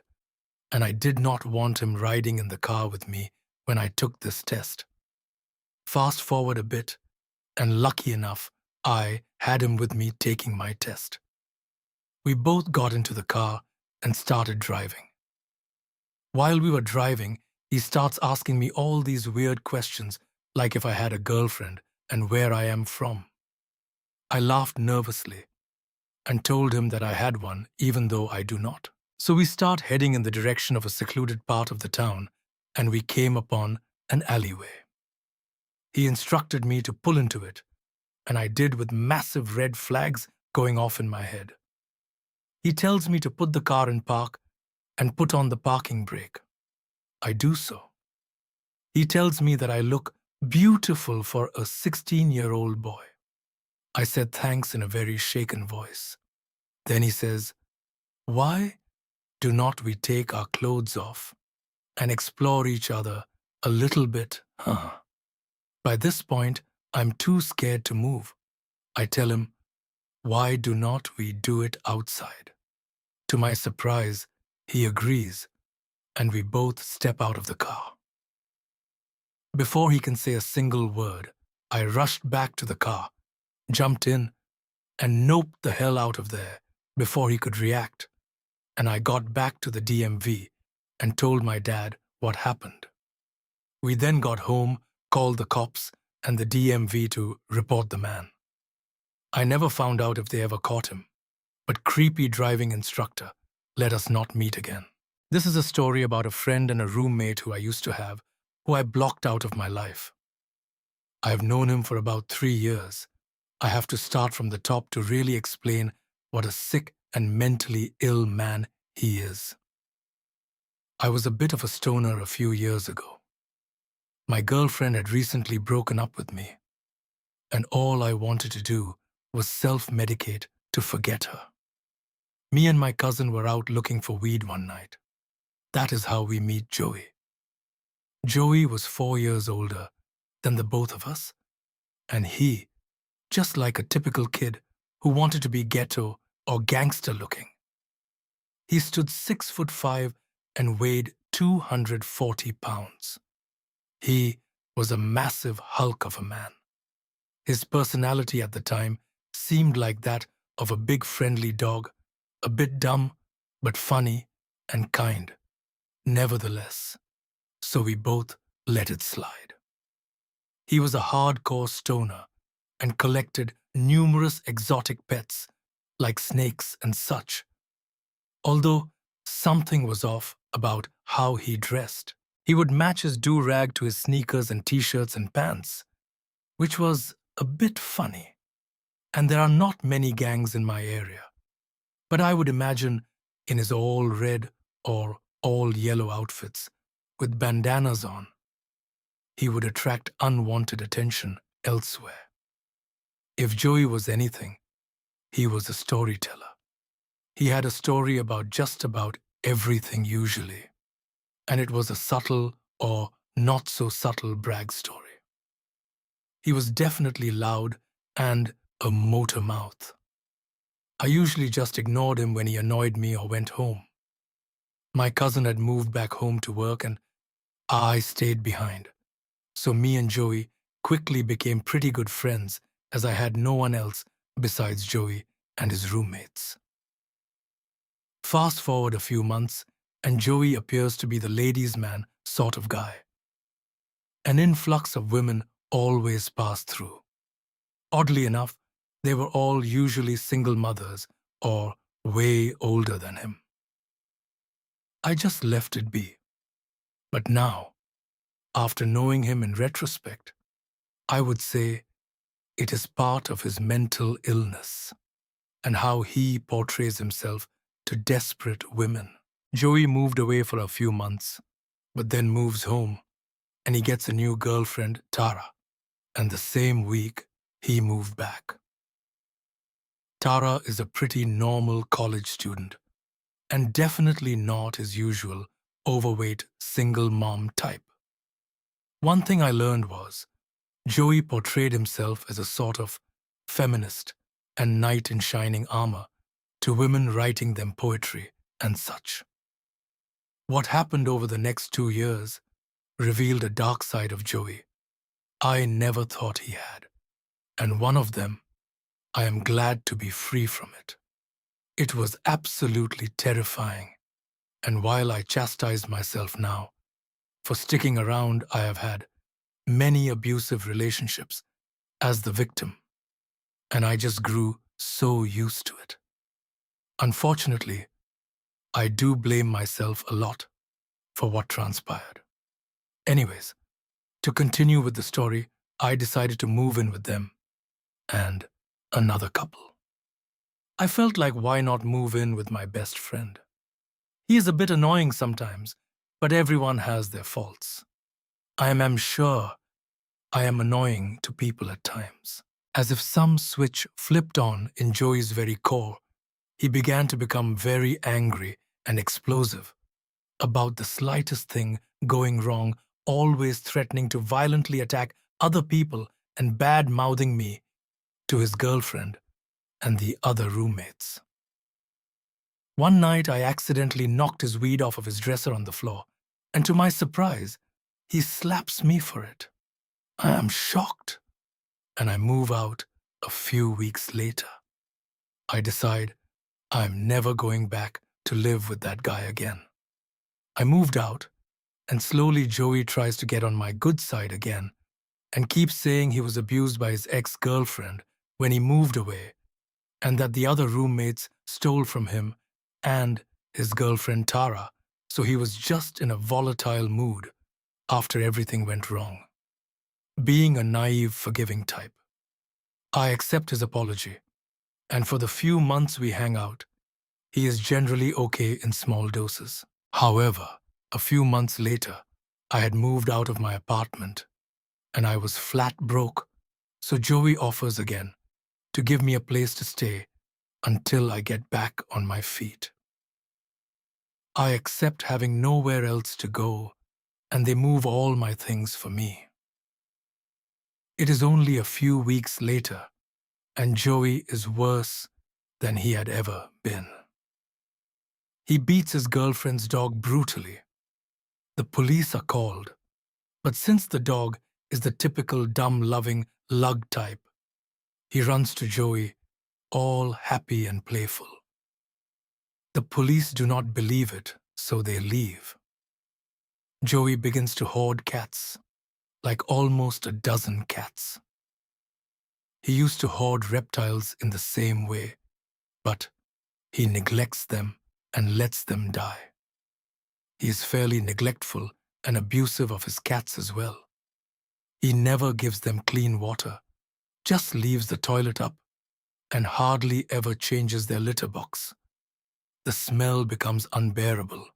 Speaker 2: and I did not want him riding in the car with me when I took this test. Fast forward a bit, and lucky enough, I had him with me taking my test. We both got into the car and started driving. While we were driving, he starts asking me all these weird questions, like if I had a girlfriend and where I am from. I laughed nervously and told him that I had one, even though I do not. So we start heading in the direction of a secluded part of the town, and we came upon an alleyway. He instructed me to pull into it, and I did, with massive red flags going off in my head. He tells me to put the car in park and put on the parking brake. I do so. He tells me that I look beautiful for a 16-year-old boy. I said thanks in a very shaken voice. Then he says, "Why do not we take our clothes off and explore each other a little bit, huh?" By this point, I'm too scared to move. I tell him, "Why do not we do it outside?" To my surprise, he agrees, and we both step out of the car. Before he can say a single word, I rushed back to the car, jumped in, and noped the hell out of there before he could react, and I got back to the DMV and told my dad what happened. We then got home, called the cops and the DMV to report the man. I never found out if they ever caught him, but creepy driving instructor let us not meet again. This is a story about a friend and a roommate who I used to have, who I blocked out of my life. I have known him for about 3 years. I have to start from the top to really explain what a sick and mentally ill man he is. I was a bit of a stoner a few years ago. My girlfriend had recently broken up with me, and all I wanted to do was self-medicate to forget her. Me and my cousin were out looking for weed one night. That is how we meet Joey. Joey was 4 years older than the both of us, and he, just like a typical kid who wanted to be ghetto or gangster looking. He stood 6'5" and weighed 240 pounds. He was a massive hulk of a man. His personality at the time seemed like that of a big friendly dog, a bit dumb, but funny and kind, nevertheless. So we both let it slide. He was a hardcore stoner and collected numerous exotic pets like snakes and such. Although something was off about how he dressed. He would match his do-rag to his sneakers and t-shirts and pants, which was a bit funny. And there are not many gangs in my area, but I would imagine in his all-red or all-yellow outfits with bandanas on, he would attract unwanted attention elsewhere. If Joey was anything, he was a storyteller. He had a story about just about everything usually, and it was a subtle or not-so-subtle brag story. He was definitely loud and a motor mouth. I usually just ignored him when he annoyed me or went home. My cousin had moved back home to work and I stayed behind, so me and Joey quickly became pretty good friends as I had no one else besides Joey and his roommates. Fast forward a few months, and Joey appears to be the ladies' man sort of guy. An influx of women always passed through. Oddly enough, they were all usually single mothers or way older than him. I just left it be. But now, after knowing him in retrospect, I would say it is part of his mental illness and how he portrays himself to desperate women. Joey moved away for a few months, but then moves home and he gets a new girlfriend, Tara. And the same week, he moved back. Tara is a pretty normal college student, and definitely not his usual overweight single mom type. One thing I learned was Joey portrayed himself as a sort of feminist and knight in shining armor to women writing them poetry and such. What happened over the next 2 years revealed a dark side of Joey I never thought he had, and one of them, I am glad to be free from it. It was absolutely terrifying, and while I chastise myself now for sticking around, I have had many abusive relationships as the victim, and I just grew so used to it. Unfortunately, I do blame myself a lot for what transpired. Anyways, to continue with the story, I decided to move in with them and another couple. I felt like why not move in with my best friend? He is a bit annoying sometimes, but everyone has their faults. I am sure I am annoying to people at times. As if some switch flipped on in Joey's very core, he began to become very angry and explosive about the slightest thing going wrong, always threatening to violently attack other people and bad-mouthing me to his girlfriend and the other roommates. One night, I accidentally knocked his weed off of his dresser on the floor, and to my surprise, he slaps me for it. I am shocked, and I move out a few weeks later. I decide I'm never going back to live with that guy again. I moved out, and slowly Joey tries to get on my good side again and keeps saying he was abused by his ex-girlfriend when he moved away and that the other roommates stole from him and his girlfriend Tara, so he was just in a volatile mood after everything went wrong. Being a naive, forgiving type, I accept his apology, and for the few months we hang out, he is generally okay in small doses. However, a few months later, I had moved out of my apartment, and I was flat broke, so Joey offers again to give me a place to stay until I get back on my feet. I accept having nowhere else to go, and they move all my things for me. It is only a few weeks later, and Joey is worse than he had ever been. He beats his girlfriend's dog brutally. The police are called, but since the dog is the typical dumb, loving lug type, he runs to Joey, all happy and playful. The police do not believe it, so they leave. Joey begins to hoard cats, like almost a dozen cats. He used to hoard reptiles in the same way, but he neglects them and lets them die. He is fairly neglectful and abusive of his cats as well. He never gives them clean water, just leaves the toilet up, and hardly ever changes their litter box. The smell becomes unbearable.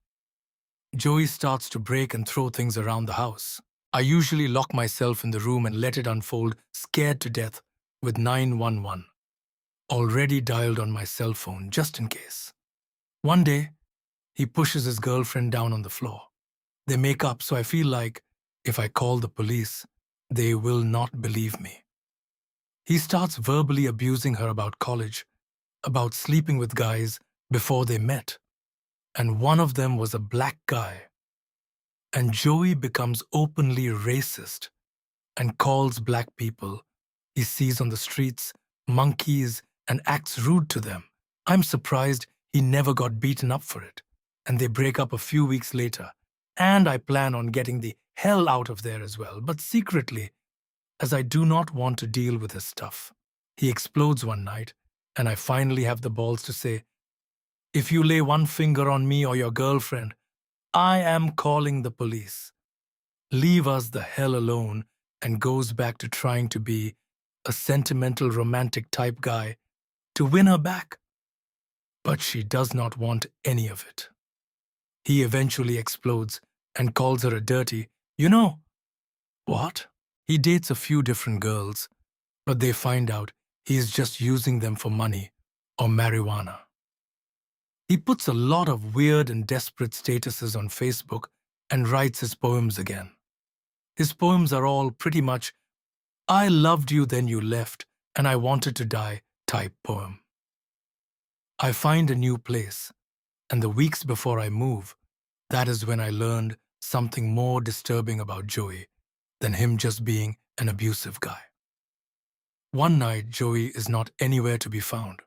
Speaker 2: Joey starts to break and throw things around the house. I usually lock myself in the room and let it unfold, scared to death, with 911 already dialed on my cell phone just in case. One day, he pushes his girlfriend down on the floor. They make up, so I feel like if I call the police, they will not believe me. He starts verbally abusing her about college, about sleeping with guys before they met, and one of them was a black guy. And Joey becomes openly racist and calls black people he sees on the streets monkeys and acts rude to them. I'm surprised he never got beaten up for it, and they break up a few weeks later, and I plan on getting the hell out of there as well, but secretly, as I do not want to deal with his stuff. He explodes one night, and I finally have the balls to say, "If you lay one finger on me or your girlfriend, I am calling the police. Leave us the hell alone," and goes back to trying to be a sentimental romantic type guy to win her back. But she does not want any of it. He eventually explodes and calls her a dirty, What? He dates a few different girls, but they find out he is just using them for money or marijuana. He puts a lot of weird and desperate statuses on Facebook and writes his poems again. His poems are all pretty much, "I loved you, then you left, and I wanted to die" type poem. I find a new place, and the weeks before I move, that is when I learned something more disturbing about Joey than him just being an abusive guy. One night, Joey is not anywhere to be found.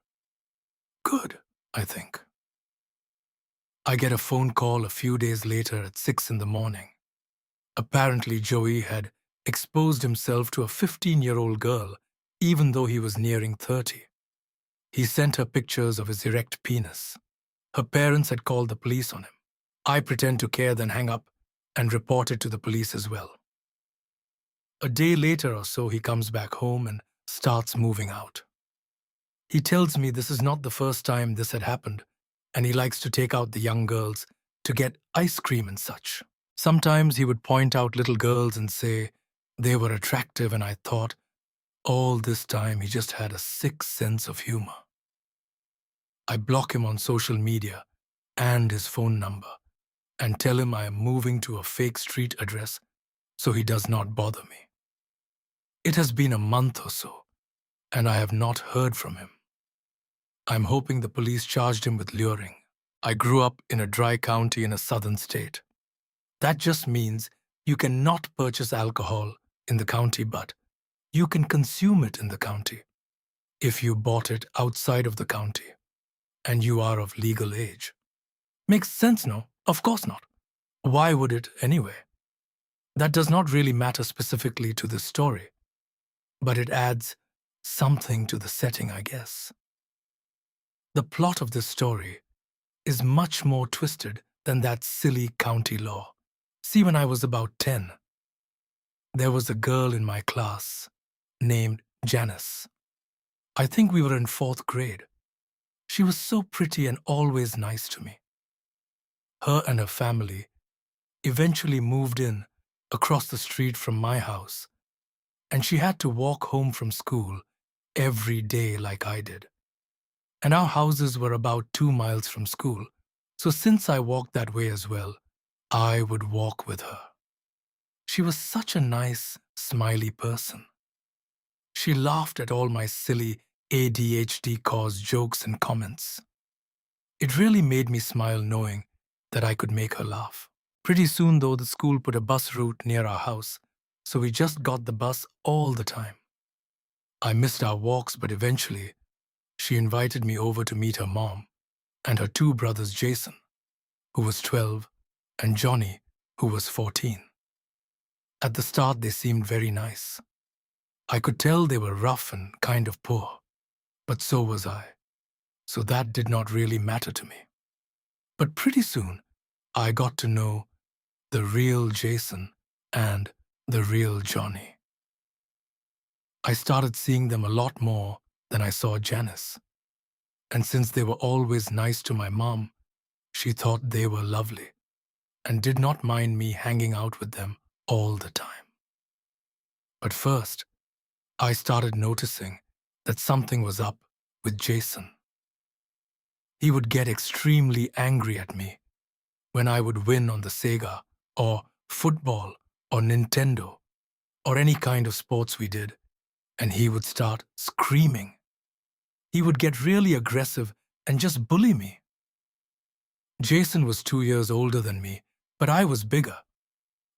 Speaker 2: Good, I think. I get a phone call a few days later at 6 in the morning. Apparently, Joey had exposed himself to a 15-year-old girl, even though he was nearing 30. He sent her pictures of his erect penis. Her parents had called the police on him. I pretend to care, then hang up and report it to the police as well. A day later or so, he comes back home and starts moving out. He tells me this is not the first time this had happened, and he likes to take out the young girls to get ice cream and such. Sometimes he would point out little girls and say they were attractive, and I thought all this time he just had a sick sense of humor. I block him on social media and his phone number and tell him I am moving to a fake street address so he does not bother me. It has been a month or so, and I have not heard from him. I'm hoping the police charged him with luring. I grew up in a dry county in a southern state. That just means you cannot purchase alcohol in the county, but you can consume it in the county if you bought it outside of the county and you are of legal age. Makes sense, no? Of course not. Why would it anyway? That does not really matter specifically to this story, but it adds something to the setting, I guess. The plot of this story is much more twisted than that silly county law. See, when I was about 10, there was a girl in my class named Janice. I think we were in 4th grade. She was so pretty and always nice to me. Her and her family eventually moved in across the street from my house, and she had to walk home from school every day like I did. And our houses were about 2 miles from school, so since I walked that way as well, I would walk with her. She was such a nice, smiley person. She laughed at all my silly ADHD-caused jokes and comments. It really made me smile knowing that I could make her laugh. Pretty soon, though, the school put a bus route near our house, so we just got the bus all the time. I missed our walks, but eventually, she invited me over to meet her mom and her 2 brothers, Jason, who was 12, and Johnny, who was 14. At the start, they seemed very nice. I could tell they were rough and kind of poor, but so was I, so that did not really matter to me. But pretty soon, I got to know the real Jason and the real Johnny. I started seeing them a lot more than I saw Janice, and since they were always nice to my mom, she thought they were lovely and did not mind me hanging out with them all the time. But first, I started noticing that something was up with Jason. He would get extremely angry at me when I would win on the Sega or football or Nintendo or any kind of sports we did, and he would start screaming. He would get really aggressive and just bully me. Jason was 2 years older than me, but I was bigger.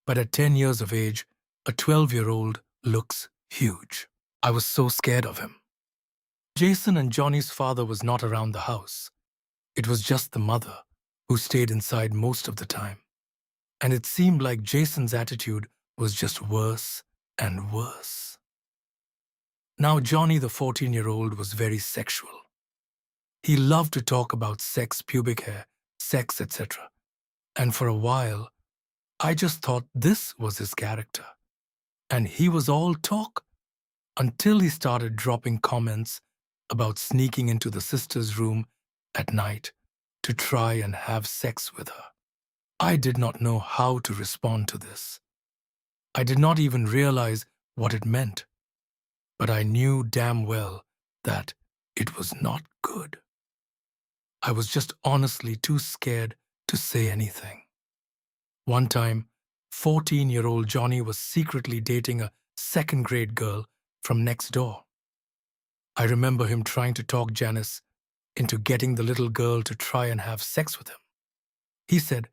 Speaker 2: But at 10 years of age, a 12-year-old looks huge. I was so scared of him. Jason and Johnny's father was not around the house. It was just the mother, who stayed inside most of the time. And it seemed like Jason's attitude was just worse and worse. Now Johnny, the 14-year-old, was very sexual. He loved to talk about sex, pubic hair, sex, etc. And for a while, I just thought this was his character. And he was all talk until he started dropping comments about sneaking into the sister's room at night to try and have sex with her. I did not know how to respond to this. I did not even realize what it meant, but I knew damn well that it was not good. I was just honestly too scared to say anything. One time, 14-year-old Johnny was secretly dating a second-grade girl from next door. I remember him trying to talk Janice into getting the little girl to try and have sex with him. He said,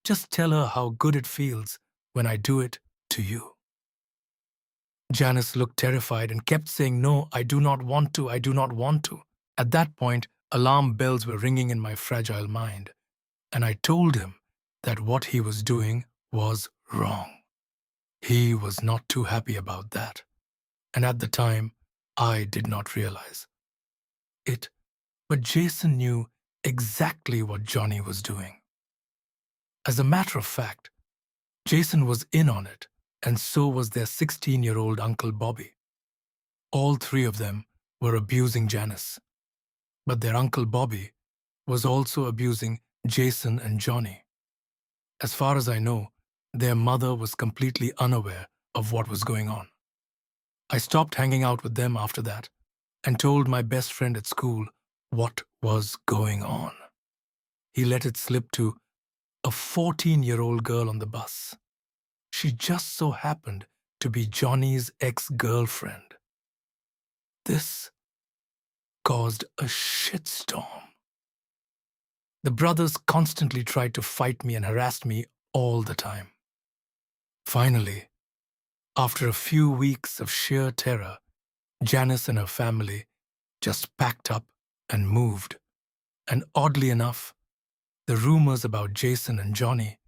Speaker 2: "Just tell her how good it feels when I do it to you." Janice looked terrified and kept saying, "No, I do not want to, I do not want to." At that point, alarm bells were ringing in my fragile mind, and I told him that what he was doing was wrong. He was not too happy about that, and at the time, I did not realize it, but Jason knew exactly what Johnny was doing. As a matter of fact, Jason was in on it, and so was their 16-year-old Uncle Bobby. All three of them were abusing Janice, but their Uncle Bobby was also abusing Jason and Johnny. As far as I know, their mother was completely unaware of what was going on. I stopped hanging out with them after that and told my best friend at school what was going on. He let it slip to a 14-year-old girl on the bus. She just so happened to be Johnny's ex-girlfriend. This caused a shitstorm. The brothers constantly tried to fight me and harassed me all the time. Finally, after a few weeks of sheer terror, Janice and her family just packed up and moved. And oddly enough, the rumors about Jason and Johnny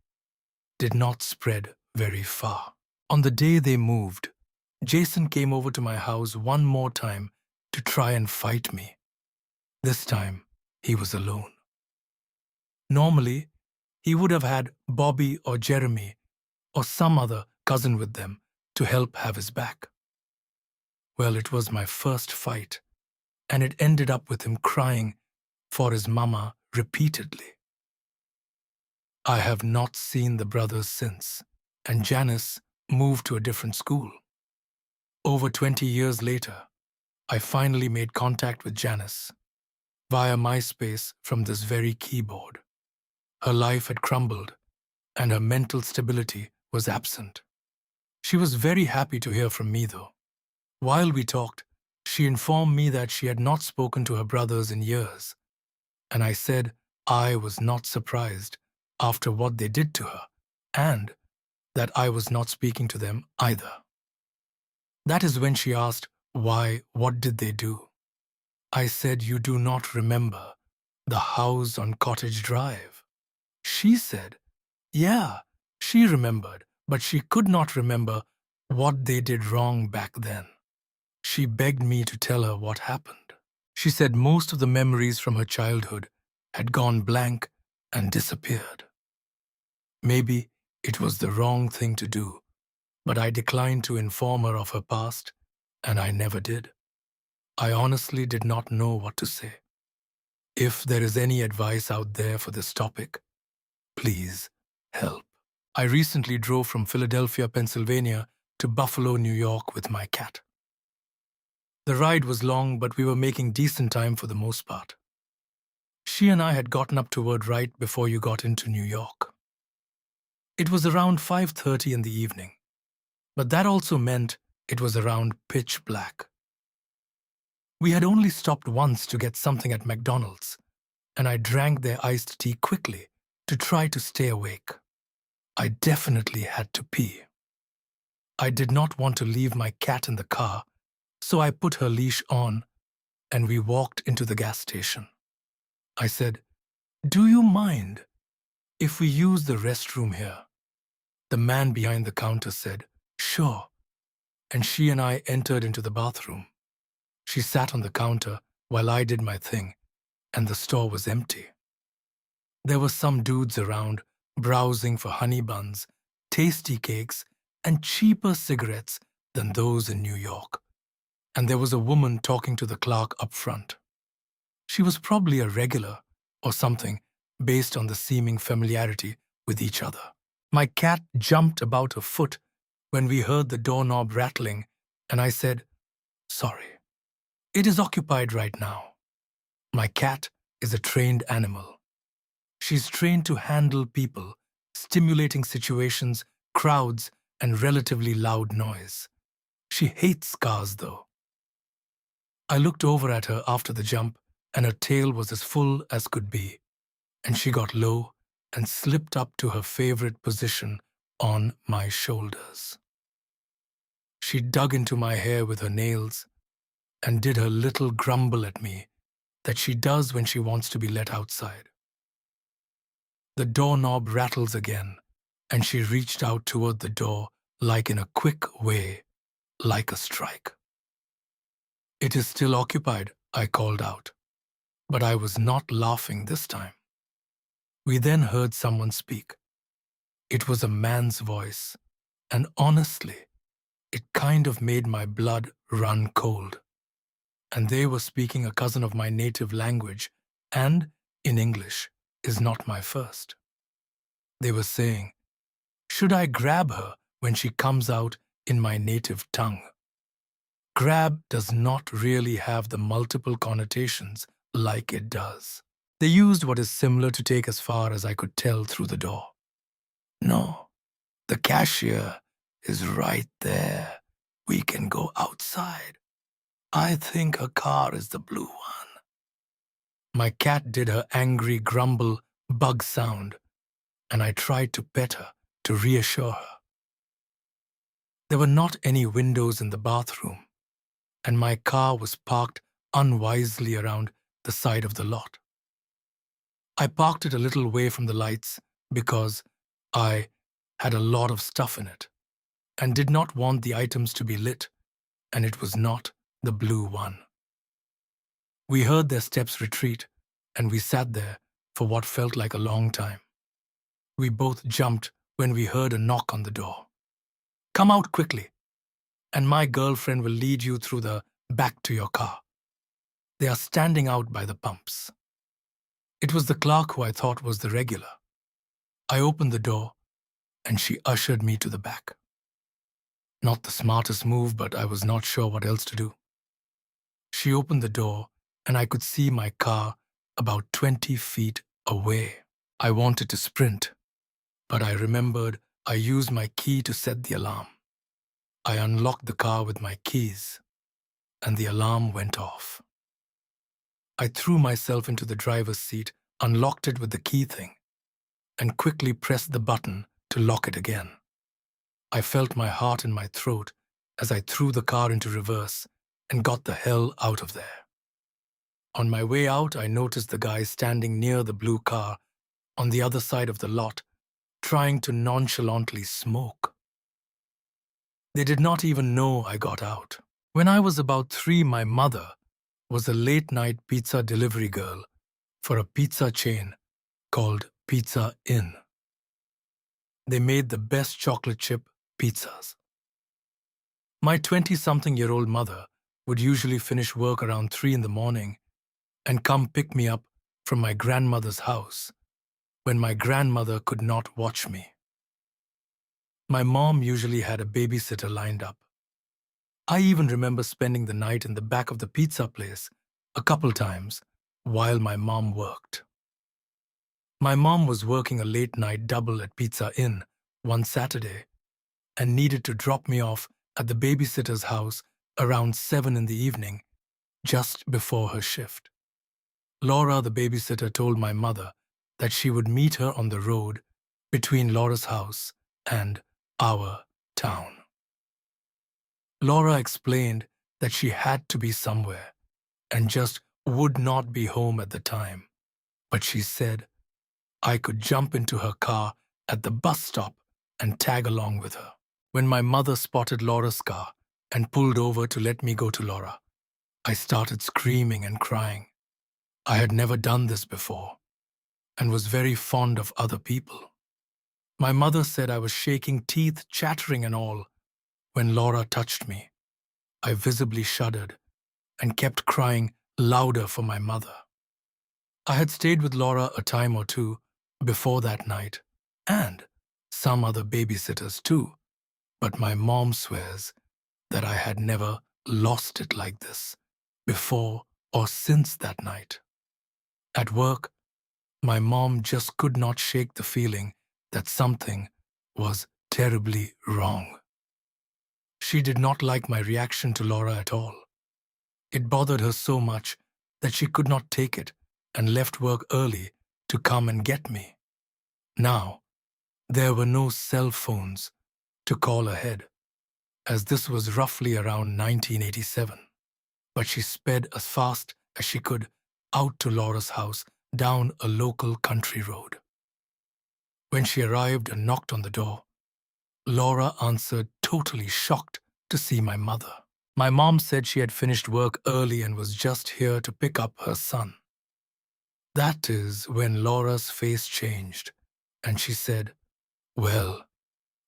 Speaker 2: did not spread very far. On the day they moved, Jason came over to my house one more time to try and fight me. This time, he was alone. Normally, he would have had Bobby or Jeremy or some other cousin with them to help have his back. Well, it was my first fight, and it ended up with him crying for his mama repeatedly. I have not seen the brothers since, and Janice moved to a different school. Over 20 years later, I finally made contact with Janice via MySpace from this very keyboard. Her life had crumbled, and her mental stability was absent. She was very happy to hear from me, though. While we talked, she informed me that she had not spoken to her brothers in years, and I said I was not surprised after what they did to her, and that I was not speaking to them either. That is when she asked, "Why, what did they do?" I said, "You do not remember the house on Cottage Drive?" She said, yeah, she remembered, but she could not remember what they did wrong back then. She begged me to tell her what happened. She said most of the memories from her childhood had gone blank and disappeared. Maybe it was the wrong thing to do, but I declined to inform her of her past, and I never did. I honestly did not know what to say. If there is any advice out there for this topic, please help. I recently drove from Philadelphia, Pennsylvania to Buffalo, New York with my cat. The ride was long, but we were making decent time for the most part. She and I had gotten up toward right before you got into New York. It was around 5:30 in the evening, but that also meant it was around pitch black. We had only stopped once to get something at McDonald's, and I drank their iced tea quickly to try to stay awake. I definitely had to pee. I did not want to leave my cat in the car, so I put her leash on and we walked into the gas station. I said, "Do you mind if we use the restroom here?" The man behind the counter said, "Sure," and she and I entered into the bathroom. She sat on the counter while I did my thing, and the store was empty. There were some dudes around browsing for honey buns, tasty cakes, and cheaper cigarettes than those in New York. And there was a woman talking to the clerk up front. She was probably a regular or something based on the seeming familiarity with each other. My cat jumped about a foot when we heard the doorknob rattling, and I said, "Sorry, it is occupied right now." My cat is a trained animal. She's trained to handle people, stimulating situations, crowds, and relatively loud noise. She hates cars, though. I looked over at her after the jump, and her tail was as full as could be, and she got low and slipped up to her favorite position on my shoulders. She dug into my hair with her nails and did her little grumble at me that she does when she wants to be let outside. The doorknob rattles again, and she reached out toward the door like in a quick way, like a strike. "It is still occupied," I called out, but I was not laughing this time. We then heard someone speak. It was a man's voice, and honestly, it kind of made my blood run cold. And they were speaking a cousin of my native language, and, in English, is not my first. They were saying, "Should I grab her when she comes out in my native tongue?" Grab does not really have the multiple connotations like it does. They used what is similar to take as far as I could tell through the door. "No, the cashier is right there. We can go outside. I think her car is the blue one." My cat did her angry grumble bug sound, and I tried to pet her to reassure her. There were not any windows in the bathroom, and my car was parked unwisely around the side of the lot. I parked it a little way from the lights because I had a lot of stuff in it and did not want the items to be lit, and it was not the blue one. We heard their steps retreat, and we sat there for what felt like a long time. We both jumped when we heard a knock on the door. "Come out quickly, and my girlfriend will lead you through the back to your car. They are standing out by the pumps." It was the clerk who I thought was the regular. I opened the door, and she ushered me to the back. Not the smartest move, but I was not sure what else to do. She opened the door, and I could see my car about 20 feet away. I wanted to sprint, but I remembered I used my key to set the alarm. I unlocked the car with my keys, and the alarm went off. I threw myself into the driver's seat, unlocked it with the key thing, and quickly pressed the button to lock it again. I felt my heart in my throat as I threw the car into reverse and got the hell out of there. On my way out, I noticed the guy standing near the blue car on the other side of the lot, trying to nonchalantly smoke. They did not even know I got out. When I was about 3, my mother was a late-night pizza delivery girl for a pizza chain called Pizza Inn. They made the best chocolate chip pizzas. My 20-something-year-old mother would usually finish work around 3 in the morning and come pick me up from my grandmother's house when my grandmother could not watch me. My mom usually had a babysitter lined up. I even remember spending the night in the back of the pizza place a couple times while my mom worked. My mom was working a late-night double at Pizza Inn one Saturday and needed to drop me off at the babysitter's house around 7 in the evening, just before her shift. Laura, the babysitter, told my mother that she would meet her on the road between Laura's house and our town. Laura explained that she had to be somewhere and just would not be home at the time, but she said I could jump into her car at the bus stop and tag along with her. When my mother spotted Laura's car and pulled over to let me go to Laura, I started screaming and crying. I had never done this before and was very fond of other people. My mother said I was shaking teeth, chattering and all, when Laura touched me. I visibly shuddered and kept crying louder for my mother. I had stayed with Laura a time or two before that night, and some other babysitters too, But my mom swears that I had never lost it like this before or since that night. At work, my mom just could not shake the feeling that something was terribly wrong. She did not like my reaction to Laura at all. It bothered her so much that she could not take it and left work early to come and get me. Now, there were no cell phones to call ahead, as this was roughly around 1987. But she sped as fast as she could out to Laura's house down a local country road. When she arrived and knocked on the door, Laura answered, totally shocked to see my mother. My mom said she had finished work early and was just here to pick up her son. That is when Laura's face changed, and she said, "Well,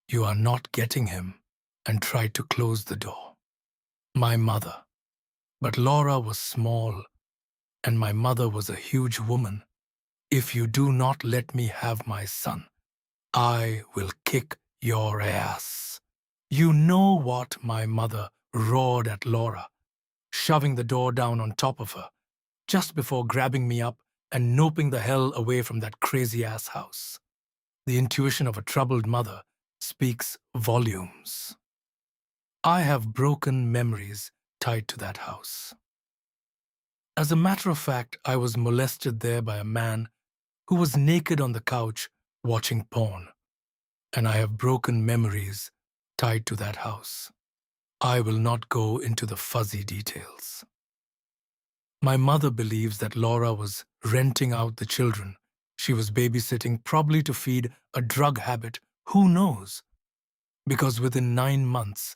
Speaker 2: you are not getting him," and tried to close the door. My mother. But Laura was small, and my mother was a huge woman. "If you do not let me have my son, I will kick your ass." You know what? My mother roared at Laura, shoving the door down on top of her, just before grabbing me up and noping the hell away from that crazy-ass house. The intuition of a troubled mother speaks volumes. I have broken memories tied to that house. As a matter of fact, I was molested there by a man who was naked on the couch watching porn, and I have broken memories tied to that house. I will not go into the fuzzy details. My mother believes that Laura was renting out the children she was babysitting, probably to feed a drug habit, who knows? Because within 9 months,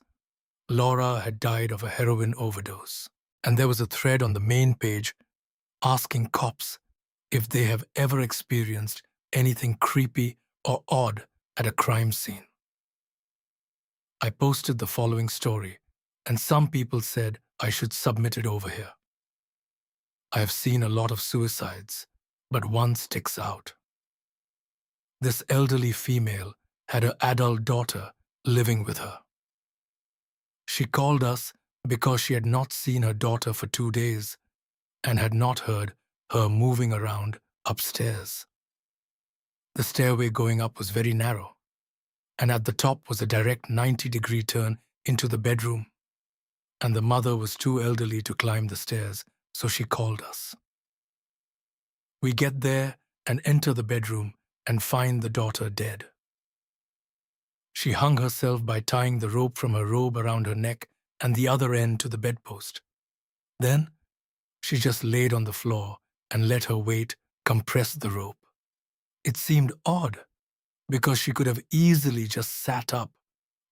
Speaker 2: Laura had died of a heroin overdose, and there was a thread on the main page asking cops if they have ever experienced anything creepy or odd at a crime scene. I posted the following story, and some people said I should submit it over here. I have seen a lot of suicides, but one sticks out. This elderly female had her adult daughter living with her. She called us because she had not seen her daughter for 2 days and had not heard her moving around upstairs. The stairway going up was very narrow, and at the top was a direct 90-degree turn into the bedroom, and the mother was too elderly to climb the stairs, so she called us. We get there and enter the bedroom and find the daughter dead. She hung herself by tying the rope from her robe around her neck and the other end to the bedpost. Then, she just laid on the floor and let her weight compress the rope. It seemed odd, because she could have easily just sat up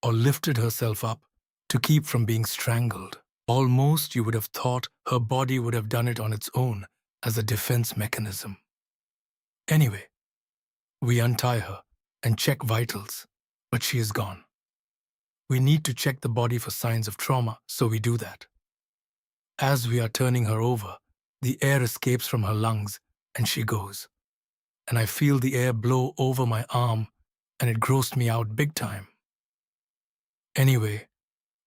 Speaker 2: or lifted herself up to keep from being strangled. Almost you would have thought her body would have done it on its own as a defense mechanism. Anyway, we untie her and check vitals, but she is gone. We need to check the body for signs of trauma, so we do that. As we are turning her over, the air escapes from her lungs and she goes. And I feel the air blow over my arm, and it grossed me out big time. Anyway,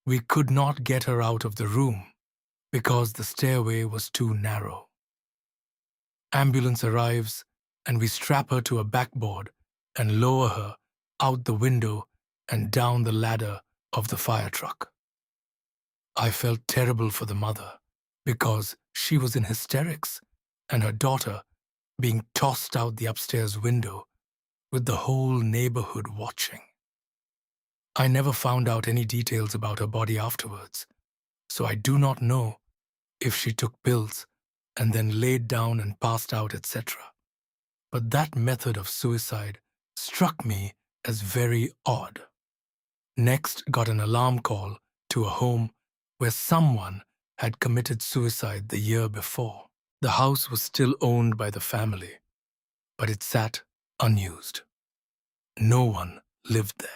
Speaker 2: we could not get her out of the room because the stairway was too narrow. Ambulance arrives, and we strap her to a backboard and lower her out the window and down the ladder of the fire truck. I felt terrible for the mother because she was in hysterics, and her daughter being tossed out the upstairs window with the whole neighborhood watching. I never found out any details about her body afterwards, so I do not know if she took pills and then laid down and passed out, etc. But that method of suicide struck me as very odd. Next, got an alarm call to a home where someone had committed suicide the year before. The house was still owned by the family, but it sat unused. No one lived there.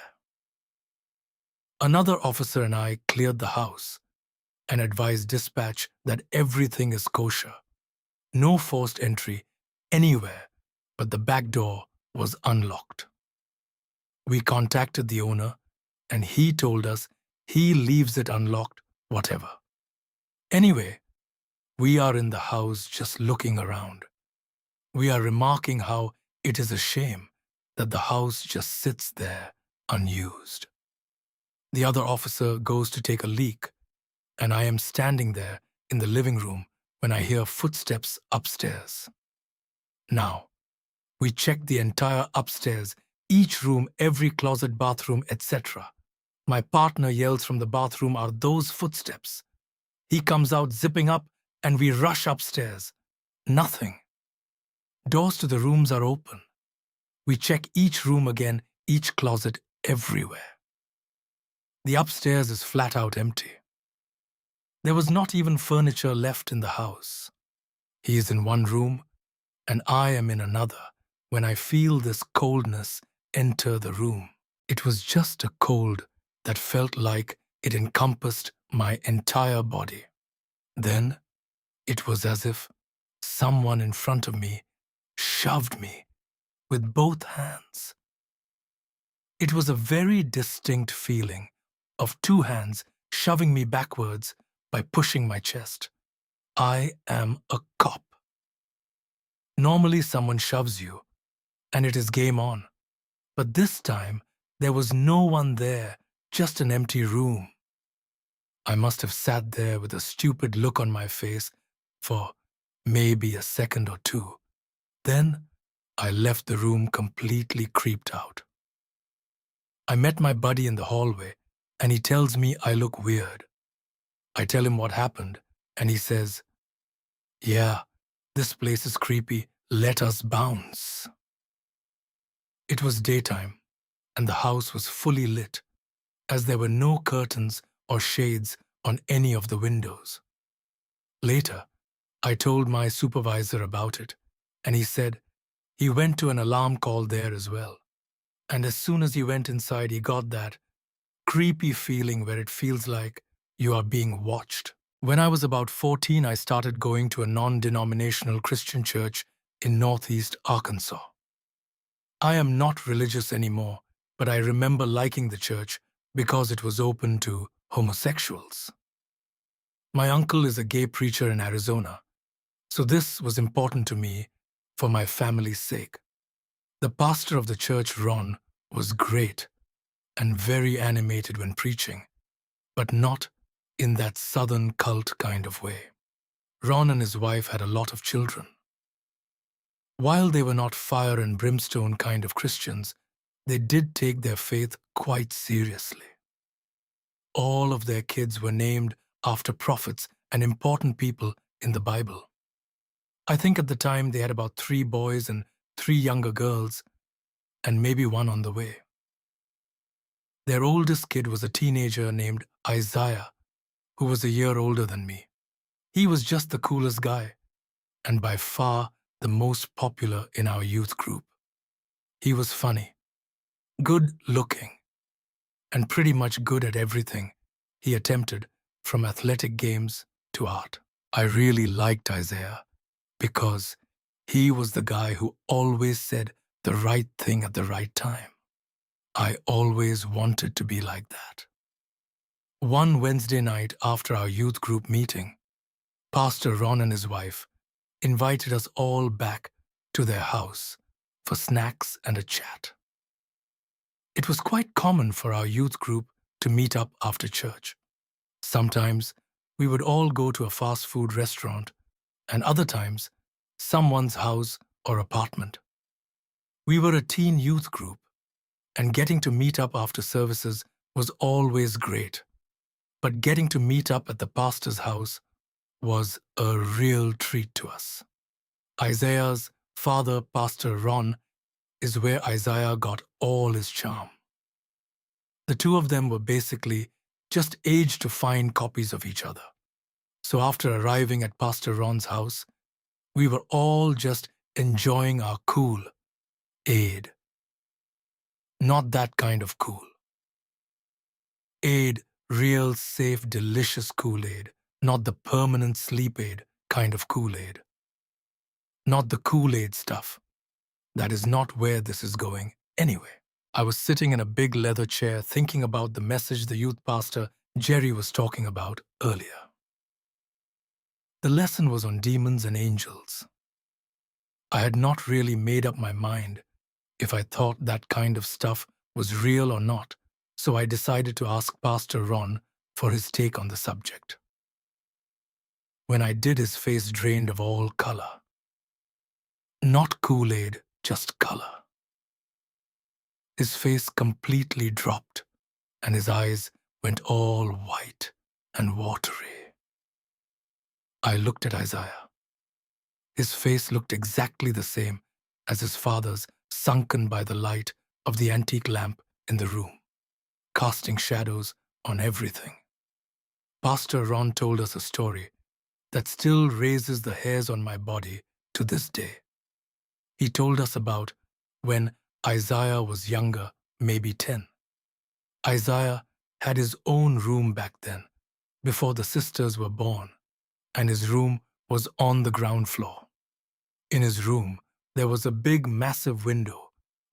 Speaker 2: Another officer and I cleared the house and advised dispatch that everything is kosher. No forced entry anywhere, but the back door was unlocked. We contacted the owner and he told us he leaves it unlocked, whatever. Anyway, we are in the house just looking around. We are remarking how it is a shame that the house just sits there unused. The other officer goes to take a leak, and I am standing there in the living room when I hear footsteps upstairs. Now, we check the entire upstairs, each room, every closet, bathroom, etc. My partner yells from the bathroom, "Are those footsteps?" He comes out zipping up, and we rush upstairs. Nothing. Doors to the rooms are open. We check each room again, each closet, everywhere. The upstairs is flat out empty. There was not even furniture left in the house. He is in one room, and I am in another when I feel this coldness enter the room. It was just a cold that felt like it encompassed my entire body. Then it was as if someone in front of me shoved me with both hands. It was a very distinct feeling of two hands shoving me backwards by pushing my chest. I am a cop. Normally someone shoves you, and it is game on. But this time, there was no one there, just an empty room. I must have sat there with a stupid look on my face for maybe a second or two. Then, I left the room completely creeped out. I met my buddy in the hallway, and he tells me I look weird. I tell him what happened, and he says, "Yeah, this place is creepy. Let us bounce." It was daytime, and the house was fully lit, as there were no curtains or shades on any of the windows. Later, I told my supervisor about it, and he said he went to an alarm call there as well. And as soon as he went inside, he got that creepy feeling where it feels like you are being watched. When I was about 14, I started going to a non-denominational Christian church in Northeast Arkansas. I am not religious anymore, but I remember liking the church because it was open to homosexuals. My uncle is a gay preacher in Arizona, so this was important to me for my family's sake. The pastor of the church, Ron, was great and very animated when preaching, but not in that southern cult kind of way. Ron and his wife had a lot of children. While they were not fire and brimstone kind of Christians, they did take their faith quite seriously. All of their kids were named after prophets and important people in the Bible. I think at the time they had about 3 boys and 3 younger girls, and maybe one on the way. Their oldest kid was a teenager named Isaiah, who was a year older than me. He was just the coolest guy, and by far the most popular in our youth group. He was funny, good looking, and pretty much good at everything he attempted, from athletic games to art. I really liked Isaiah because he was the guy who always said the right thing at the right time. I always wanted to be like that. One Wednesday night after our youth group meeting, Pastor Ron and his wife invited us all back to their house for snacks and a chat. It was quite common for our youth group to meet up after church. Sometimes we would all go to a fast food restaurant, and other times someone's house or apartment. We were a teen youth group, and getting to meet up after services was always great. But getting to meet up at the pastor's house was a real treat to us. Isaiah's father, Pastor Ron, is where Isaiah got all his charm. The two of them were basically just aged to fine copies of each other. So after arriving at Pastor Ron's house, we were all just enjoying our cool aid. Not that kind of cool. Aid, real, safe, delicious Kool-Aid, not the permanent sleep aid kind of Kool-Aid. Not the Kool-Aid stuff. That is not where this is going anyway. I was sitting in a big leather chair thinking about the message the youth pastor Jerry was talking about earlier. The lesson was on demons and angels. I had not really made up my mind if I thought that kind of stuff was real or not, so I decided to ask Pastor Ron for his take on the subject. When I did, his face drained of all color. Not Kool-Aid, just color. His face completely dropped, and his eyes went all white and watery. I looked at Isaiah. His face looked exactly the same as his father's, sunken by the light of the antique lamp in the room, casting shadows on everything. Pastor Ron told us a story that still raises the hairs on my body to this day. He told us about when Isaiah was younger, maybe 10. Isaiah had his own room back then, before the sisters were born, and his room was on the ground floor. In his room, there was a big, massive window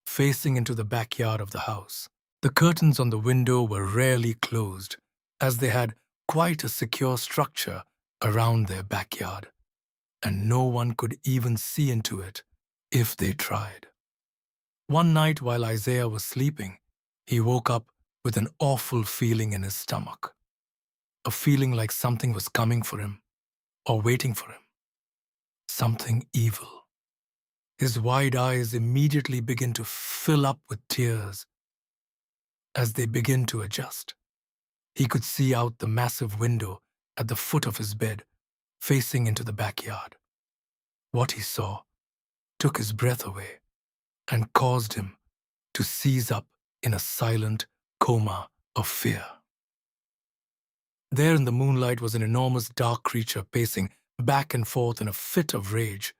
Speaker 2: facing into the backyard of the house. The curtains on the window were rarely closed, as they had quite a secure structure around their backyard, and no one could even see into it if they tried. One night while Isaiah was sleeping, he woke up with an awful feeling in his stomach, a feeling like something was coming for him or waiting for him, something evil. His wide eyes immediately begin to fill up with tears. As they begin to adjust, he could see out the massive window at the foot of his bed, facing into the backyard. What he saw took his breath away and caused him to seize up in a silent coma of fear. There in the moonlight was an enormous dark creature pacing back and forth in a fit of rage,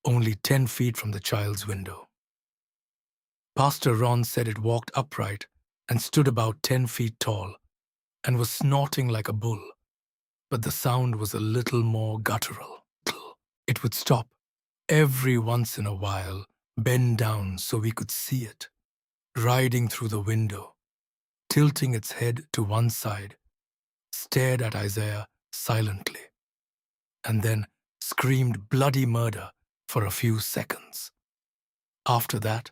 Speaker 2: only 10 feet from the child's window. Pastor Ron said it walked upright and stood about 10 feet tall and was snorting like a bull, but the sound was a little more guttural. It would stop every once in a while, bend down so we could see it, riding through the window, tilting its head to one side, stared at Isaiah silently, and then screamed bloody murder for a few seconds. After that,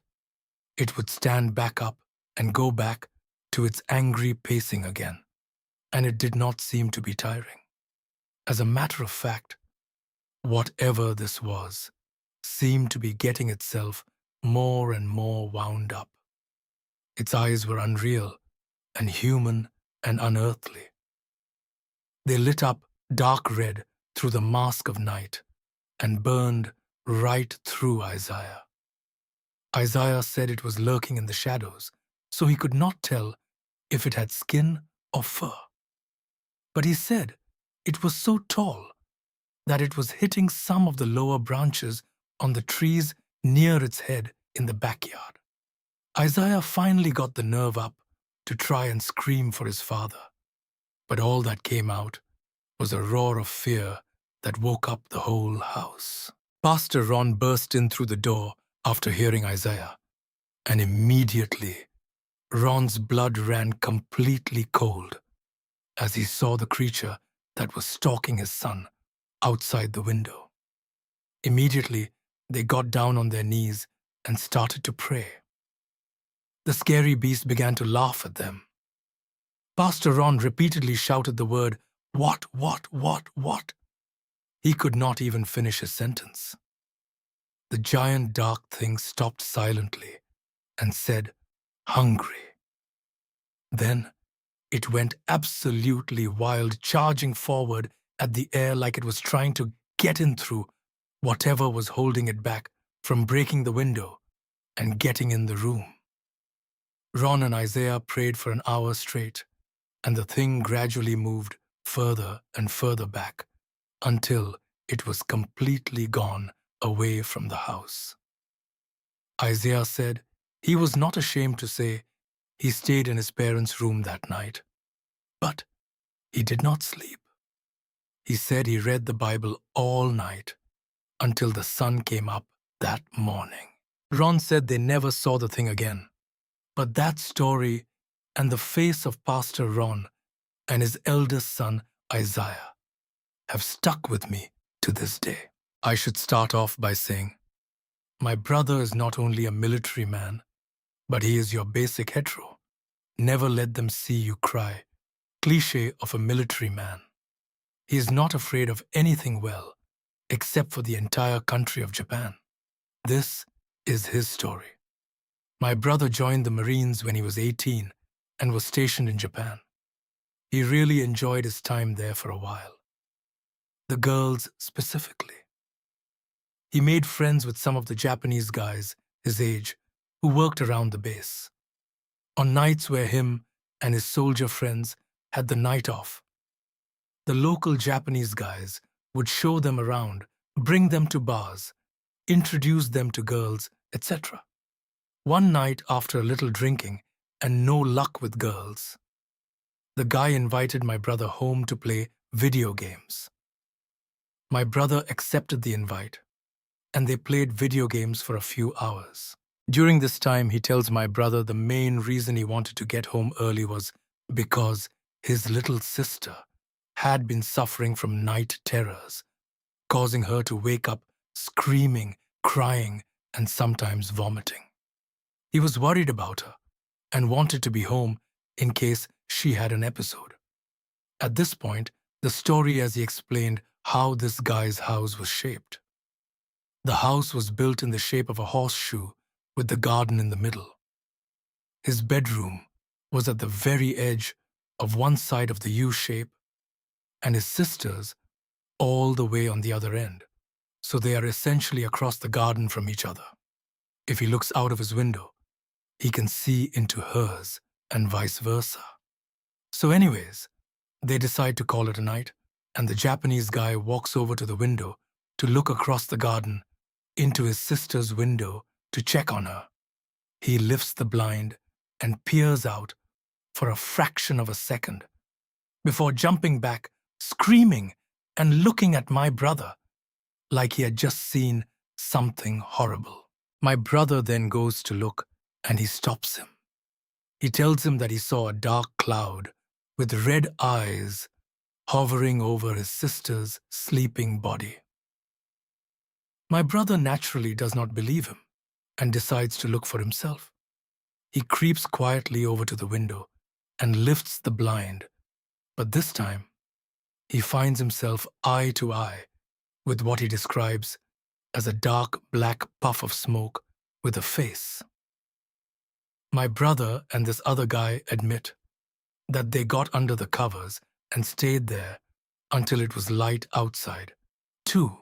Speaker 2: it would stand back up and go back to its angry pacing again, and it did not seem to be tiring. As a matter of fact, whatever this was seemed to be getting itself more and more wound up. Its eyes were unreal and human and unearthly. They lit up dark red through the mask of night and burned right through Isaiah. Isaiah said it was lurking in the shadows, so he could not tell if it had skin or fur. But he said it was so tall that it was hitting some of the lower branches on the trees near its head in the backyard. Isaiah finally got the nerve up to try and scream for his father, but all that came out was a roar of fear that woke up the whole house. Pastor Ron burst in through the door after hearing Isaiah, and immediately Ron's blood ran completely cold as he saw the creature that was stalking his son outside the window. Immediately, they got down on their knees and started to pray. The scary beast began to laugh at them. Pastor Ron repeatedly shouted the word, "What, what, what, what?" He could not even finish his sentence. The giant dark thing stopped silently and said, "Hungry." Then it went absolutely wild, charging forward at the air like it was trying to get in through whatever was holding it back from breaking the window and getting in the room. Ron and Isaiah prayed for an hour straight, and the thing gradually moved further and further back until it was completely gone away from the house. Isaiah said he was not ashamed to say he stayed in his parents' room that night, but he did not sleep. He said he read the Bible all night until the sun came up that morning. Ron said they never saw the thing again, But that story and the face of Pastor Ron and his eldest son, Isaiah, have stuck with me to this day. I should start off by saying, my brother is not only a military man, but he is your basic hetero. Never let them see you cry. Cliché of a military man. He is not afraid of anything well, except for the entire country of Japan. This is his story. My brother joined the Marines when he was 18 and was stationed in Japan. He really enjoyed his time there for a while. The girls specifically. He made friends with some of the Japanese guys his age who worked around the base. On nights where him and his soldier friends had the night off, the local Japanese guys would show them around, bring them to bars, introduce them to girls, etc. One night, after a little drinking and no luck with girls, the guy invited my brother home to play video games. My brother accepted the invite, and they played video games for a few hours. During this time, he tells my brother the main reason he wanted to get home early was because his little sister had been suffering from night terrors, causing her to wake up screaming, crying, and sometimes vomiting. He was worried about her and wanted to be home in case she had an episode. At this point, the story as he explained how this guy's house was shaped. The house was built in the shape of a horseshoe with the garden in the middle. His bedroom was at the very edge of one side of the U shape, and his sister's all the way on the other end, so they are essentially across the garden from each other. If he looks out of his window, he can see into hers and vice versa. So anyways, they decide to call it a night, and the Japanese guy walks over to the window to look across the garden into his sister's window to check on her. He lifts the blind and peers out for a fraction of a second before jumping back, screaming and looking at my brother like he had just seen something horrible. My brother then goes to look and he stops him. He tells him that he saw a dark cloud with red eyes hovering over his sister's sleeping body. My brother naturally does not believe him and decides to look for himself. He creeps quietly over to the window and lifts the blind, but this time he finds himself eye to eye with what he describes as a dark black puff of smoke with a face. My brother and this other guy admit that they got under the covers and stayed there until it was light outside, too,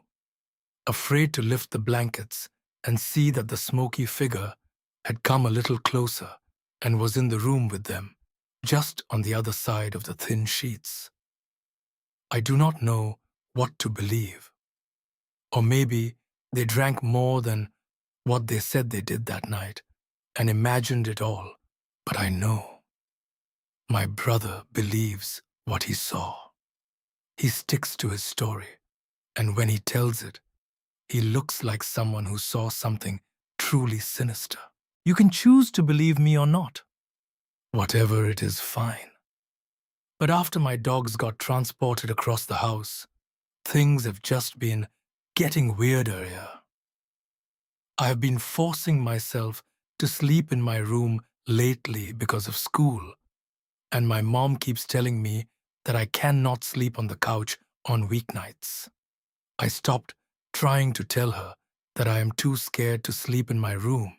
Speaker 2: afraid to lift the blankets and see that the smoky figure had come a little closer and was in the room with them, just on the other side of the thin sheets. I do not know what to believe. Or maybe they drank more than what they said they did that night and imagined it all, but I know my brother believes what he saw. He sticks to his story, and when he tells it, he looks like someone who saw something truly sinister. You can choose to believe me or not. Whatever it is, fine. But after my dogs got transported across the house, things have just been getting weirder here. I have been forcing myself to sleep in my room lately because of school, and my mom keeps telling me that I cannot sleep on the couch on weeknights. I stopped trying to tell her that I am too scared to sleep in my room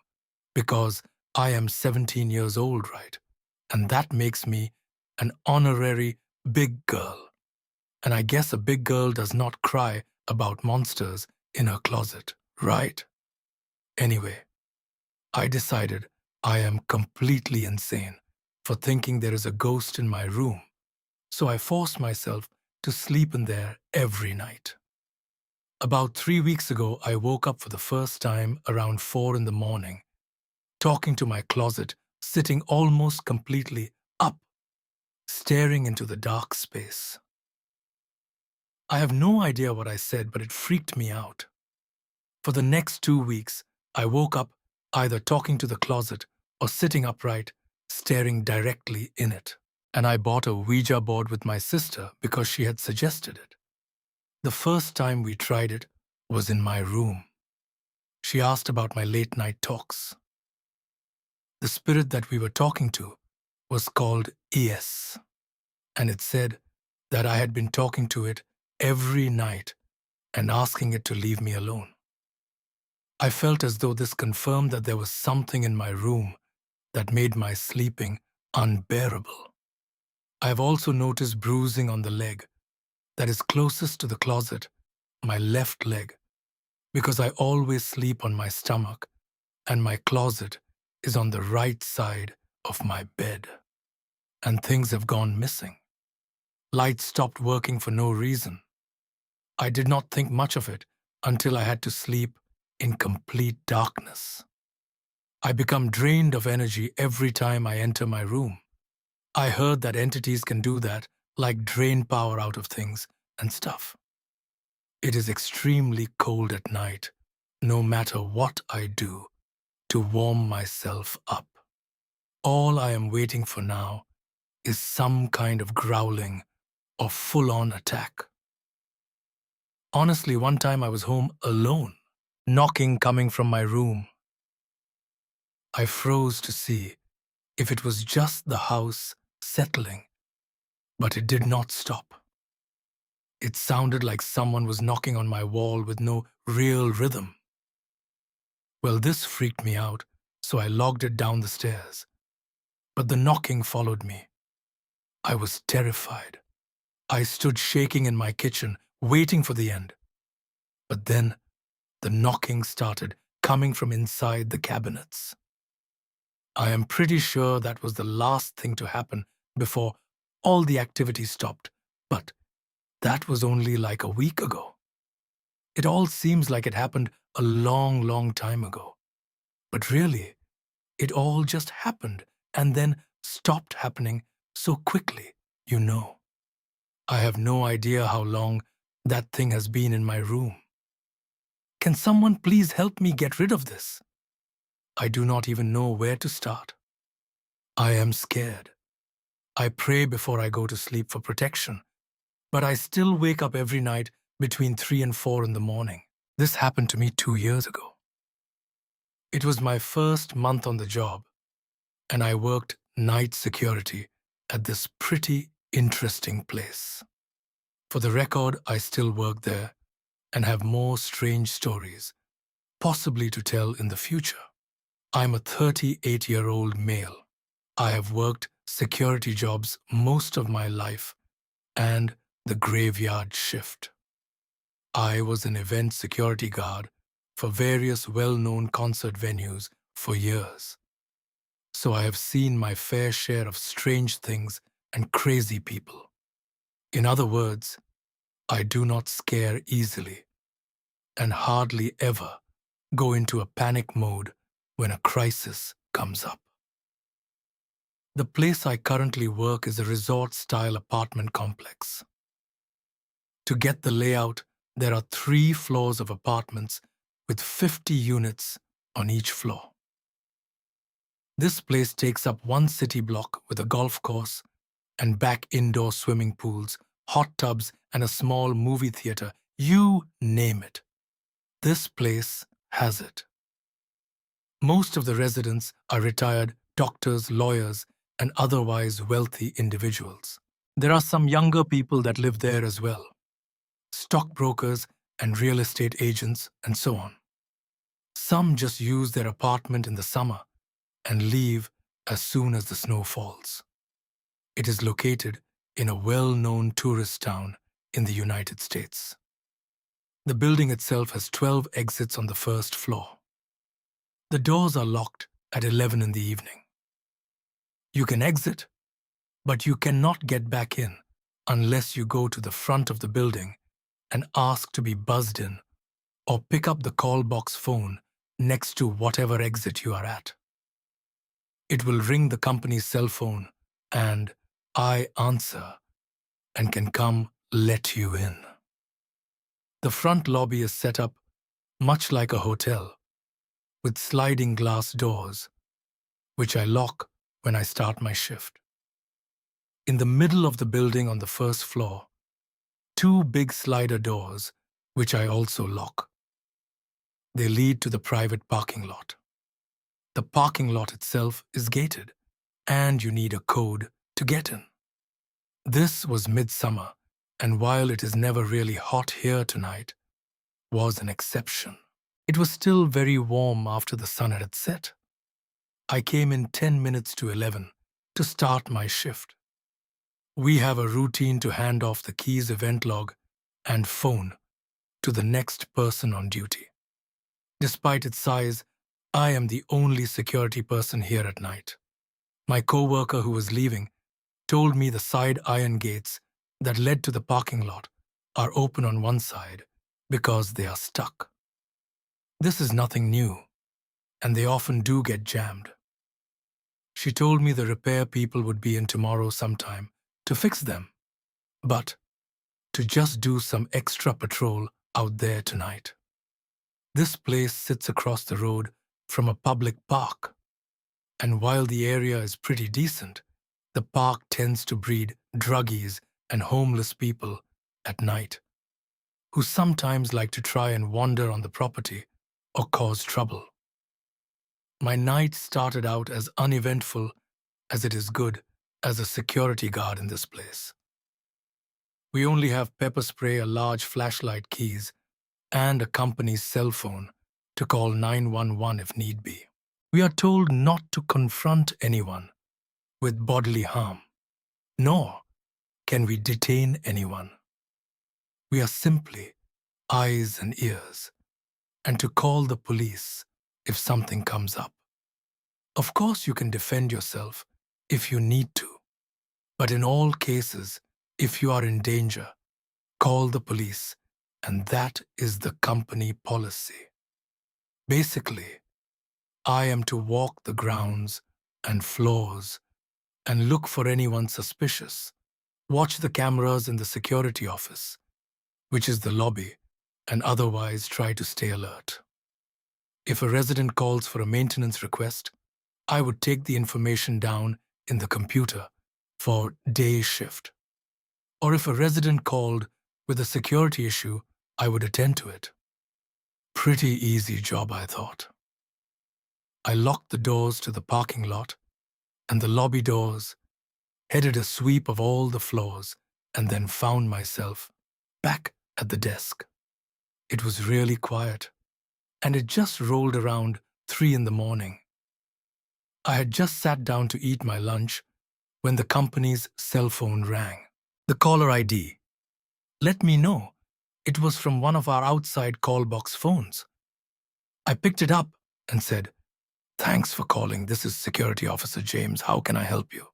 Speaker 2: because I am 17 years old, right? And that makes me an honorary big girl. And I guess a big girl does not cry about monsters in her closet, right? Anyway, I decided I am completely insane for thinking there is a ghost in my room, so I forced myself to sleep in there every night. About 3 weeks ago, I woke up for the first time around 4 in the morning, talking to my closet, sitting almost completely up, staring into the dark space. I have no idea what I said, but it freaked me out. For the next 2 weeks, I woke up either talking to the closet or sitting upright, staring directly in it. And I bought a Ouija board with my sister because she had suggested it. The first time we tried it was in my room. She asked about my late night talks. The spirit that we were talking to was called ES, and it said that I had been talking to it every night and asking it to leave me alone. I felt as though this confirmed that there was something in my room that made my sleeping unbearable. I have also noticed bruising on the leg that is closest to the closet, my left leg, because I always sleep on my stomach and my closet is on the right side of my bed. And things have gone missing. Lights stopped working for no reason. I did not think much of it until I had to sleep in complete darkness. I become drained of energy every time I enter my room. I heard that entities can do that, like drain power out of things and stuff. It is extremely cold at night, no matter what I do to warm myself up. All I am waiting for now is some kind of growling or full-on attack. Honestly, one time I was home alone, knocking coming from my room. I froze to see if it was just the house settling, but it did not stop. It sounded like someone was knocking on my wall with no real rhythm. Well, this freaked me out, so I logged it down the stairs. But the knocking followed me. I was terrified. I stood shaking in my kitchen, waiting for the end. But then the knocking started coming from inside the cabinets. I am pretty sure that was the last thing to happen before all the activity stopped, but that was only like a week ago. It all seems like it happened a long, long time ago. But really, it all just happened and then stopped happening so quickly, you know. I have no idea how long that thing has been in my room. Can someone please help me get rid of this? I do not even know where to start. I am scared. I pray before I go to sleep for protection, but I still wake up every night between 3 and 4 in the morning. This happened to me 2 years ago. It was my first month on the job, and I worked night security at this pretty interesting place. For the record, I still work there and have more strange stories, possibly to tell in the future. I'm a 38-year-old male. I have worked security jobs most of my life and the graveyard shift. I was an event security guard for various well-known concert venues for years. So I have seen my fair share of strange things and crazy people. In other words, I do not scare easily and hardly ever go into a panic mode when a crisis comes up. The place I currently work is a resort-style apartment complex. To get the layout, there are 3 floors of apartments with 50 units on each floor. This place takes up 1 city block with a golf course and back indoor swimming pools, hot tubs, and a small movie theater. You name it. This place has it. Most of the residents are retired doctors, lawyers, and otherwise wealthy individuals. There are some younger people that live there as well. Stockbrokers and real estate agents, and so on. Some just use their apartment in the summer and leave as soon as the snow falls. It is located in a well-known tourist town in the United States. The building itself has 12 exits on the first floor. The doors are locked at 11 in the evening. You can exit, but you cannot get back in unless you go to the front of the building and ask to be buzzed in or pick up the call box phone next to whatever exit you are at. It will ring the company's cell phone and I answer and can come let you in. The front lobby is set up much like a hotel with sliding glass doors which I lock when I start my shift. In the middle of the building on the first floor, two big slider doors, which I also lock. They lead to the private parking lot. The parking lot itself is gated, and you need a code to get in. This was midsummer, and while it is never really hot here tonight, was an exception. It was still very warm after the sun had set. I came in 10 minutes to 11 to start my shift. We have a routine to hand off the keys, event log, and phone to the next person on duty. Despite its size, I am the only security person here at night. My coworker who was leaving told me the side iron gates that led to the parking lot are open on one side because they are stuck. This is nothing new, and they often do get jammed. She told me the repair people would be in tomorrow sometime to fix them, but to just do some extra patrol out there tonight. This place sits across the road from a public park, and while the area is pretty decent, the park tends to breed druggies and homeless people at night, who sometimes like to try and wander on the property or cause trouble. My night started out as uneventful as it is good as a security guard in this place. We only have pepper spray, a large flashlight, keys, and a company's cell phone to call 911 if need be. We are told not to confront anyone with bodily harm, nor can we detain anyone. We are simply eyes and ears, and to call the police if something comes up. Of course, you can defend yourself if you need to, but in all cases, if you are in danger, call the police, and that is the company policy. Basically, I am to walk the grounds and floors and look for anyone suspicious, watch the cameras in the security office, which is the lobby, and otherwise try to stay alert. If a resident calls for a maintenance request, I would take the information down in the computer for day shift. Or if a resident called with a security issue, I would attend to it. Pretty easy job, I thought. I locked the doors to the parking lot and the lobby doors, headed a sweep of all the floors, and then found myself back at the desk. It was really quiet, and it just rolled around 3 in the morning. I had just sat down to eat my lunch when the company's cell phone rang. The caller ID let me know it was from one of our outside call box phones. I picked it up and said, "Thanks for calling. This is Security Officer James. How can I help you?"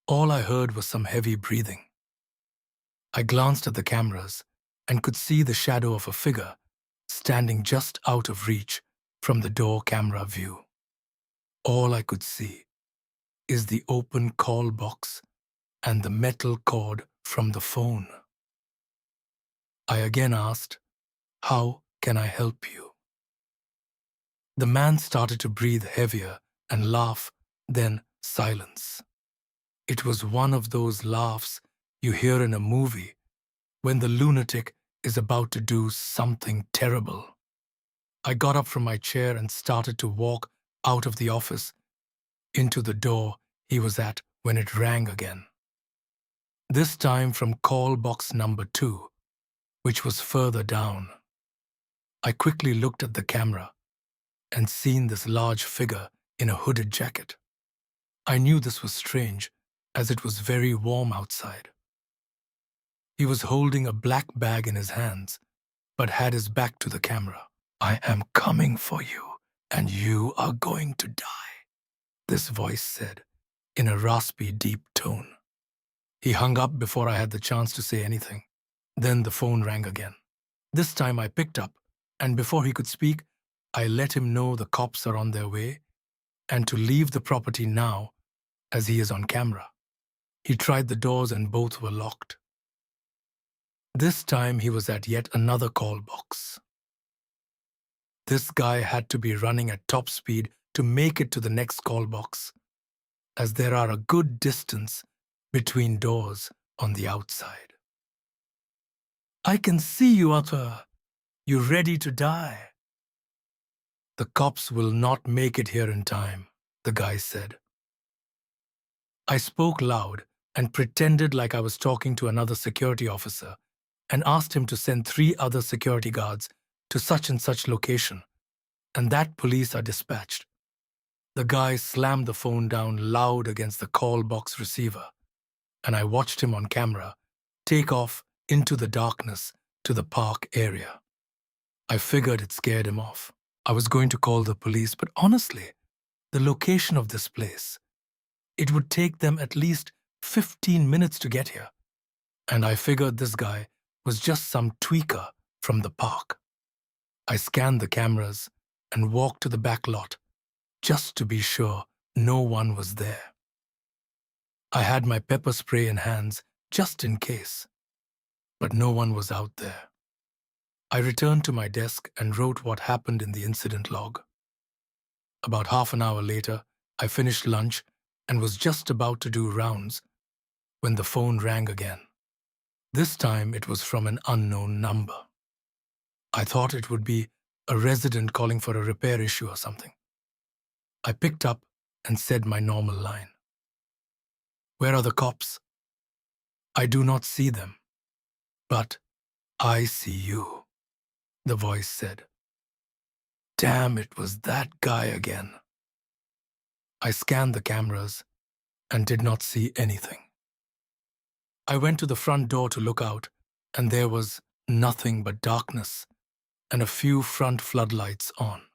Speaker 2: All I heard was some heavy breathing. I glanced at the cameras and could see the shadow of a figure standing just out of reach from the door camera view. All I could see is the open call box and the metal cord from the phone. I again asked, "How can I help you?" The man started to breathe heavier and laugh, then silence. It was one of those laughs you hear in a movie when the lunatic is about to do something terrible. I got up from my chair and started to walk out of the office into the door he was at when it rang again. This time from call box number 2, which was further down. I quickly looked at the camera and seen this large figure in a hooded jacket. I knew this was strange, as it was very warm outside. He was holding a black bag in his hands, but had his back to the camera. "I am coming for you, and you are going to die," this voice said, in a raspy, deep tone. He hung up before I had the chance to say anything. Then the phone rang again. This time I picked up, and before he could speak, I let him know the cops are on their way and to leave the property now, as he is on camera. He tried the doors and both were locked. This time he was at yet another call box. This guy had to be running at top speed to make it to the next call box, as there are a good distance between doors on the outside. "I can see you up here. You ready to die?" "The cops will not make it here in time," the guy said. I spoke loud and pretended like I was talking to another security officer and asked him to send 3 other security guards to such and such location, and that police are dispatched. The guy slammed the phone down loud against the call box receiver, and I watched him on camera take off into the darkness to the park area. I figured it scared him off. I was going to call the police, but honestly, the location of this place, it would take them at least 15 minutes to get here. And I figured this guy was just some tweaker from the park. I scanned the cameras and walked to the back lot just to be sure no one was there. I had my pepper spray in hands just in case, but no one was out there. I returned to my desk and wrote what happened in the incident log. About half an hour later, I finished lunch and was just about to do rounds when the phone rang again. This time it was from an unknown number. I thought it would be a resident calling for a repair issue or something. I picked up and said my normal line. "Where are the cops?" "I do not see them, but I see you," the voice said. Damn, it was that guy again. I scanned the cameras and did not see anything. I went to the front door to look out, and there was nothing but darkness and a few front floodlights on.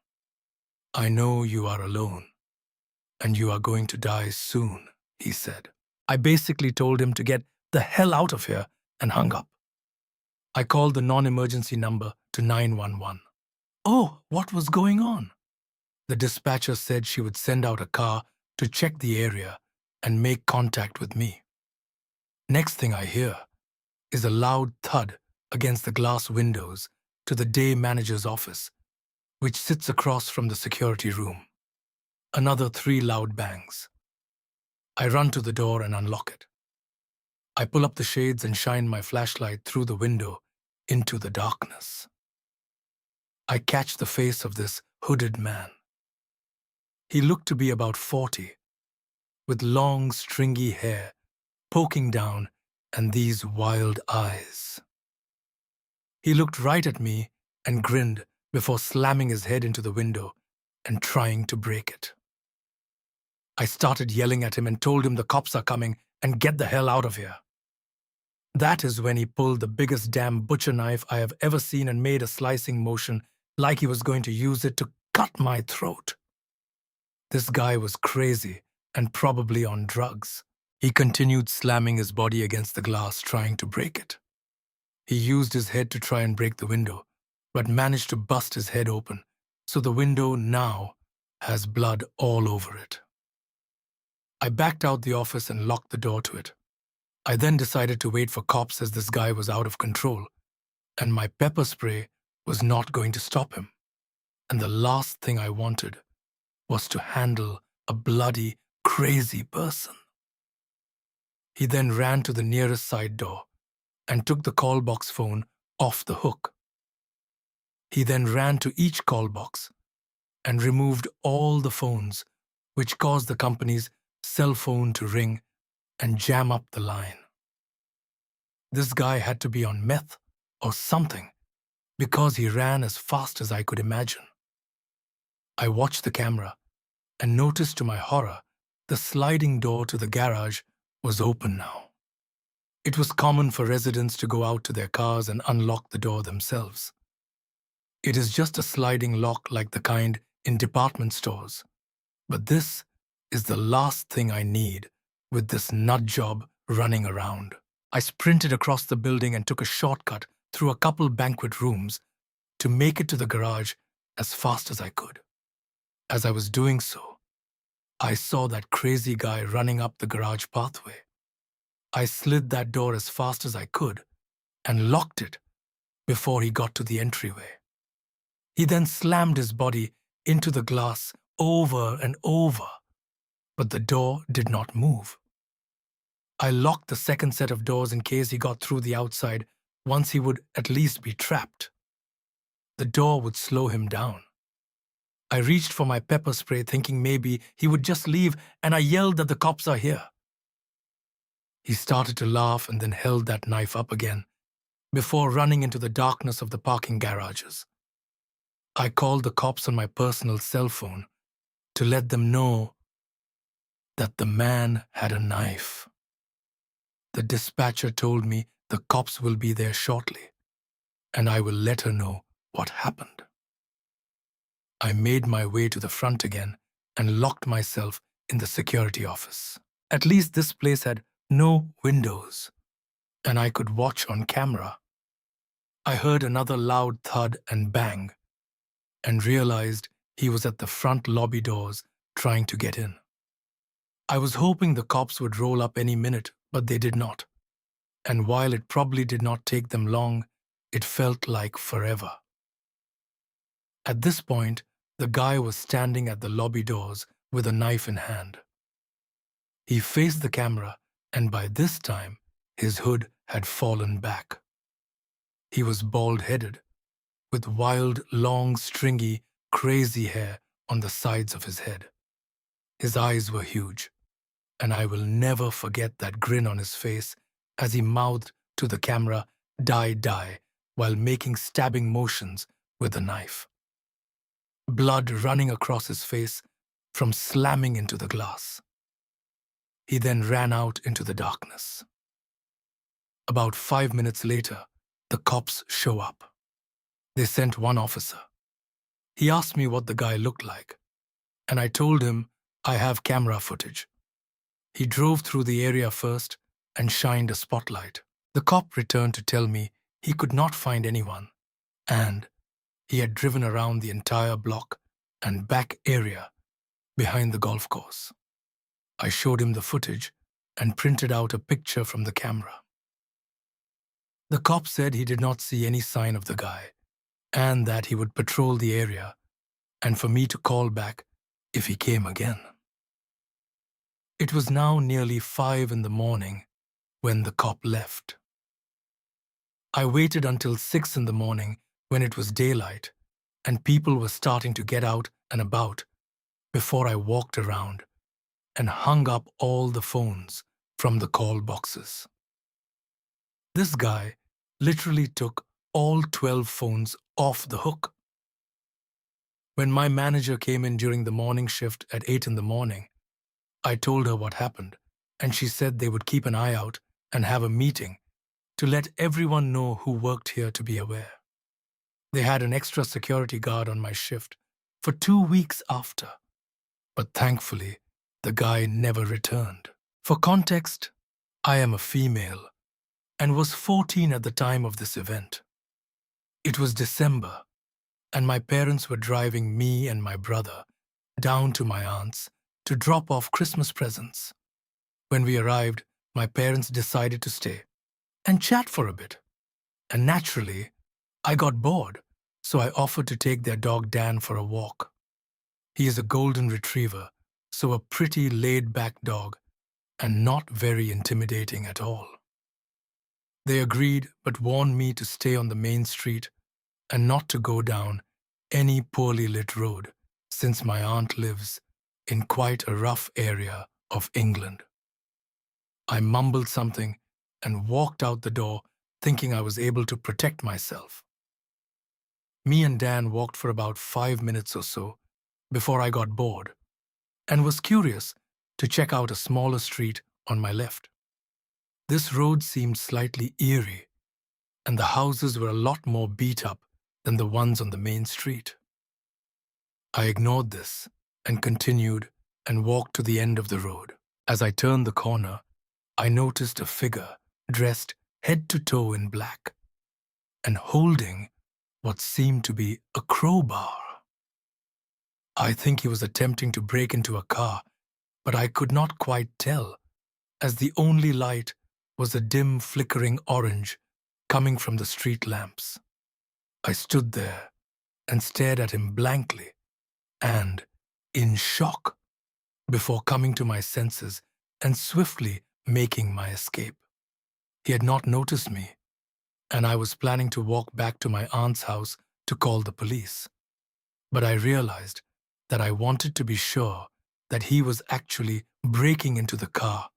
Speaker 2: "I know you are alone, and you are going to die soon," he said. I basically told him to get the hell out of here and hung up. I called the non-emergency number to 911. Oh, what was going on? The dispatcher said she would send out a car to check the area and make contact with me. Next thing I hear is a loud thud against the glass windows to the day manager's office, which sits across from the security room. Another 3 loud bangs. I run to the door and unlock it. I pull up the shades and shine my flashlight through the window into the darkness. I catch the face of this hooded man. He looked to be about 40, with long, stringy hair poking down and these wild eyes. He looked right at me and grinned before slamming his head into the window and trying to break it. I started yelling at him and told him the cops are coming and get the hell out of here. That is when he pulled the biggest damn butcher knife I have ever seen and made a slicing motion like he was going to use it to cut my throat. This guy was crazy and probably on drugs. He continued slamming his body against the glass, trying to break it. He used his head to try and break the window, but managed to bust his head open, so the window now has blood all over it. I backed out the office and locked the door to it. I then decided to wait for cops as this guy was out of control, and my pepper spray was not going to stop him. And the last thing I wanted was to handle a bloody, crazy person. He then ran to the nearest side door and took the call box phone off the hook. He then ran to each call box and removed all the phones, which caused the company's cell phone to ring and jam up the line. This guy had to be on meth or something because he ran as fast as I could imagine. I watched the camera and noticed to my horror the sliding door to the garage was open now. It was common for residents to go out to their cars and unlock the door themselves. It is just a sliding lock like the kind in department stores. But this is the last thing I need with this nut job running around. I sprinted across the building and took a shortcut through a couple banquet rooms to make it to the garage as fast as I could. As I was doing so, I saw that crazy guy running up the garage pathway. I slid that door as fast as I could and locked it before he got to the entryway. He then slammed his body into the glass over and over, but the door did not move. I locked the second set of doors in case he got through the outside. Once he would at least be trapped. The door would slow him down. I reached for my pepper spray thinking maybe he would just leave, and I yelled that the cops are here. He started to laugh and then held that knife up again before running into the darkness of the parking garages. I called the cops on my personal cell phone to let them know that the man had a knife. The dispatcher told me the cops will be there shortly, and I will let her know what happened. I made my way to the front again and locked myself in the security office. At least this place had no windows, and I could watch on camera. I heard another loud thud and bang, and realized he was at the front lobby doors trying to get in. I was hoping the cops would roll up any minute, but they did not. And while it probably did not take them long, it felt like forever. At this point, the guy was standing at the lobby doors with a knife in hand. He faced the camera, and by this time, his hood had fallen back. He was bald-headed, with wild, long, stringy, crazy hair on the sides of his head. His eyes were huge, and I will never forget that grin on his face as he mouthed to the camera, "Die, die," while making stabbing motions with the knife. Blood running across his face from slamming into the glass. He then ran out into the darkness. About 5 minutes later, the cops show up. They sent one officer. He asked me what the guy looked like, and I told him I have camera footage. He drove through the area first and shined a spotlight. The cop returned to tell me he could not find anyone, and he had driven around the entire block and back area behind the golf course. I showed him the footage and printed out a picture from the camera. The cop said he did not see any sign of the guy and that he would patrol the area and for me to call back if he came again. It was now nearly 5 in the morning when the cop left. I waited until 6 in the morning when it was daylight and people were starting to get out and about before I walked around and hung up all the phones from the call boxes. This guy literally took all 12 phones off the hook. When my manager came in during the morning shift at 8 in the morning, I told her what happened, and she said they would keep an eye out and have a meeting to let everyone know who worked here to be aware. They had an extra security guard on my shift for 2 weeks after, but thankfully, the guy never returned. For context, I am a female and was 14 at the time of this event. It was December, and my parents were driving me and my brother down to my aunt's to drop off Christmas presents. When we arrived, my parents decided to stay and chat for a bit. And naturally, I got bored, so I offered to take their dog Dan for a walk. He is a golden retriever, so a pretty laid-back dog and not very intimidating at all. They agreed but warned me to stay on the main street and not to go down any poorly lit road, since my aunt lives in quite a rough area of England. I mumbled something and walked out the door thinking I was able to protect myself. Me and Dan walked for about 5 minutes or so before I got bored and was curious to check out a smaller street on my left. This road seemed slightly eerie, and the houses were a lot more beat up than the ones on the main street. I ignored this and continued and walked to the end of the road. As I turned the corner, I noticed a figure dressed head to toe in black and holding what seemed to be a crowbar. I think he was attempting to break into a car, but I could not quite tell, as the only light was a dim flickering orange coming from the street lamps. I stood there and stared at him blankly, and in shock before coming to my senses and swiftly making my escape. He had not noticed me, and I was planning to walk back to my aunt's house to call the police. But I realized that I wanted to be sure that he was actually breaking into the car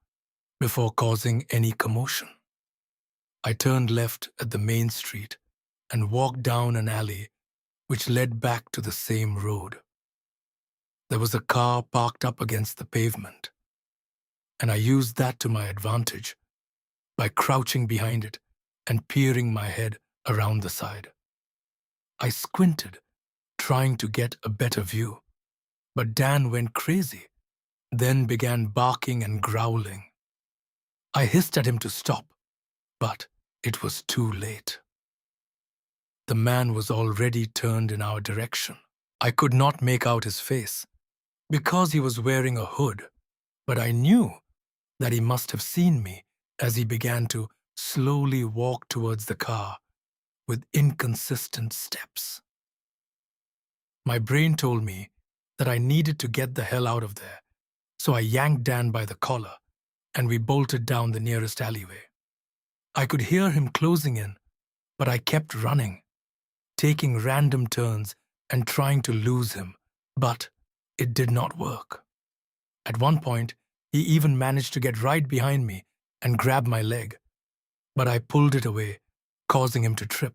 Speaker 2: before causing any commotion. I turned left at the main street and walked down an alley which led back to the same road. There was a car parked up against the pavement, and I used that to my advantage by crouching behind it and peering my head around the side. I squinted, trying to get a better view, but Dan went crazy, then began barking and growling. I hissed at him to stop, but it was too late. The man was already turned in our direction. I could not make out his face because he was wearing a hood, but I knew that he must have seen me as he began to slowly walk towards the car with inconsistent steps. My brain told me that I needed to get the hell out of there, so I yanked Dan by the collar and we bolted down the nearest alleyway. I could hear him closing in, but I kept running, taking random turns and trying to lose him, but it did not work. At one point, he even managed to get right behind me and grab my leg, but I pulled it away, causing him to trip.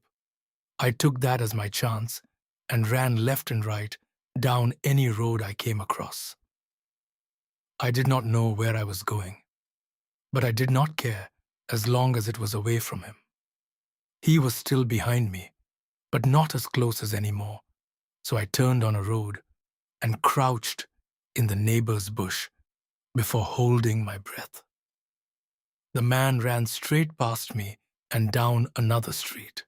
Speaker 2: I took that as my chance and ran left and right down any road I came across. I did not know where I was going, but I did not care as long as it was away from him. He was still behind me, but not as close as anymore, so I turned on a road and crouched in the neighbor's bush before holding my breath. The man ran straight past me and down another street.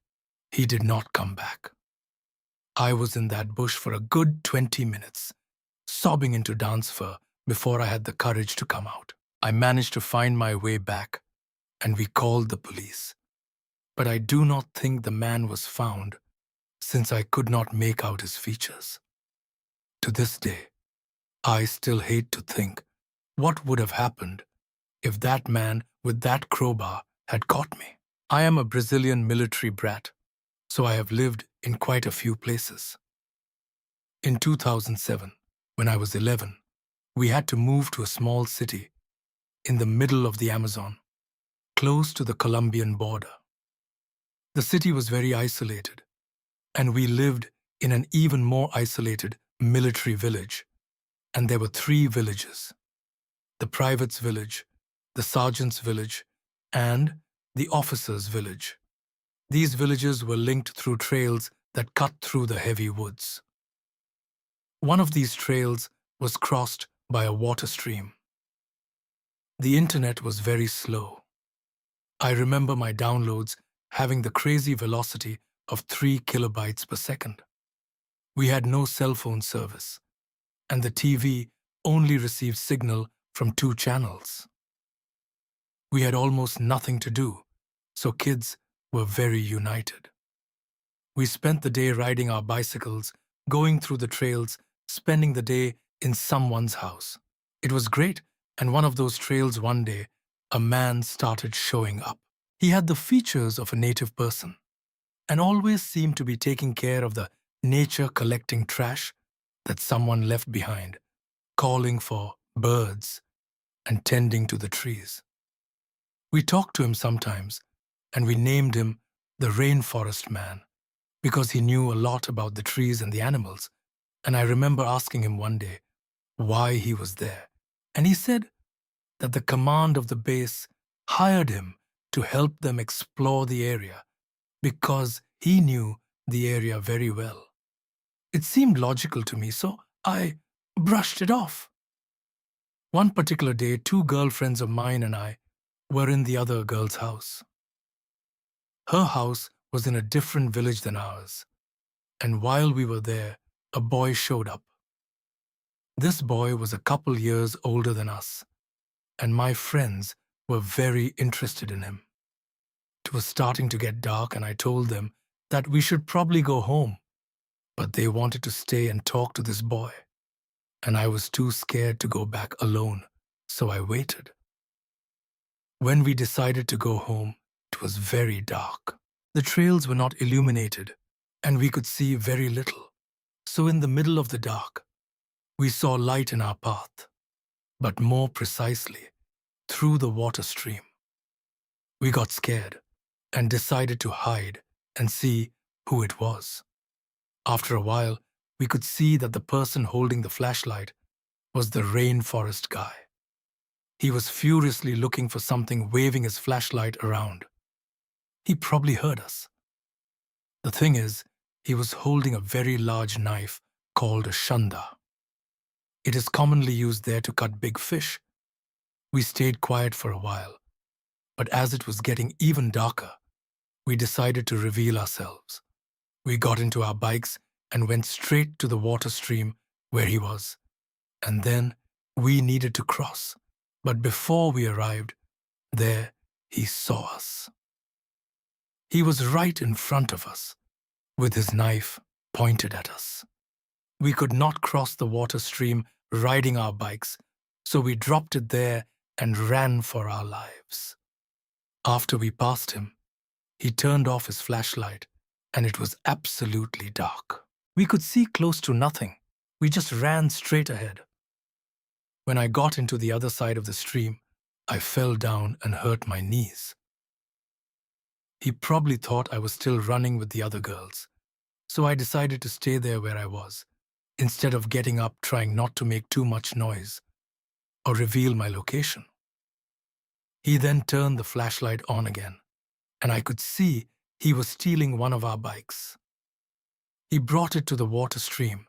Speaker 2: He did not come back. I was in that bush for a good 20 minutes, sobbing into dance fur before I had the courage to come out. I managed to find my way back, and we called the police. But I do not think the man was found, since I could not make out his features. To this day, I still hate to think what would have happened if that man with that crowbar had caught me. I am a Brazilian military brat, so I have lived in quite a few places. In 2007, when I was 11, we had to move to a small city in the middle of the Amazon, close to the Colombian border. The city was very isolated, and we lived in an even more isolated military village, and there were 3 villages: the private's village, the sergeant's village, and the officer's village. These villages were linked through trails that cut through the heavy woods. One of these trails was crossed by a water stream. The internet was very slow. I remember my downloads having the crazy velocity of 3 kilobytes per second. We had no cell phone service, and the TV only received signal from 2 channels. We had almost nothing to do, so kids were very united. We spent the day riding our bicycles, going through the trails, spending the day in someone's house. It was great, and one of those trails one day, a man started showing up. He had the features of a native person, and always seemed to be taking care of the nature collecting trash that someone left behind, calling for birds and tending to the trees. We talked to him sometimes, and we named him the Rainforest Man because he knew a lot about the trees and the animals, and I remember asking him one day why he was there, and he said that the command of the base hired him to help them explore the area because he knew the area very well. It seemed logical to me, so I brushed it off. One particular day, 2 girlfriends of mine and I were in the other girl's house. Her house was in a different village than ours, and while we were there, a boy showed up. This boy was a couple years older than us, and my friends were very interested in him. It was starting to get dark, and I told them that we should probably go home, but they wanted to stay and talk to this boy. and I was too scared to go back alone, so I waited. When we decided to go home, it was very dark. The trails were not illuminated, and we could see very little. So in the middle of the dark, we saw light in our path, but more precisely, through the water stream. We got scared and decided to hide and see who it was. After a while, we could see that the person holding the flashlight was the rainforest guy. He was furiously looking for something, waving his flashlight around. He probably heard us. The thing is, he was holding a very large knife called a shanda. It is commonly used there to cut big fish. We stayed quiet for a while, but as it was getting even darker, we decided to reveal ourselves. We got into our bikes and went straight to the water stream where he was. And then we needed to cross. But before we arrived, there he saw us. He was right in front of us, with his knife pointed at us. We could not cross the water stream riding our bikes, so we dropped it there and ran for our lives. After we passed him, he turned off his flashlight, and it was absolutely dark. We could see close to nothing. We just ran straight ahead. When I got into the other side of the stream, I fell down and hurt my knees. He probably thought I was still running with the other girls, so I decided to stay there where I was, instead of getting up trying not to make too much noise or reveal my location. He then turned the flashlight on again, and I could see he was stealing one of our bikes. He brought it to the water stream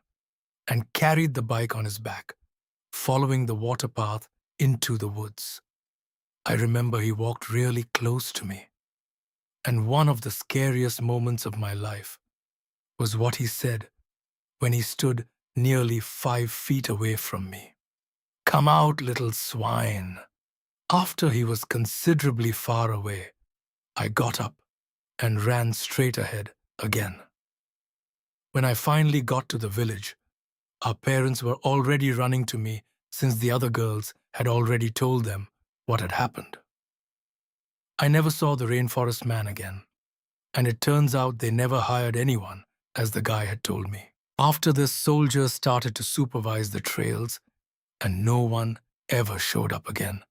Speaker 2: and carried the bike on his back, following the water path into the woods. I remember he walked really close to me, and one of the scariest moments of my life was what he said when he stood nearly 5 feet away from me. "Come out, little swine." After he was considerably far away, I got up and ran straight ahead again. When I finally got to the village, our parents were already running to me since the other girls had already told them what had happened. I never saw the rainforest man again, and it turns out they never hired anyone, as the guy had told me. After this, soldiers started to supervise the trails, and no one ever showed up again,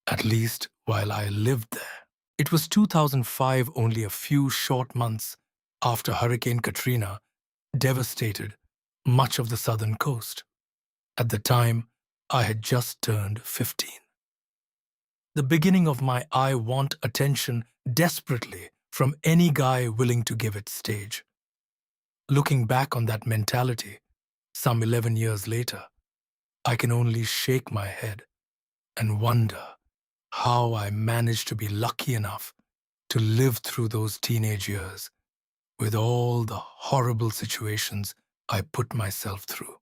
Speaker 2: at least while I lived there. It was 2005, only a few short months after Hurricane Katrina devastated much of the southern coast. At the time, I had just turned 15. The beginning of my "I want attention" desperately from any guy willing to give it stage. Looking back on that mentality, some 11 years later, I can only shake my head and wonder how I managed to be lucky enough to live through those teenage years with all the horrible situations I put myself through.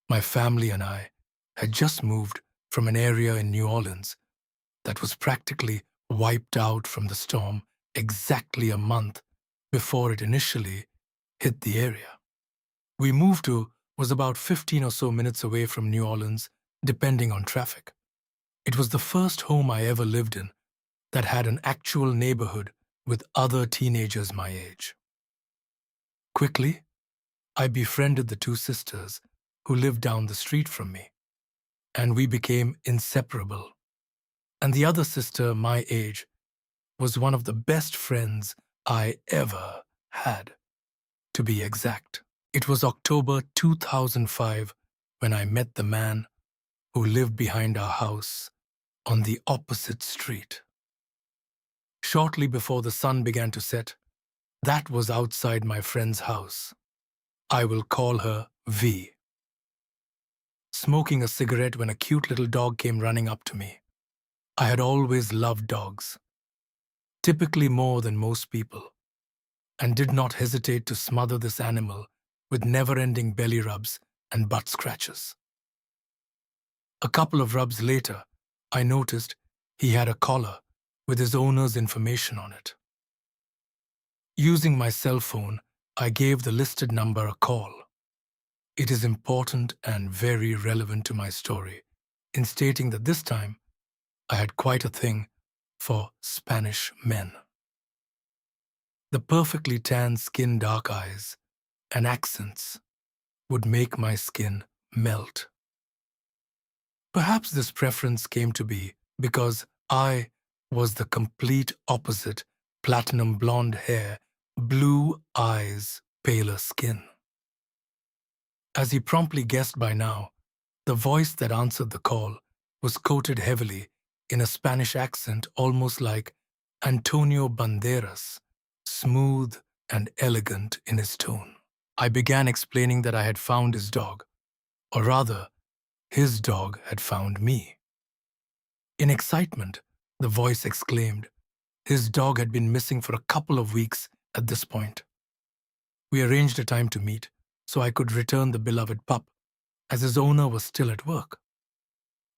Speaker 2: My family and I had just moved from an area in New Orleans that was practically wiped out from the storm exactly a month before it initially hit the area. We moved to was about 15 or so minutes away from New Orleans, depending on traffic. It was the first home I ever lived in that had an actual neighborhood with other teenagers my age. Quickly, I befriended the 2 sisters who lived down the street from me, and we became inseparable. And the other sister, my age, was one of the best friends I ever had, to be exact. It was October 2005 when I met the man who lived behind our house on the opposite street. Shortly before the sun began to set, that was outside my friend's house. I will call her V. Smoking a cigarette when a cute little dog came running up to me. I had always loved dogs, typically more than most people, and did not hesitate to smother this animal with never-ending belly rubs and butt scratches. A couple of rubs later, I noticed he had a collar with his owner's information on it. Using my cell phone, I gave the listed number a call. It is important and very relevant to my story in stating that this time I had quite a thing for Spanish men. The perfectly tan skin, dark eyes, and accents would make my skin melt. Perhaps this preference came to be because I was the complete opposite: platinum blonde hair, blue eyes, paler skin. As he promptly guessed by now, the voice that answered the call was coated heavily in a Spanish accent almost like Antonio Banderas, smooth and elegant in his tone. I began explaining that I had found his dog, or rather, his dog had found me. In excitement, the voice exclaimed, his dog had been missing for a couple of weeks at this point. We arranged a time to meet so I could return the beloved pup, as his owner was still at work.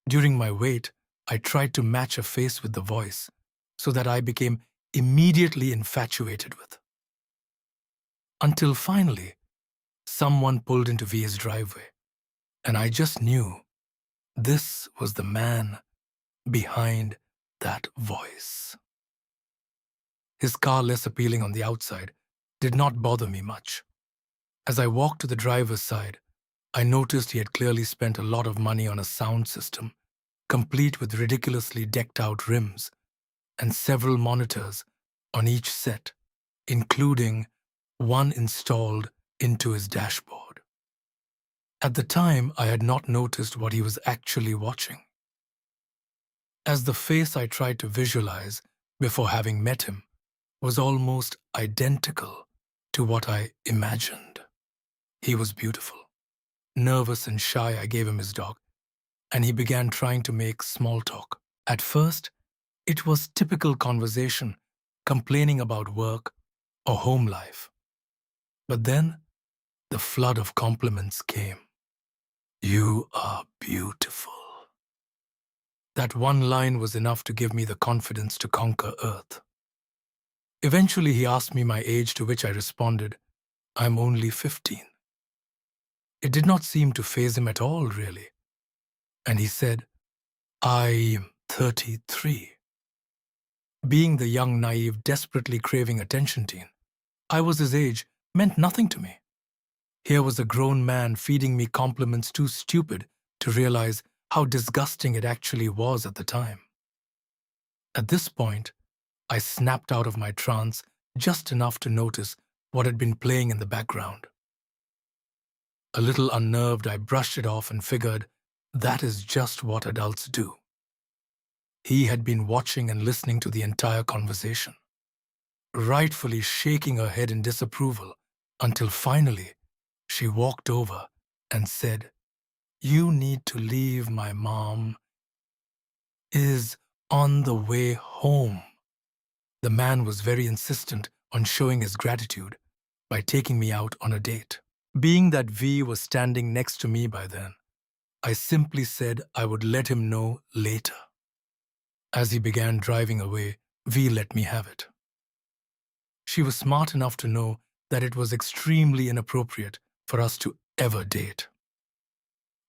Speaker 2: During my wait, I tried to match a face with the voice so that I became immediately infatuated with. Until finally, someone pulled into Via's driveway, and I just knew this was the man behind that voice. His car, less appealing on the outside, did not bother me much. As I walked to the driver's side, I noticed he had clearly spent a lot of money on a sound system, complete with ridiculously decked-out rims and several monitors on each set, including one installed into his dashboard. At the time, I had not noticed what he was actually watching, as the face I tried to visualize before having met him was almost identical to what I imagined. He was beautiful. Nervous and shy, I gave him his dog, and he began trying to make small talk. At first, it was typical conversation, complaining about work or home life. But then, the flood of compliments came. You are beautiful. That one line was enough to give me the confidence to conquer Earth. Eventually, he asked me my age, to which I responded, I'm only 15. It did not seem to faze him at all, really. And he said, I am 33. Being the young, naive, desperately craving attention teen, I was his age meant nothing to me. Here was a grown man feeding me compliments too stupid to realize how disgusting it actually was at the time. At this point, I snapped out of my trance just enough to notice what had been playing in the background. A little unnerved, I brushed it off and figured that is just what adults do. He had been watching and listening to the entire conversation, rightfully shaking her head in disapproval, until finally she walked over and said, You need to leave, my mom is on the way home. The man was very insistent on showing his gratitude by taking me out on a date. Being that V was standing next to me by then, I simply said I would let him know later. As he began driving away, V let me have it. She was smart enough to know that it was extremely inappropriate for us to ever date.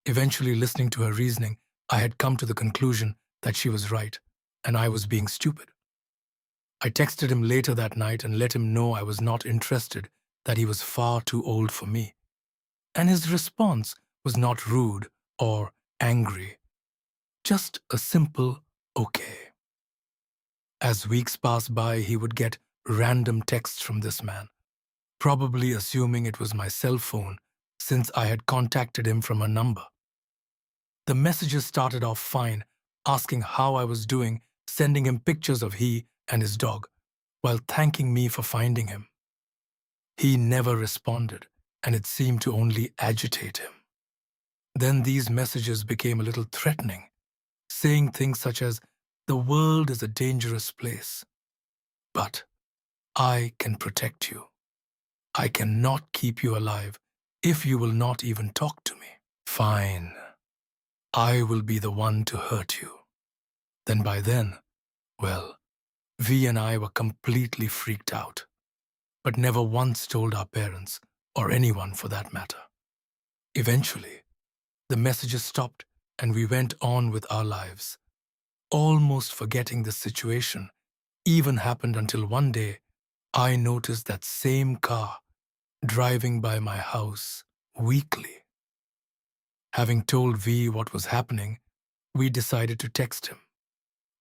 Speaker 2: Eventually, listening to her reasoning, I had come to the conclusion that she was right, and I was being stupid. I texted him later that night and let him know I was not interested, that he was far too old for me. And his response was not rude or angry, just a simple okay. As weeks passed by, he would get random texts from this man, probably assuming it was my cell phone since I had contacted him from a number. The messages started off fine, asking how I was doing, sending him pictures of he and his dog, while thanking me for finding him. He never responded, and it seemed to only agitate him. Then these messages became a little threatening, saying things such as, the world is a dangerous place, but I can protect you. I cannot keep you alive if you will not even talk to me. Fine. I will be the one to hurt you. Then by then, well, V and I were completely freaked out, but never once told our parents, or anyone for that matter. Eventually, the messages stopped and we went on with our lives, almost forgetting the situation even happened until one day I noticed that same car driving by my house weekly. Having told V what was happening, we decided to text him.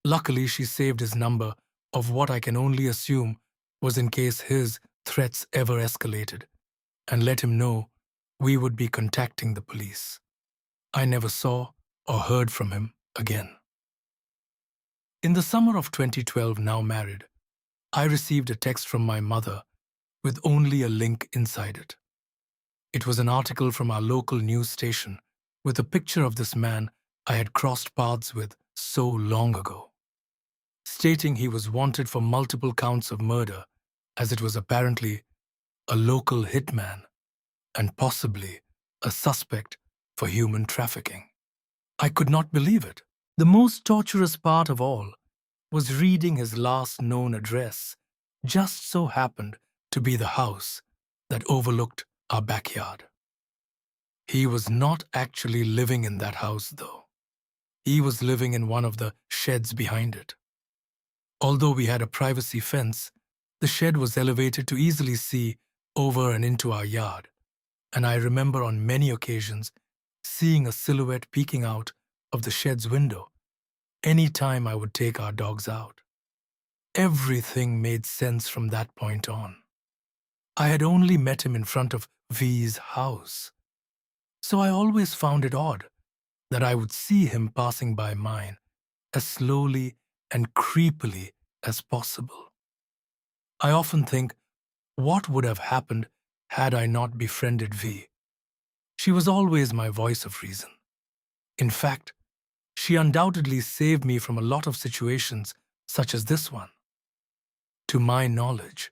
Speaker 2: Luckily, she saved his number of what I can only assume was in case his threats ever escalated, and let him know we would be contacting the police. I never saw or heard from him again. In the summer of 2012, now married, I received a text from my mother with only a link inside it. It was an article from our local news station with a picture of this man I had crossed paths with so long ago, stating he was wanted for multiple counts of murder, as it was apparently a local hitman and possibly a suspect for human trafficking. I could not believe it. The most torturous part of all was reading his last known address just so happened to be the house that overlooked our backyard. He was not actually living in that house, though. He was living in one of the sheds behind it. Although we had a privacy fence, the shed was elevated to easily see over and into our yard, and I remember on many occasions seeing a silhouette peeking out of the shed's window any time I would take our dogs out. Everything made sense from that point on. I had only met him in front of V's house, so I always found it odd that I would see him passing by mine as slowly and creepily as possible. I often think, what would have happened had I not befriended V? She was always my voice of reason. In fact, she undoubtedly saved me from a lot of situations such as this one. To my knowledge,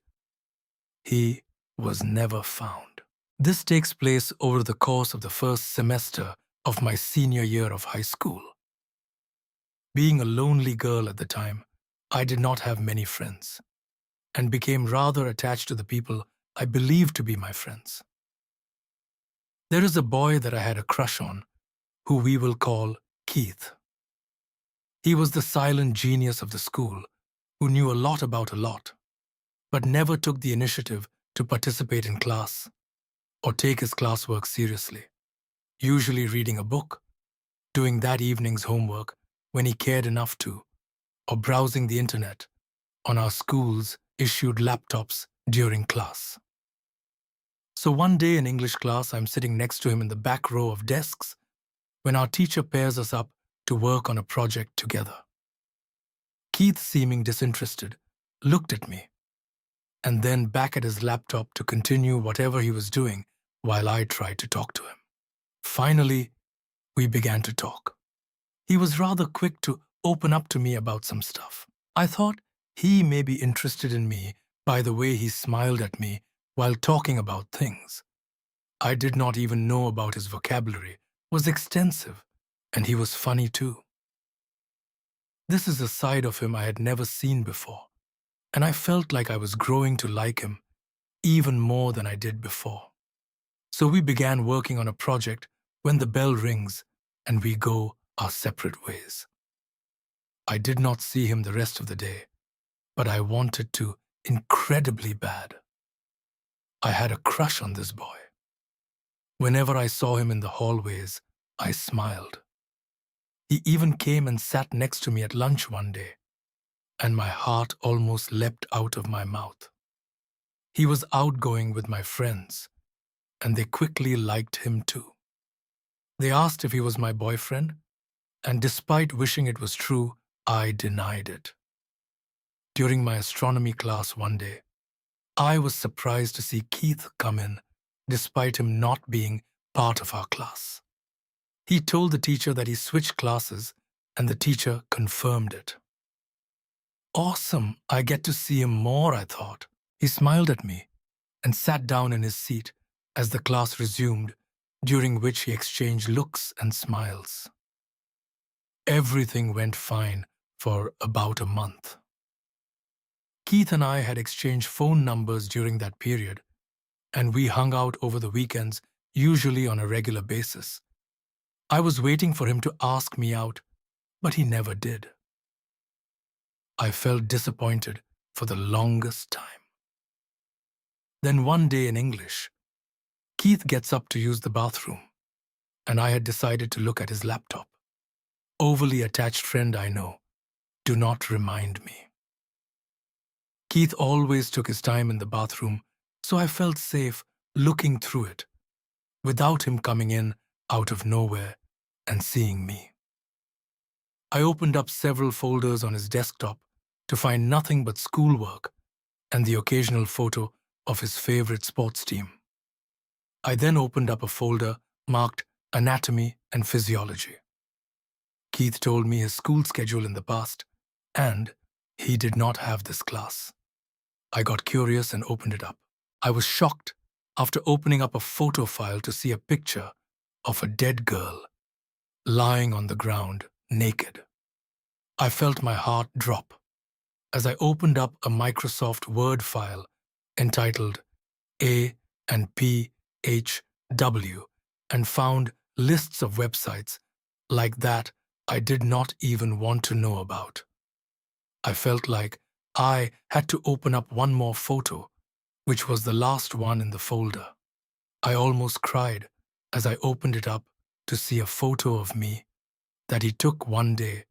Speaker 2: he was never found. This takes place over the course of the first semester of my senior year of high school. Being a lonely girl at the time, I did not have many friends and became rather attached to the people I believed to be my friends. There is a boy that I had a crush on, who we will call Keith. He was the silent genius of the school, who knew a lot about a lot, but never took the initiative to participate in class or take his classwork seriously, usually reading a book, doing that evening's homework when he cared enough to, or browsing the internet on our school's issued laptops during class. So one day in English class, I'm sitting next to him in the back row of desks when our teacher pairs us up to work on a project together. Keith, seeming disinterested, looked at me and then back at his laptop to continue whatever he was doing while I tried to talk to him. Finally, we began to talk. He was rather quick to open up to me about some stuff. I thought he may be interested in me by the way he smiled at me while talking about things. I did not even know about his vocabulary, was extensive, and he was funny too. This is a side of him I had never seen before, and I felt like I was growing to like him even more than I did before. So we began working on a project when the bell rings and we go our separate ways. I did not see him the rest of the day, but I wanted to incredibly bad. I had a crush on this boy. Whenever I saw him in the hallways, I smiled. He even came and sat next to me at lunch one day, and my heart almost leapt out of my mouth. He was outgoing with my friends, and they quickly liked him too. They asked if he was my boyfriend, and despite wishing it was true, I denied it. During my astronomy class one day, I was surprised to see Keith come in, despite him not being part of our class. He told the teacher that he switched classes, and the teacher confirmed it. Awesome, I get to see him more, I thought. He smiled at me and sat down in his seat as the class resumed, during which he exchanged looks and smiles. Everything went fine for about a month. Keith and I had exchanged phone numbers during that period, and we hung out over the weekends usually on a regular basis. I was waiting for him to ask me out, but he never did. I felt disappointed for the longest time. Then one day in English, Keith gets up to use the bathroom, and I had decided to look at his laptop. Overly attached friend I know, do not remind me. Keith always took his time in the bathroom, so I felt safe looking through it, without him coming in out of nowhere and seeing me. I opened up several folders on his desktop to find nothing but schoolwork and the occasional photo of his favorite sports team. I then opened up a folder marked Anatomy and Physiology. Keith told me his school schedule in the past, and he did not have this class. I got curious and opened it up. I was shocked after opening up a photo file to see a picture of a dead girl lying on the ground naked. I felt my heart drop as I opened up a Microsoft Word file entitled A and P H W and found lists of websites like that I did not even want to know about. I felt like I had to open up one more photo, which was the last one in the folder. I almost cried as I opened it up to see a photo of me that he took one day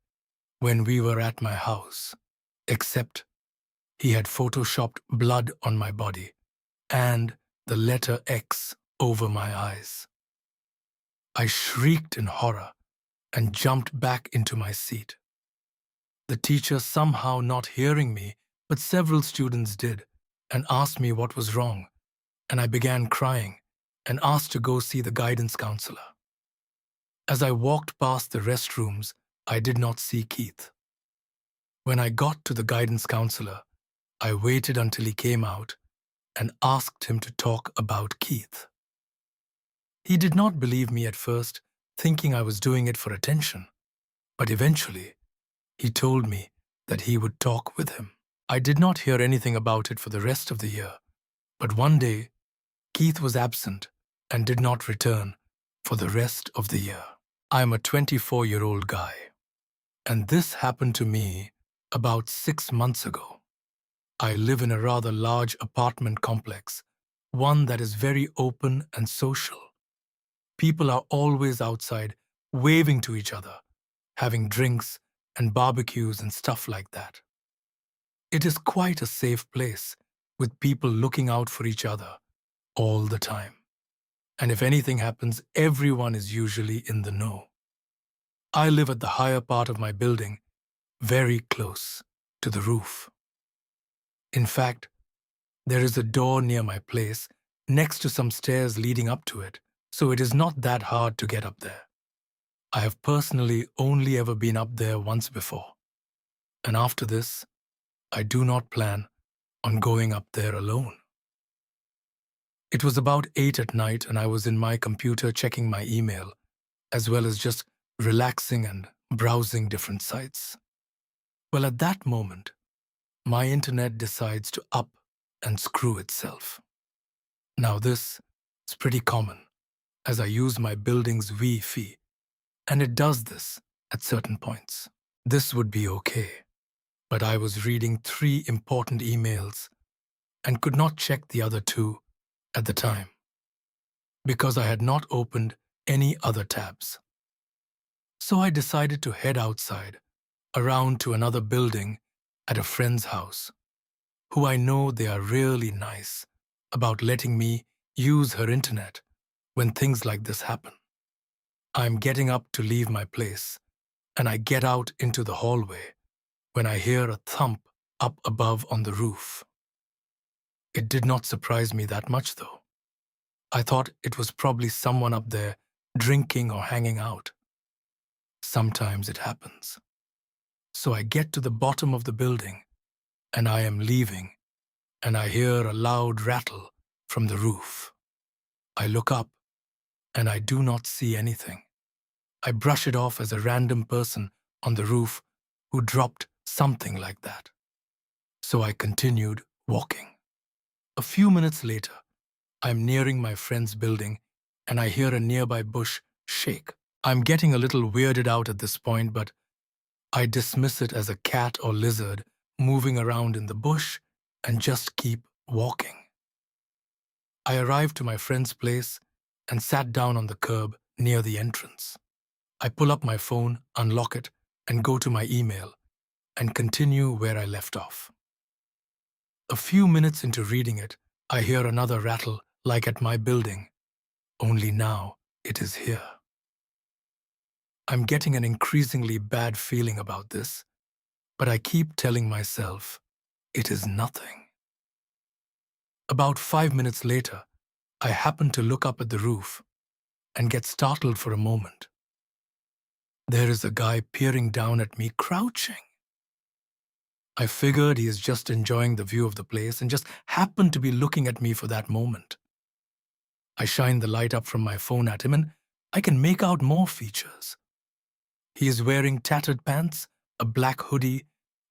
Speaker 2: when we were at my house, except he had photoshopped blood on my body and the letter X over my eyes. I shrieked in horror and jumped back into my seat. The teacher somehow not hearing me, but several students did, and asked me what was wrong, and I began crying and asked to go see the guidance counselor. As I walked past the restrooms, I did not see Keith. When I got to the guidance counselor, I waited until he came out and asked him to talk about Keith. He did not believe me at first, thinking I was doing it for attention, but eventually he told me that he would talk with him. I did not hear anything about it for the rest of the year, but one day Keith was absent and did not return for the rest of the year. I am a 24-year-old guy, and this happened to me about 6 months ago. I live in a rather large apartment complex, one that is very open and social. People are always outside, waving to each other, having drinks and barbecues and stuff like that. It is quite a safe place, with people looking out for each other all the time. And if anything happens, everyone is usually in the know. I live at the higher part of my building, very close to the roof. In fact, there is a door near my place next to some stairs leading up to it, so it is not that hard to get up there. I have personally only ever been up there once before, and after this, I do not plan on going up there alone. It was about 8 at night and I was in my computer checking my email, as well as just relaxing and browsing different sites. Well, at that moment, my internet decides to up and screw itself. Now this is pretty common, as I use my building's Wi-Fi, and it does this at certain points. This would be okay, but I was reading 3 important emails and could not check the other 2 at the time, because I had not opened any other tabs. So I decided to head outside, around to another building at a friend's house, who I know they are really nice about letting me use her internet when things like this happen. I'm getting up to leave my place, and I get out into the hallway when I hear a thump up above on the roof. It did not surprise me that much, though. I thought it was probably someone up there drinking or hanging out. Sometimes it happens. So I get to the bottom of the building, and I am leaving, and I hear a loud rattle from the roof. I look up, and I do not see anything. I brush it off as a random person on the roof who dropped something like that. So I continued walking. A few minutes later, I'm nearing my friend's building, and I hear a nearby bush shake. I'm getting a little weirded out at this point, but I dismiss it as a cat or lizard moving around in the bush and just keep walking. I arrive to my friend's place and sat down on the curb near the entrance. I pull up my phone, unlock it, and go to my email and continue where I left off. A few minutes into reading it, I hear another rattle like at my building, only now it is here. I'm getting an increasingly bad feeling about this, but I keep telling myself it is nothing. About 5 minutes later, I happen to look up at the roof and get startled for a moment. There is a guy peering down at me, crouching. I figured he is just enjoying the view of the place and just happened to be looking at me for that moment. I shine the light up from my phone at him and I can make out more features. He is wearing tattered pants, a black hoodie,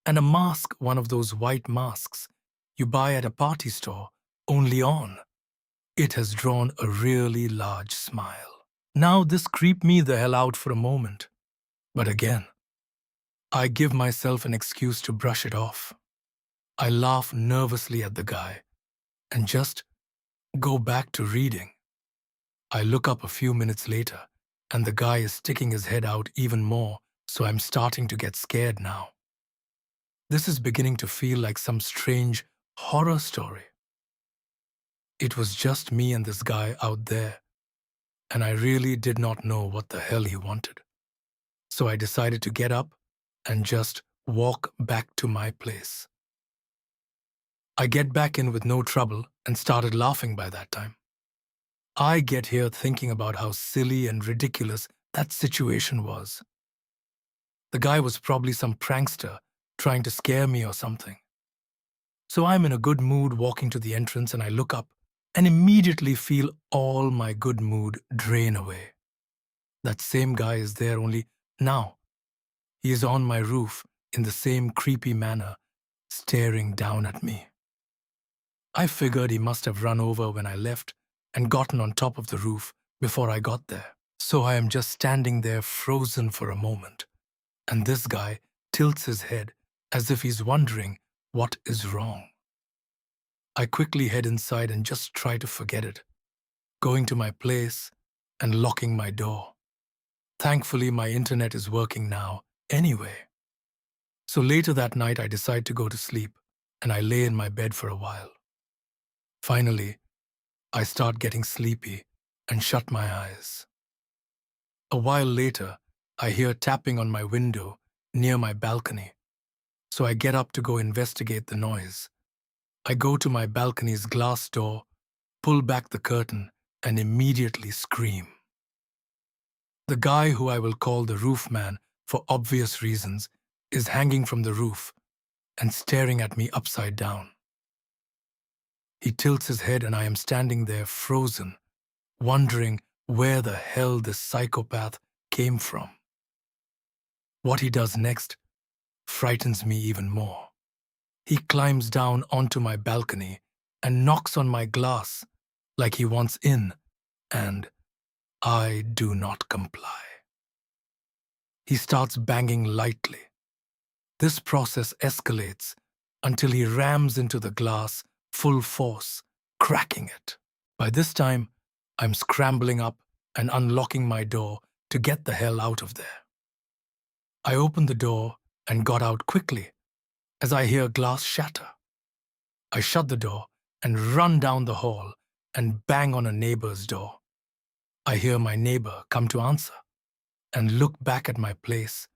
Speaker 2: and a mask, one of those white masks you buy at a party store, only on. It has drawn a really large smile. Now this creeped me the hell out for a moment. But again, I give myself an excuse to brush it off. I laugh nervously at the guy and just go back to reading. I look up a few minutes later and the guy is sticking his head out even more, so I'm starting to get scared now. This is beginning to feel like some strange horror story. It was just me and this guy out there, and I really did not know what the hell he wanted. So I decided to get up and just walk back to my place. I get back in with no trouble and started laughing by that time. I get here thinking about how silly and ridiculous that situation was. The guy was probably some prankster trying to scare me or something. So I'm in a good mood walking to the entrance and I look up and immediately feel all my good mood drain away. That same guy is there, only now he is on my roof in the same creepy manner, staring down at me. I figured he must have run over when I left and gotten on top of the roof before I got there. So I am just standing there frozen for a moment, and this guy tilts his head as if he's wondering what is wrong. I quickly head inside and just try to forget it, going to my place and locking my door. Thankfully, my internet is working now anyway. So later that night, I decide to go to sleep, and I lay in my bed for a while. Finally, I start getting sleepy and shut my eyes. A while later, I hear tapping on my window near my balcony, so I get up to go investigate the noise. I go to my balcony's glass door, pull back the curtain, and immediately scream. The guy, who I will call the roof man for obvious reasons, is hanging from the roof and staring at me upside down. He tilts his head and I am standing there frozen, wondering where the hell this psychopath came from. What he does next frightens me even more. He climbs down onto my balcony and knocks on my glass like he wants in, and I do not comply. He starts banging lightly. This process escalates until he rams into the glass full force, cracking it. By this time, I'm scrambling up and unlocking my door to get the hell out of there. I opened the door and got out quickly as I hear glass shatter. I shut the door and run down the hall and bang on a neighbor's door. I hear my neighbor come to answer and look back at my place,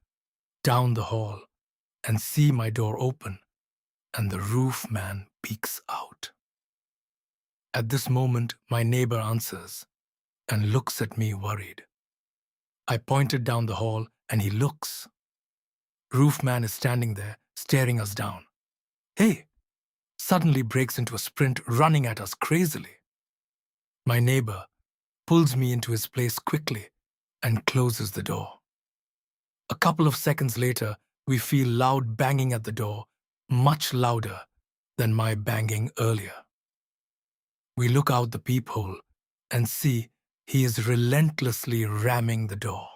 Speaker 2: down the hall, and see my door open, and the roof man peeks out. At this moment, my neighbor answers and looks at me worried. I pointed down the hall and he looks. Roof man is standing there, staring us down. Hey! Suddenly breaks into a sprint, running at us crazily. My neighbor pulls me into his place quickly and closes the door. A couple of seconds later, we feel loud banging at the door, much louder than my banging earlier. We look out the peephole and see He is relentlessly ramming the door.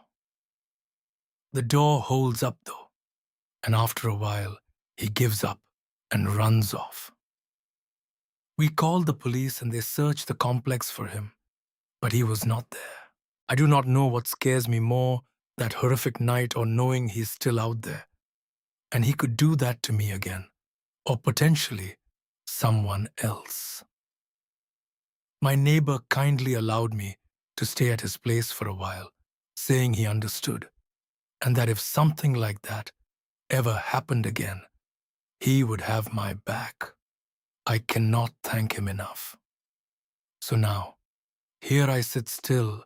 Speaker 2: The door holds up though, and after a while, he gives up and runs off. We called the police and they searched the complex for him, but he was not there. I do not know what scares me more, that horrific night or knowing he's still out there. And he could do that to me again, or potentially someone else. My neighbor kindly allowed me to stay at his place for a while, saying he understood, and that if something like that ever happened again, he would have my back. I cannot thank him enough. So now, here I sit still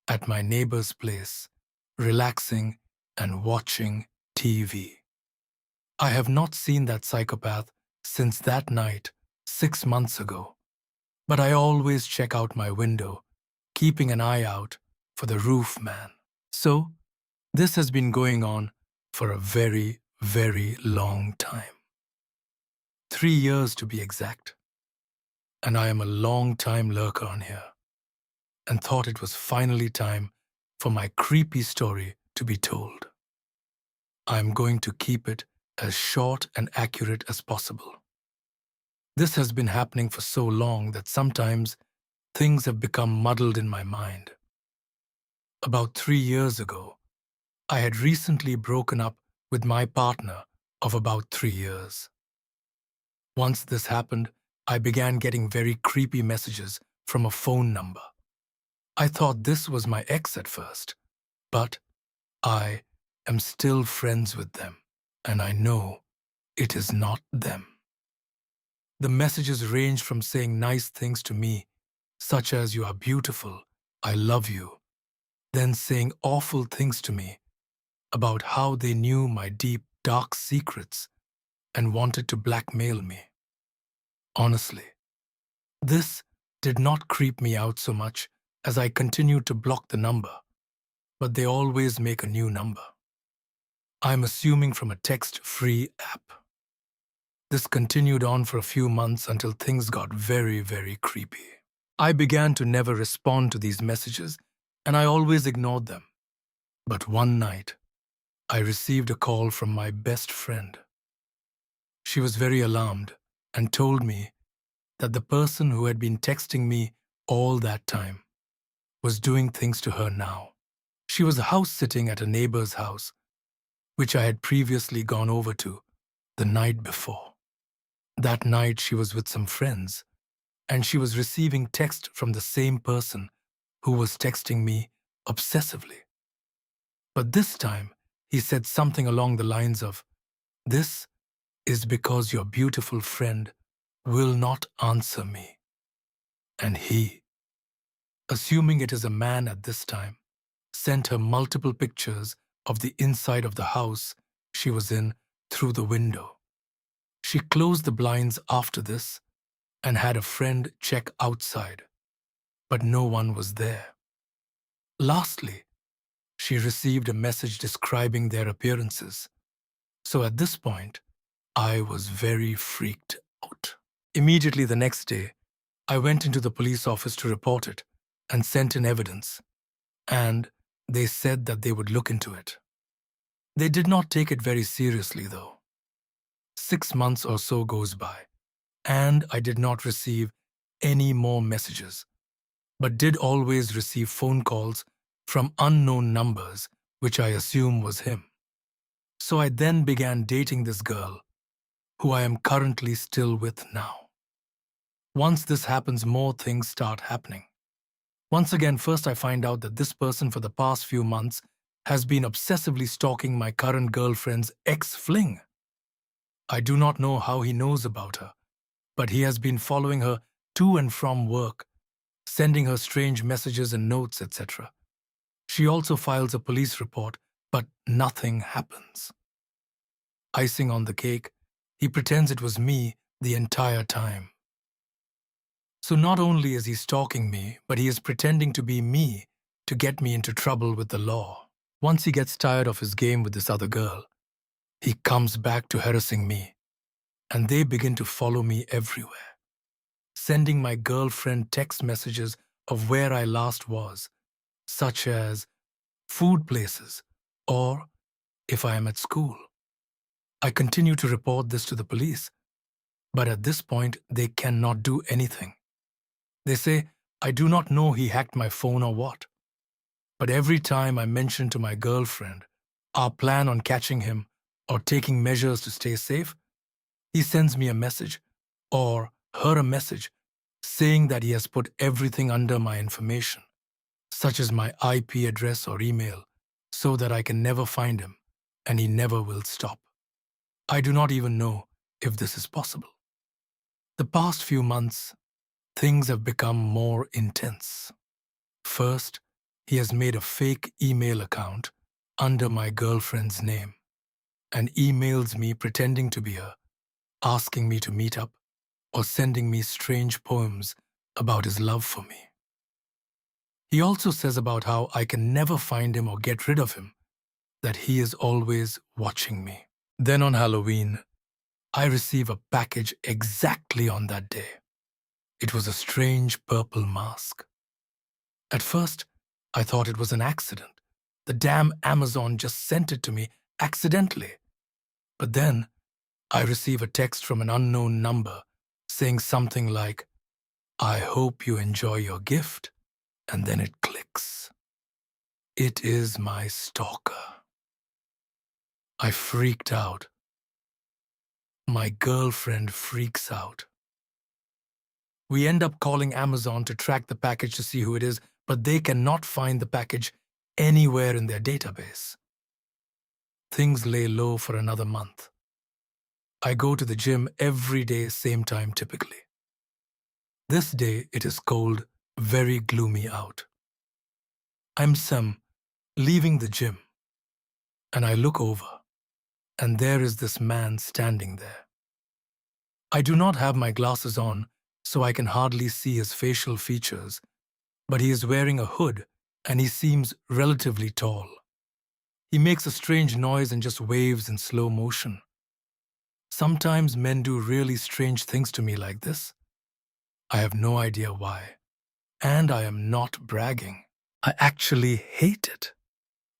Speaker 2: at my neighbor's place, relaxing and watching TV. I have not seen that psychopath since that night 6 months ago, but I always check out my window, keeping an eye out for the roof man. So, this has been going on for a very, very long time. 3 years to be exact. And I am a long-time lurker on here, and thought it was finally time for my creepy story to be told. I am going to keep it as short and accurate as possible. This has been happening for so long that sometimes things have become muddled in my mind. About 3 years ago, I had recently broken up with my partner of about 3 years. Once this happened, I began getting very creepy messages from a phone number. I thought this was my ex at first, but I am still friends with them, and I know it is not them. The messages range from saying nice things to me, such as "you are beautiful, I love you," then saying awful things to me about how they knew my deep, dark secrets and wanted to blackmail me. Honestly, this did not creep me out so much as I continued to block the number, but they always make a new number. I'm assuming from a text-free app. This continued on for a few months until things got very, very creepy. I began to never respond to these messages, and I always ignored them. But one night, I received a call from my best friend. She was very alarmed and told me that the person who had been texting me all that time was doing things to her now. She was house-sitting at a neighbor's house, which I had previously gone over to the night before. That night she was with some friends, and she was receiving text from the same person who was texting me obsessively. But this time, he said something along the lines of, "This is because your beautiful friend will not answer me." And he, assuming it is a man at this time, sent her multiple pictures of the inside of the house she was in through the window. She closed the blinds after this and had a friend check outside, but no one was there. Lastly, she received a message describing their appearances. So at this point, I was very freaked out. Immediately the next day, I went into the police office to report it and sent in evidence, and they said that they would look into it. They did not take it very seriously, though. 6 months or so goes by, and I did not receive any more messages, but did always receive phone calls from unknown numbers, which I assume was him. So I then began dating this girl, who I am currently still with now. Once this happens, more things start happening. Once again, first I find out that this person for the past few months has been obsessively stalking my current girlfriend's ex-fling. I do not know how he knows about her, but he has been following her to and from work, sending her strange messages and notes, etc. She also files a police report, but nothing happens. Icing on the cake, he pretends it was me the entire time. So not only is he stalking me, but he is pretending to be me to get me into trouble with the law. Once he gets tired of his game with this other girl, he comes back to harassing me, and they begin to follow me everywhere, sending my girlfriend text messages of where I last was, such as food places or if I am at school. I continue to report this to the police, but at this point, they cannot do anything. They say, I do not know he hacked my phone or what. But every time I mention to my girlfriend our plan on catching him or taking measures to stay safe, he sends me a message or her a message saying that he has put everything under my information, such as my IP address or email, so that I can never find him and he never will stop. I do not even know if this is possible. The past few months, things have become more intense. First, he has made a fake email account under my girlfriend's name and emails me pretending to be her, asking me to meet up or sending me strange poems about his love for me. He also says about how I can never find him or get rid of him, that he is always watching me. Then on Halloween, I receive a package exactly on that day. It was a strange purple mask. At first, I thought it was an accident. The damn Amazon just sent it to me accidentally. But then, I receive a text from an unknown number saying something like, I hope you enjoy your gift, and then it clicks. It is my stalker. I freaked out. My girlfriend freaks out. We end up calling Amazon to track the package to see who it is, but they cannot find the package anywhere in their database. Things lay low for another month. I go to the gym every day, same time typically. This day it is cold, very gloomy out. I'm leaving the gym, and I look over, and there is this man standing there. I do not have my glasses on, so I can hardly see his facial features, but he is wearing a hood and he seems relatively tall. He makes a strange noise and just waves in slow motion. Sometimes men do really strange things to me like this. I have no idea why, and I am not bragging. I actually hate it,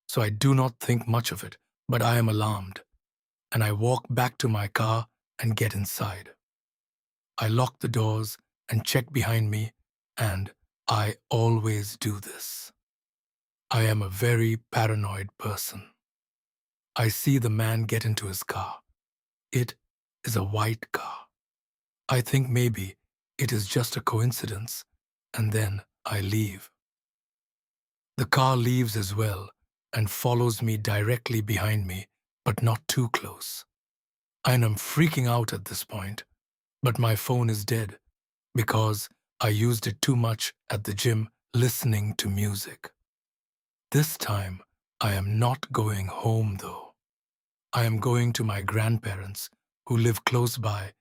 Speaker 2: so I do not think much of it, but I am alarmed, and I walk back to my car and get inside. I lock the doors and check behind me, and I always do this. I am a very paranoid person. I see the man get into his car. It is a white car. I think maybe it is just a coincidence, and then I leave. The car leaves as well and follows me directly behind me, but not too close. I am freaking out at this point, but my phone is dead because I used it too much at the gym listening to music. This time, I am not going home though. I am going to my grandparents who live close by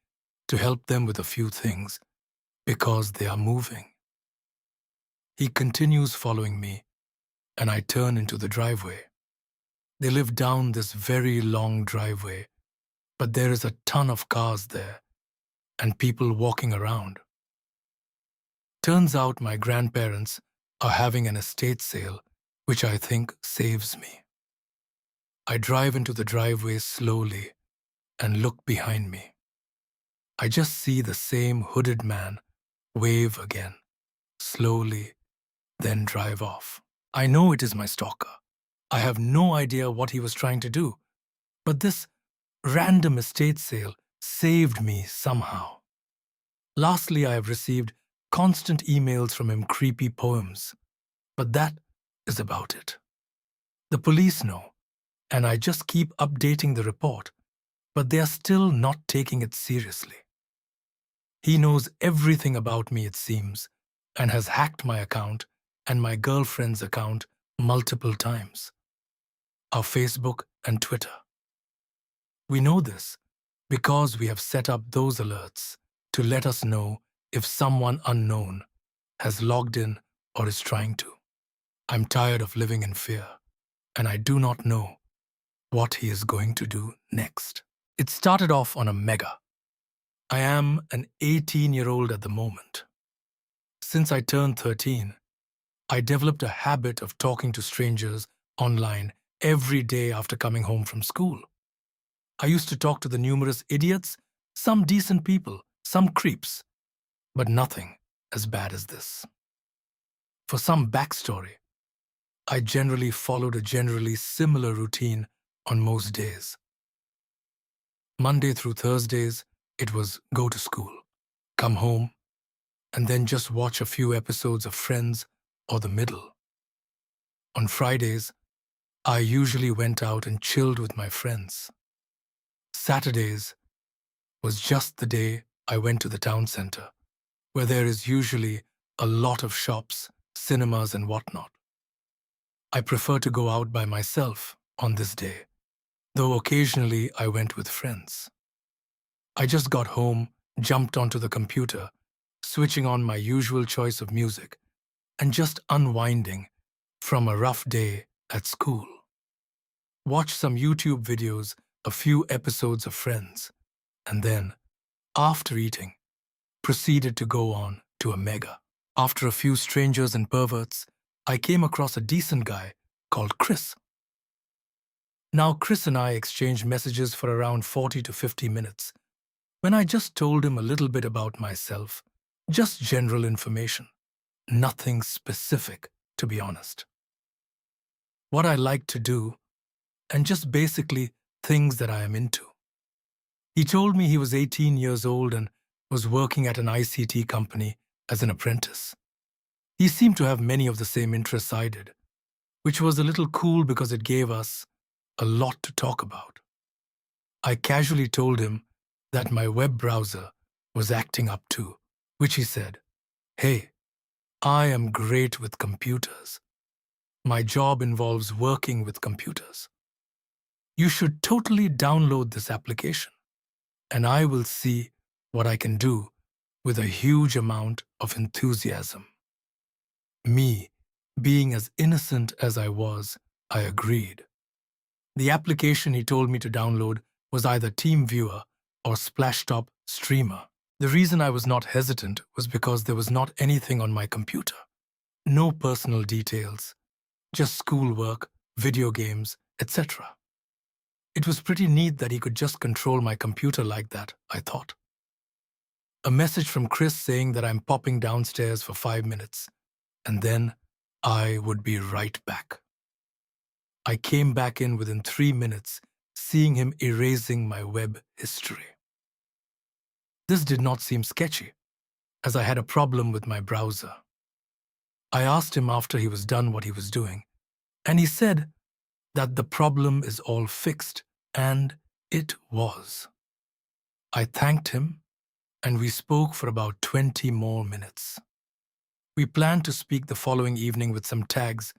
Speaker 2: to help them with a few things because they are moving. He continues following me, and I turn into the driveway. They live down this very long driveway, but there is a ton of cars there and people walking around. Turns out my grandparents are having an estate sale, which I think saves me. I drive into the driveway slowly and look behind me. I just see the same hooded man wave again, slowly, then drive off. I know it is my stalker. I have no idea what he was trying to do, but this random estate sale saved me somehow. Lastly, I have received constant emails from him, creepy poems, but that is about it. The police know, and I just keep updating the report, but they are still not taking it seriously. He knows everything about me, it seems, and has hacked my account and my girlfriend's account multiple times. Our Facebook and Twitter. We know this because we have set up those alerts to let us know if someone unknown has logged in or is trying to. I'm tired of living in fear, and I do not know what he is going to do next. It started off on a mega. I am an 18-year-old at the moment. Since I turned 13, I developed a habit of talking to strangers online every day after coming home from school. I used to talk to the numerous idiots, some decent people, some creeps, but nothing as bad as this. For some backstory, I generally followed a generally similar routine on most days. Monday through Thursdays, it was go to school, come home, and then just watch a few episodes of Friends or The Middle. On Fridays, I usually went out and chilled with my friends. Saturdays was just the day I went to the town center, where there is usually a lot of shops, cinemas, and whatnot. I prefer to go out by myself on this day, though occasionally I went with friends. I just got home, jumped onto the computer, switching on my usual choice of music, and just unwinding from a rough day at school. Watch some YouTube videos, a few episodes of Friends, and then, after eating, proceeded to go on to a mega. After a few strangers and perverts, I came across a decent guy called Chris. Now, Chris and I exchanged messages for around 40 to 50 minutes, when I just told him a little bit about myself, just general information, nothing specific, to be honest. What I like to do, and just basically things that I am into. He told me he was 18 years old and was working at an ICT company as an apprentice. He seemed to have many of the same interests I did, which was a little cool because it gave us a lot to talk about. I casually told him that my web browser was acting up too, which he said, "Hey, I am great with computers. My job involves working with computers. You should totally download this application, and I will see what I can do with a huge amount of enthusiasm." Me, being as innocent as I was, I agreed. The application he told me to download was either TeamViewer or Splashtop Streamer. The reason I was not hesitant was because there was not anything on my computer. No personal details, just schoolwork, video games, etc. It was pretty neat that he could just control my computer like that, I thought. A message from Chris saying that I'm popping downstairs for 5 minutes, and then I would be right back. I came back in within 3 minutes, seeing him erasing my web history. This did not seem sketchy, as I had a problem with my browser. I asked him after he was done what he was doing, and he said that the problem is all fixed, and it was. I thanked him, and we spoke for about 20 more minutes. We planned to speak the following evening with some tags,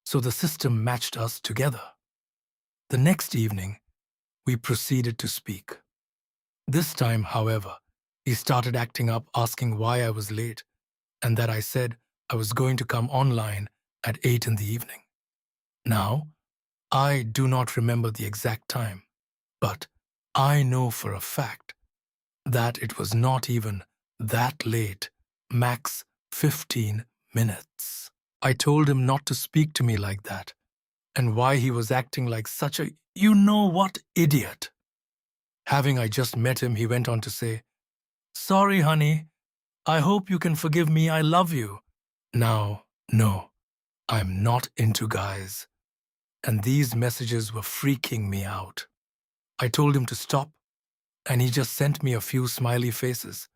Speaker 2: so the system matched us together. The next evening, we proceeded to speak. This time, however, he started acting up, asking why I was late, and that I said I was going to come online at 8 in the evening. Now, I do not remember the exact time, but I know for a fact that it was not even that late, max 15 minutes. I told him not to speak to me like that, and why he was acting like such a you-know-what idiot. Having I just met him, he went on to say, "Sorry, honey. I hope you can forgive me. I love you." Now, no, I'm not into guys, and these messages were freaking me out. I told him to stop, and he just sent me a few smiley faces.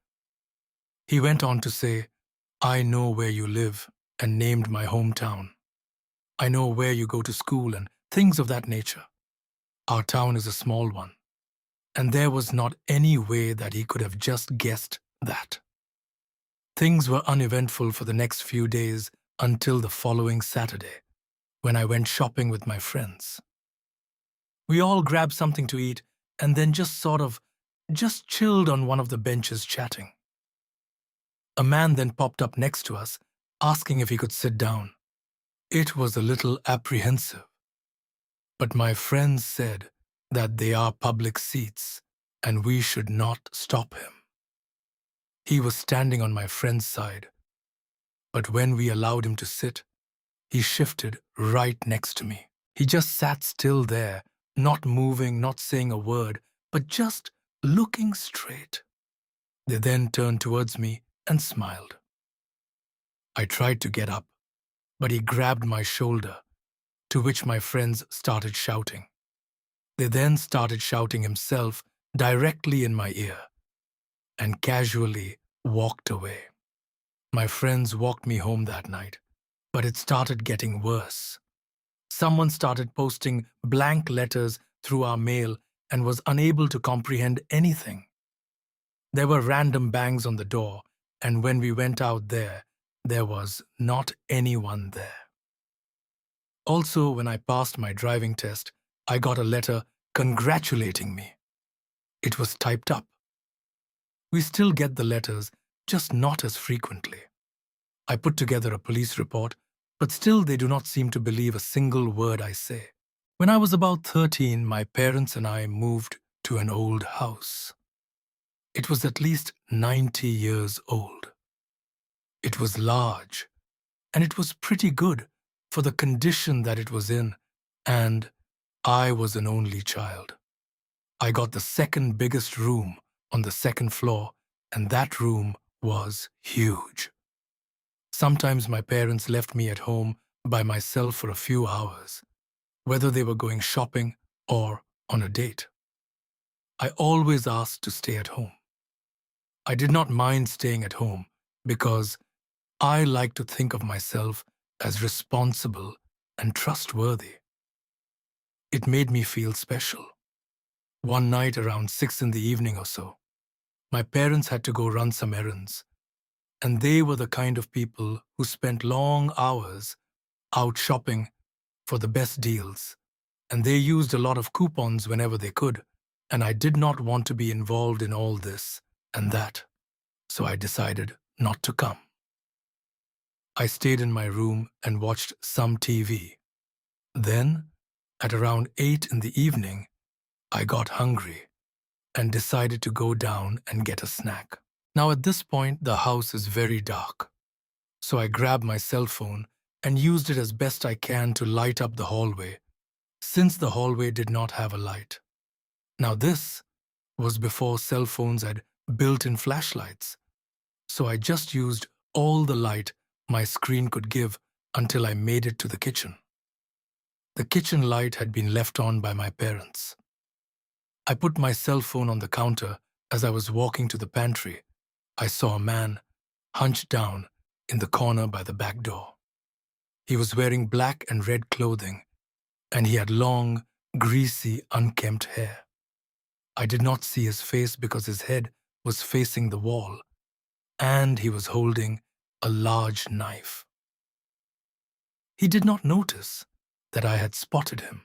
Speaker 2: He went on to say, "I know where you live," and named my hometown. "I know where you go to school," and things of that nature. Our town is a small one, and there was not any way that he could have just guessed that. Things were uneventful for the next few days until the following Saturday, when I went shopping with my friends. We all grabbed something to eat and then just chilled on one of the benches chatting. A man then popped up next to us, asking if he could sit down. It was a little apprehensive, but my friends said that they are public seats and we should not stop him. He was standing on my friend's side, But when we allowed him to sit, he shifted right next to me. He just sat still there, not moving, not saying a word, but just looking straight. They then turned towards me and smiled. I tried to get up, but he grabbed my shoulder, to which my friends started shouting. They then started shouting himself directly in my ear and casually walked away. My friends walked me home that night, but it started getting worse. Someone started posting blank letters through our mail and was unable to comprehend anything. There were random bangs on the door, and when we went out there was not anyone there. Also, when I passed my driving test, I got a letter congratulating me. It was typed up. We still get the letters, just not as frequently. I put together a police report, but still they do not seem to believe a single word I say. When I was about 13, my parents and I moved to an old house. It was at least 90 years old. It was large, and it was pretty good for the condition that it was in, and I was an only child. I got the second biggest room on the second floor, and that room was huge. Sometimes my parents left me at home by myself for a few hours, whether they were going shopping or on a date. I always asked to stay at home. I did not mind staying at home because I like to think of myself as responsible and trustworthy. It made me feel special. One night around 6 in the evening or so, my parents had to go run some errands, and they were the kind of people who spent long hours out shopping for the best deals, and they used a lot of coupons whenever they could, and I did not want to be involved in all this and that, so I decided not to come. I stayed in my room and watched some TV. Then, at around 8 in the evening, I got hungry and decided to go down and get a snack. Now at this point, the house is very dark, so I grabbed my cell phone and used it as best I can to light up the hallway, since the hallway did not have a light. Now this was before cell phones had built-in flashlights, so I just used all the light my screen could give until I made it to the kitchen. The kitchen light had been left on by my parents. I put my cell phone on the counter. As I was walking to the pantry, I saw a man hunched down in the corner by the back door. He was wearing black and red clothing, and he had long, greasy, unkempt hair. I did not see his face because his head was facing the wall, and he was holding a large knife. He did not notice that I had spotted him.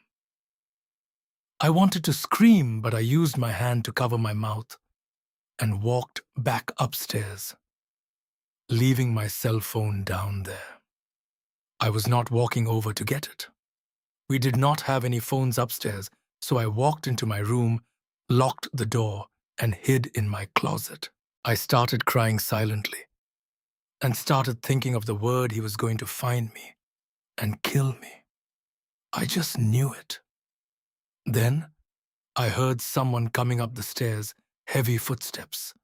Speaker 2: I wanted to scream, but I used my hand to cover my mouth and walked back upstairs, leaving my cell phone down there. I was not walking over to get it. We did not have any phones upstairs, so I walked into my room, locked the door, and hid in my closet. I started crying silently and started thinking of the word he was going to find me and kill me. I just knew it. Then I heard someone coming up the stairs, heavy footsteps.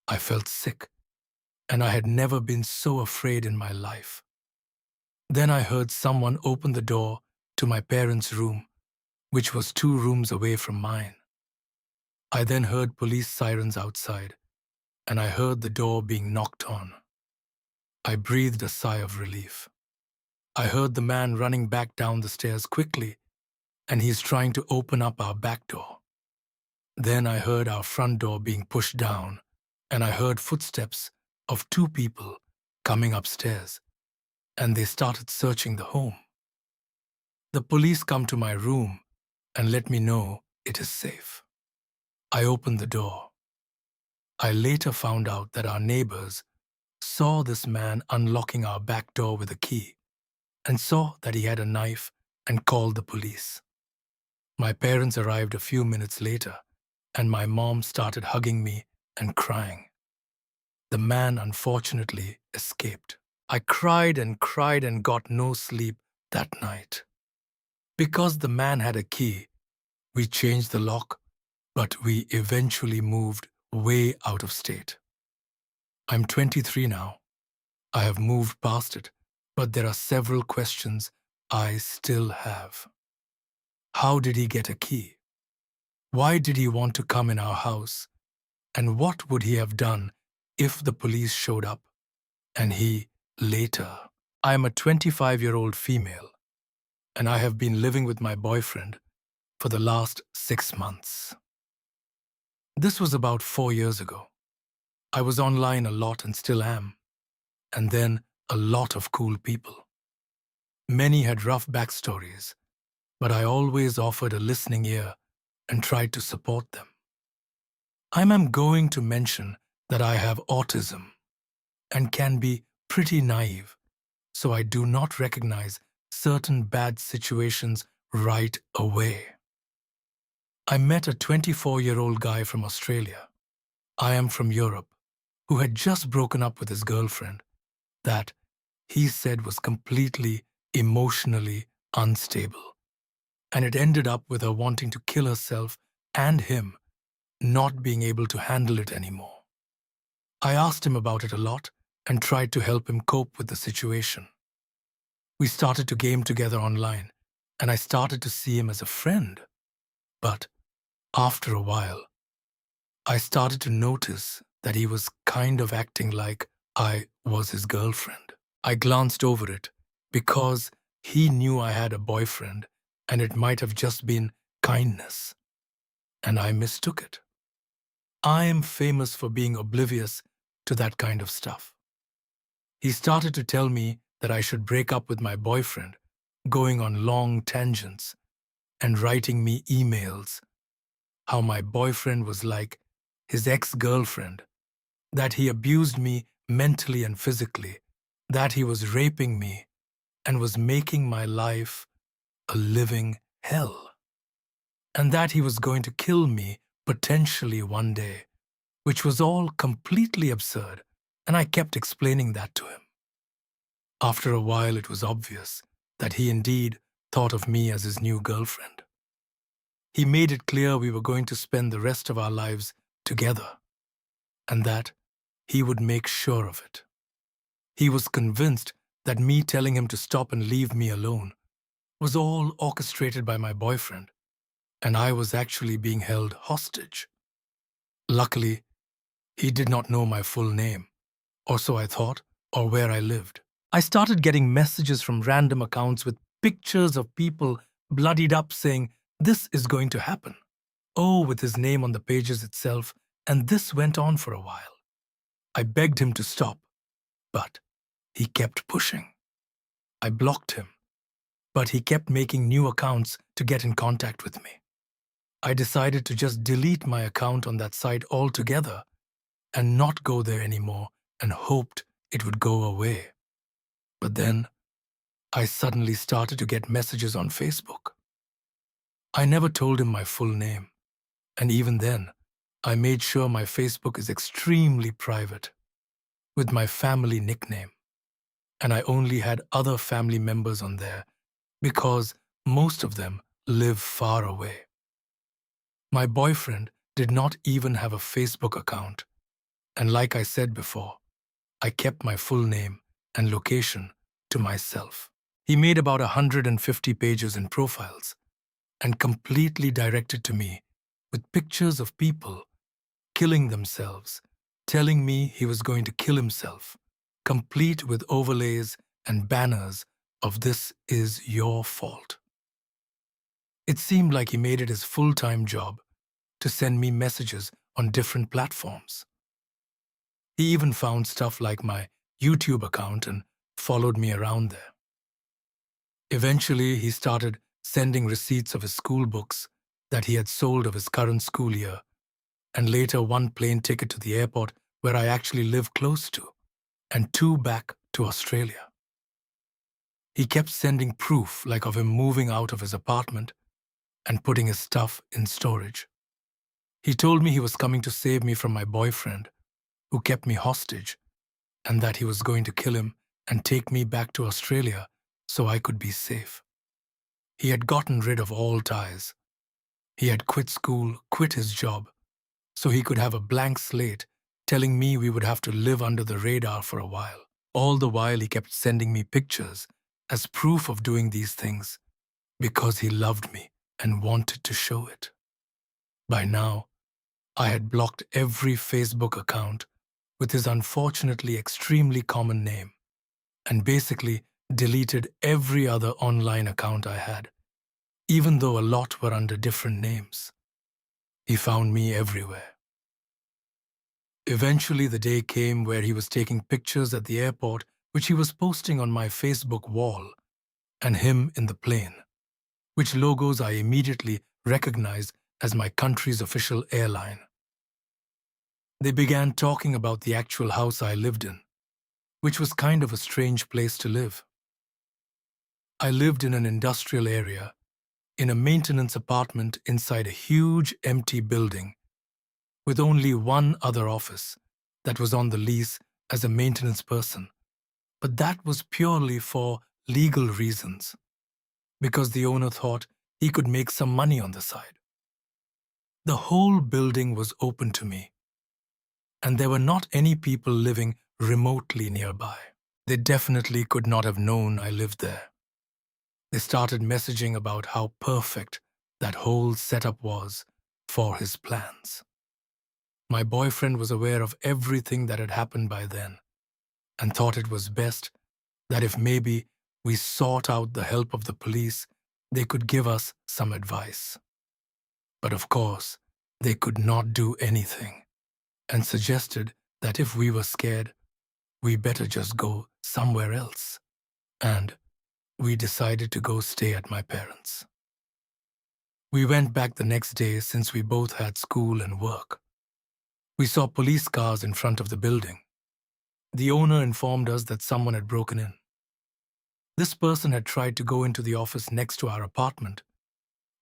Speaker 2: I felt sick, and I had never been so afraid in my life. Then I heard someone open the door to my parents' room, which was 2 rooms away from mine. I then heard police sirens outside, and I heard the door being knocked on. I breathed a sigh of relief. I heard the man running back down the stairs quickly, and he's trying to open up our back door. Then I heard our front door being pushed down, and I heard footsteps of 2 people coming upstairs, and they started searching the home. The police come to my room and let me know it is safe. I opened the door. I later found out that our neighbors saw this man unlocking our back door with a key and saw that he had a knife and called the police. My parents arrived a few minutes later, and my mom started hugging me and crying. The man unfortunately escaped. I cried and got no sleep that night. Because the man had a key, we changed the lock, but we eventually moved way out of state. I'm 23 now. I have moved past it, but there are several questions I still have. How did he get a key? Why did he want to come in our house? And what would he have done if the police showed up? And he, later. I am a 25-year-old female, and I have been living with my boyfriend for the last 6 months. This was about 4 years ago. I was online a lot and still am. And then a lot of cool people. Many had rough backstories, but I always offered a listening ear and tried to support them. I'm going to mention that I have autism and can be pretty naive, so I do not recognize certain bad situations right away. I met a 24-year-old guy from Australia. I am from Europe, who had just broken up with his girlfriend that he said was completely emotionally unstable. And it ended up with her wanting to kill herself and him, not being able to handle it anymore. I asked him about it a lot and tried to help him cope with the situation. We started to game together online, and I started to see him as a friend. But after a while, I started to notice that he was kind of acting like I was his girlfriend. I glanced over it because he knew I had a boyfriend and it might have just been kindness. And I mistook it. I am famous for being oblivious to that kind of stuff. He started to tell me that I should break up with my boyfriend, going on long tangents and writing me emails, how my boyfriend was like his ex-girlfriend, that he abused me mentally and physically, that he was raping me and was making my life a living hell, and that he was going to kill me potentially one day, which was all completely absurd, and I kept explaining that to him. After a while, it was obvious that he indeed thought of me as his new girlfriend. He made it clear we were going to spend the rest of our lives together, and that he would make sure of it. He was convinced that me telling him to stop and leave me alone was all orchestrated by my boyfriend, and I was actually being held hostage. Luckily, he did not know my full name, or so I thought, or where I lived. I started getting messages from random accounts with pictures of people bloodied up saying, "This is going to happen." Oh, with his name on the pages itself, and this went on for a while. I begged him to stop, but he kept pushing. I blocked him, but he kept making new accounts to get in contact with me. I decided to just delete my account on that site altogether and not go there anymore and hoped it would go away. But then, I suddenly started to get messages on Facebook. I never told him my full name, and even then, I made sure my Facebook is extremely private, with my family nickname, and I only had other family members on there because most of them live far away. My boyfriend did not even have a Facebook account, and like I said before, I kept my full name and location to myself. He made about 150 pages in profiles and completely directed to me with pictures of people killing themselves, telling me he was going to kill himself, complete with overlays and banners of "This is your fault." It seemed like he made it his full-time job to send me messages on different platforms. He even found stuff like my YouTube account and followed me around there. Eventually, he started sending receipts of his school books that he had sold of his current school year, and later one plane ticket to the airport where I actually live close to, and 2 back to Australia. He kept sending proof like of him moving out of his apartment and putting his stuff in storage. He told me he was coming to save me from my boyfriend, who kept me hostage, and that he was going to kill him and take me back to Australia so I could be safe. He had gotten rid of all ties. He had quit school, quit his job, so he could have a blank slate, telling me we would have to live under the radar for a while. All the while, he kept sending me pictures as proof of doing these things because he loved me and wanted to show it. By now, I had blocked every Facebook account with his unfortunately extremely common name and basically deleted every other online account I had, even though a lot were under different names. He found me everywhere. Eventually, the day came where he was taking pictures at the airport, which he was posting on my Facebook wall, and him in the plane, which logos I immediately recognized as my country's official airline. They began talking about the actual house I lived in, which was kind of a strange place to live. I lived in an industrial area, in a maintenance apartment inside a huge empty building, with only one other office that was on the lease as a maintenance person, but that was purely for legal reasons, because the owner thought he could make some money on the side. The whole building was open to me, and there were not any people living remotely nearby. They definitely could not have known I lived there. They started messaging about how perfect that whole setup was for his plans. My boyfriend was aware of everything that had happened by then and thought it was best that if maybe we sought out the help of the police, they could give us some advice. But of course, they could not do anything and suggested that if we were scared, we better just go somewhere else. And we decided to go stay at my parents'. We went back the next day since we both had school and work. We saw police cars in front of the building. The owner informed us that someone had broken in. This person had tried to go into the office next to our apartment,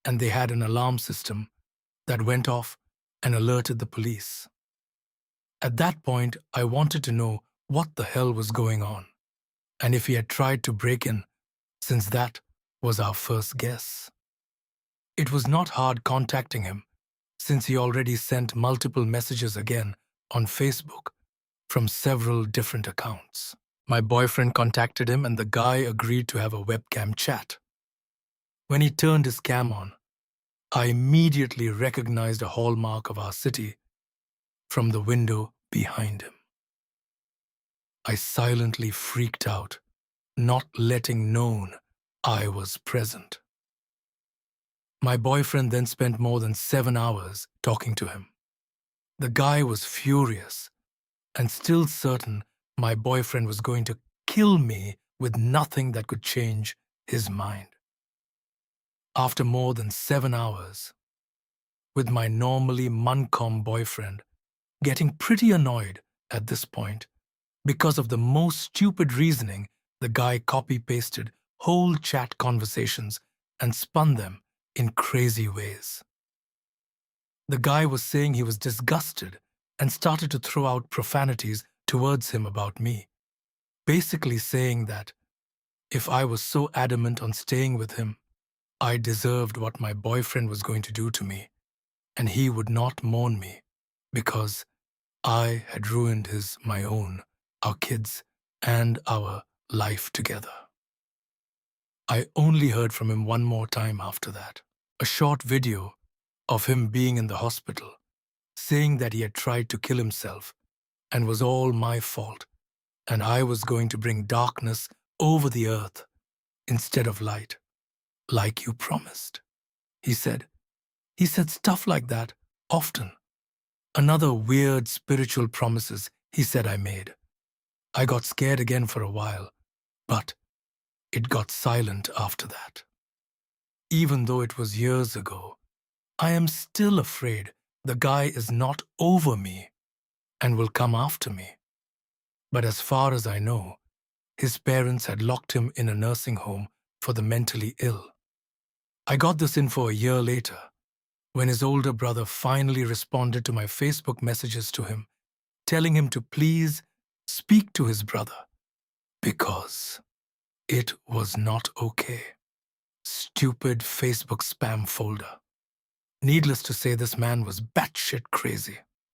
Speaker 2: and they had an alarm system that went off and alerted the police. At that point, I wanted to know what the hell was going on, and if he had tried to break in, since that was our first guess. It was not hard contacting him, since he already sent multiple messages again on Facebook from several different accounts. My boyfriend contacted him and the guy agreed to have a webcam chat. When he turned his cam on, I immediately recognized a hallmark of our city from the window behind him. I silently freaked out, not letting known I was present. My boyfriend then spent more than 7 hours talking to him. The guy was furious and still certain my boyfriend was going to kill me with nothing that could change his mind. After more than 7 hours, with my normally muncom boyfriend getting pretty annoyed at this point because of the most stupid reasoning, the guy copy-pasted whole chat conversations and spun them in crazy ways. The guy was saying he was disgusted and started to throw out profanities towards him about me, basically saying that if I was so adamant on staying with him, I deserved what my boyfriend was going to do to me, and he would not mourn me because I had ruined my own, our kids, and our life together. I only heard from him one more time after that. A short video of him being in the hospital, saying that he had tried to kill himself and was all my fault, and I was going to bring darkness over the earth instead of light, like you promised. He said stuff like that often. Another weird spiritual promises he said I made. I got scared again for a while, but it got silent after that. Even though it was years ago, I am still afraid the guy is not over me and will come after me. But as far as I know, his parents had locked him in a nursing home for the mentally ill. I got this info a year later, when his older brother finally responded to my Facebook messages to him, telling him to please speak to his brother, Because it was not okay. Stupid Facebook spam folder. Needless to say, this man was batshit crazy.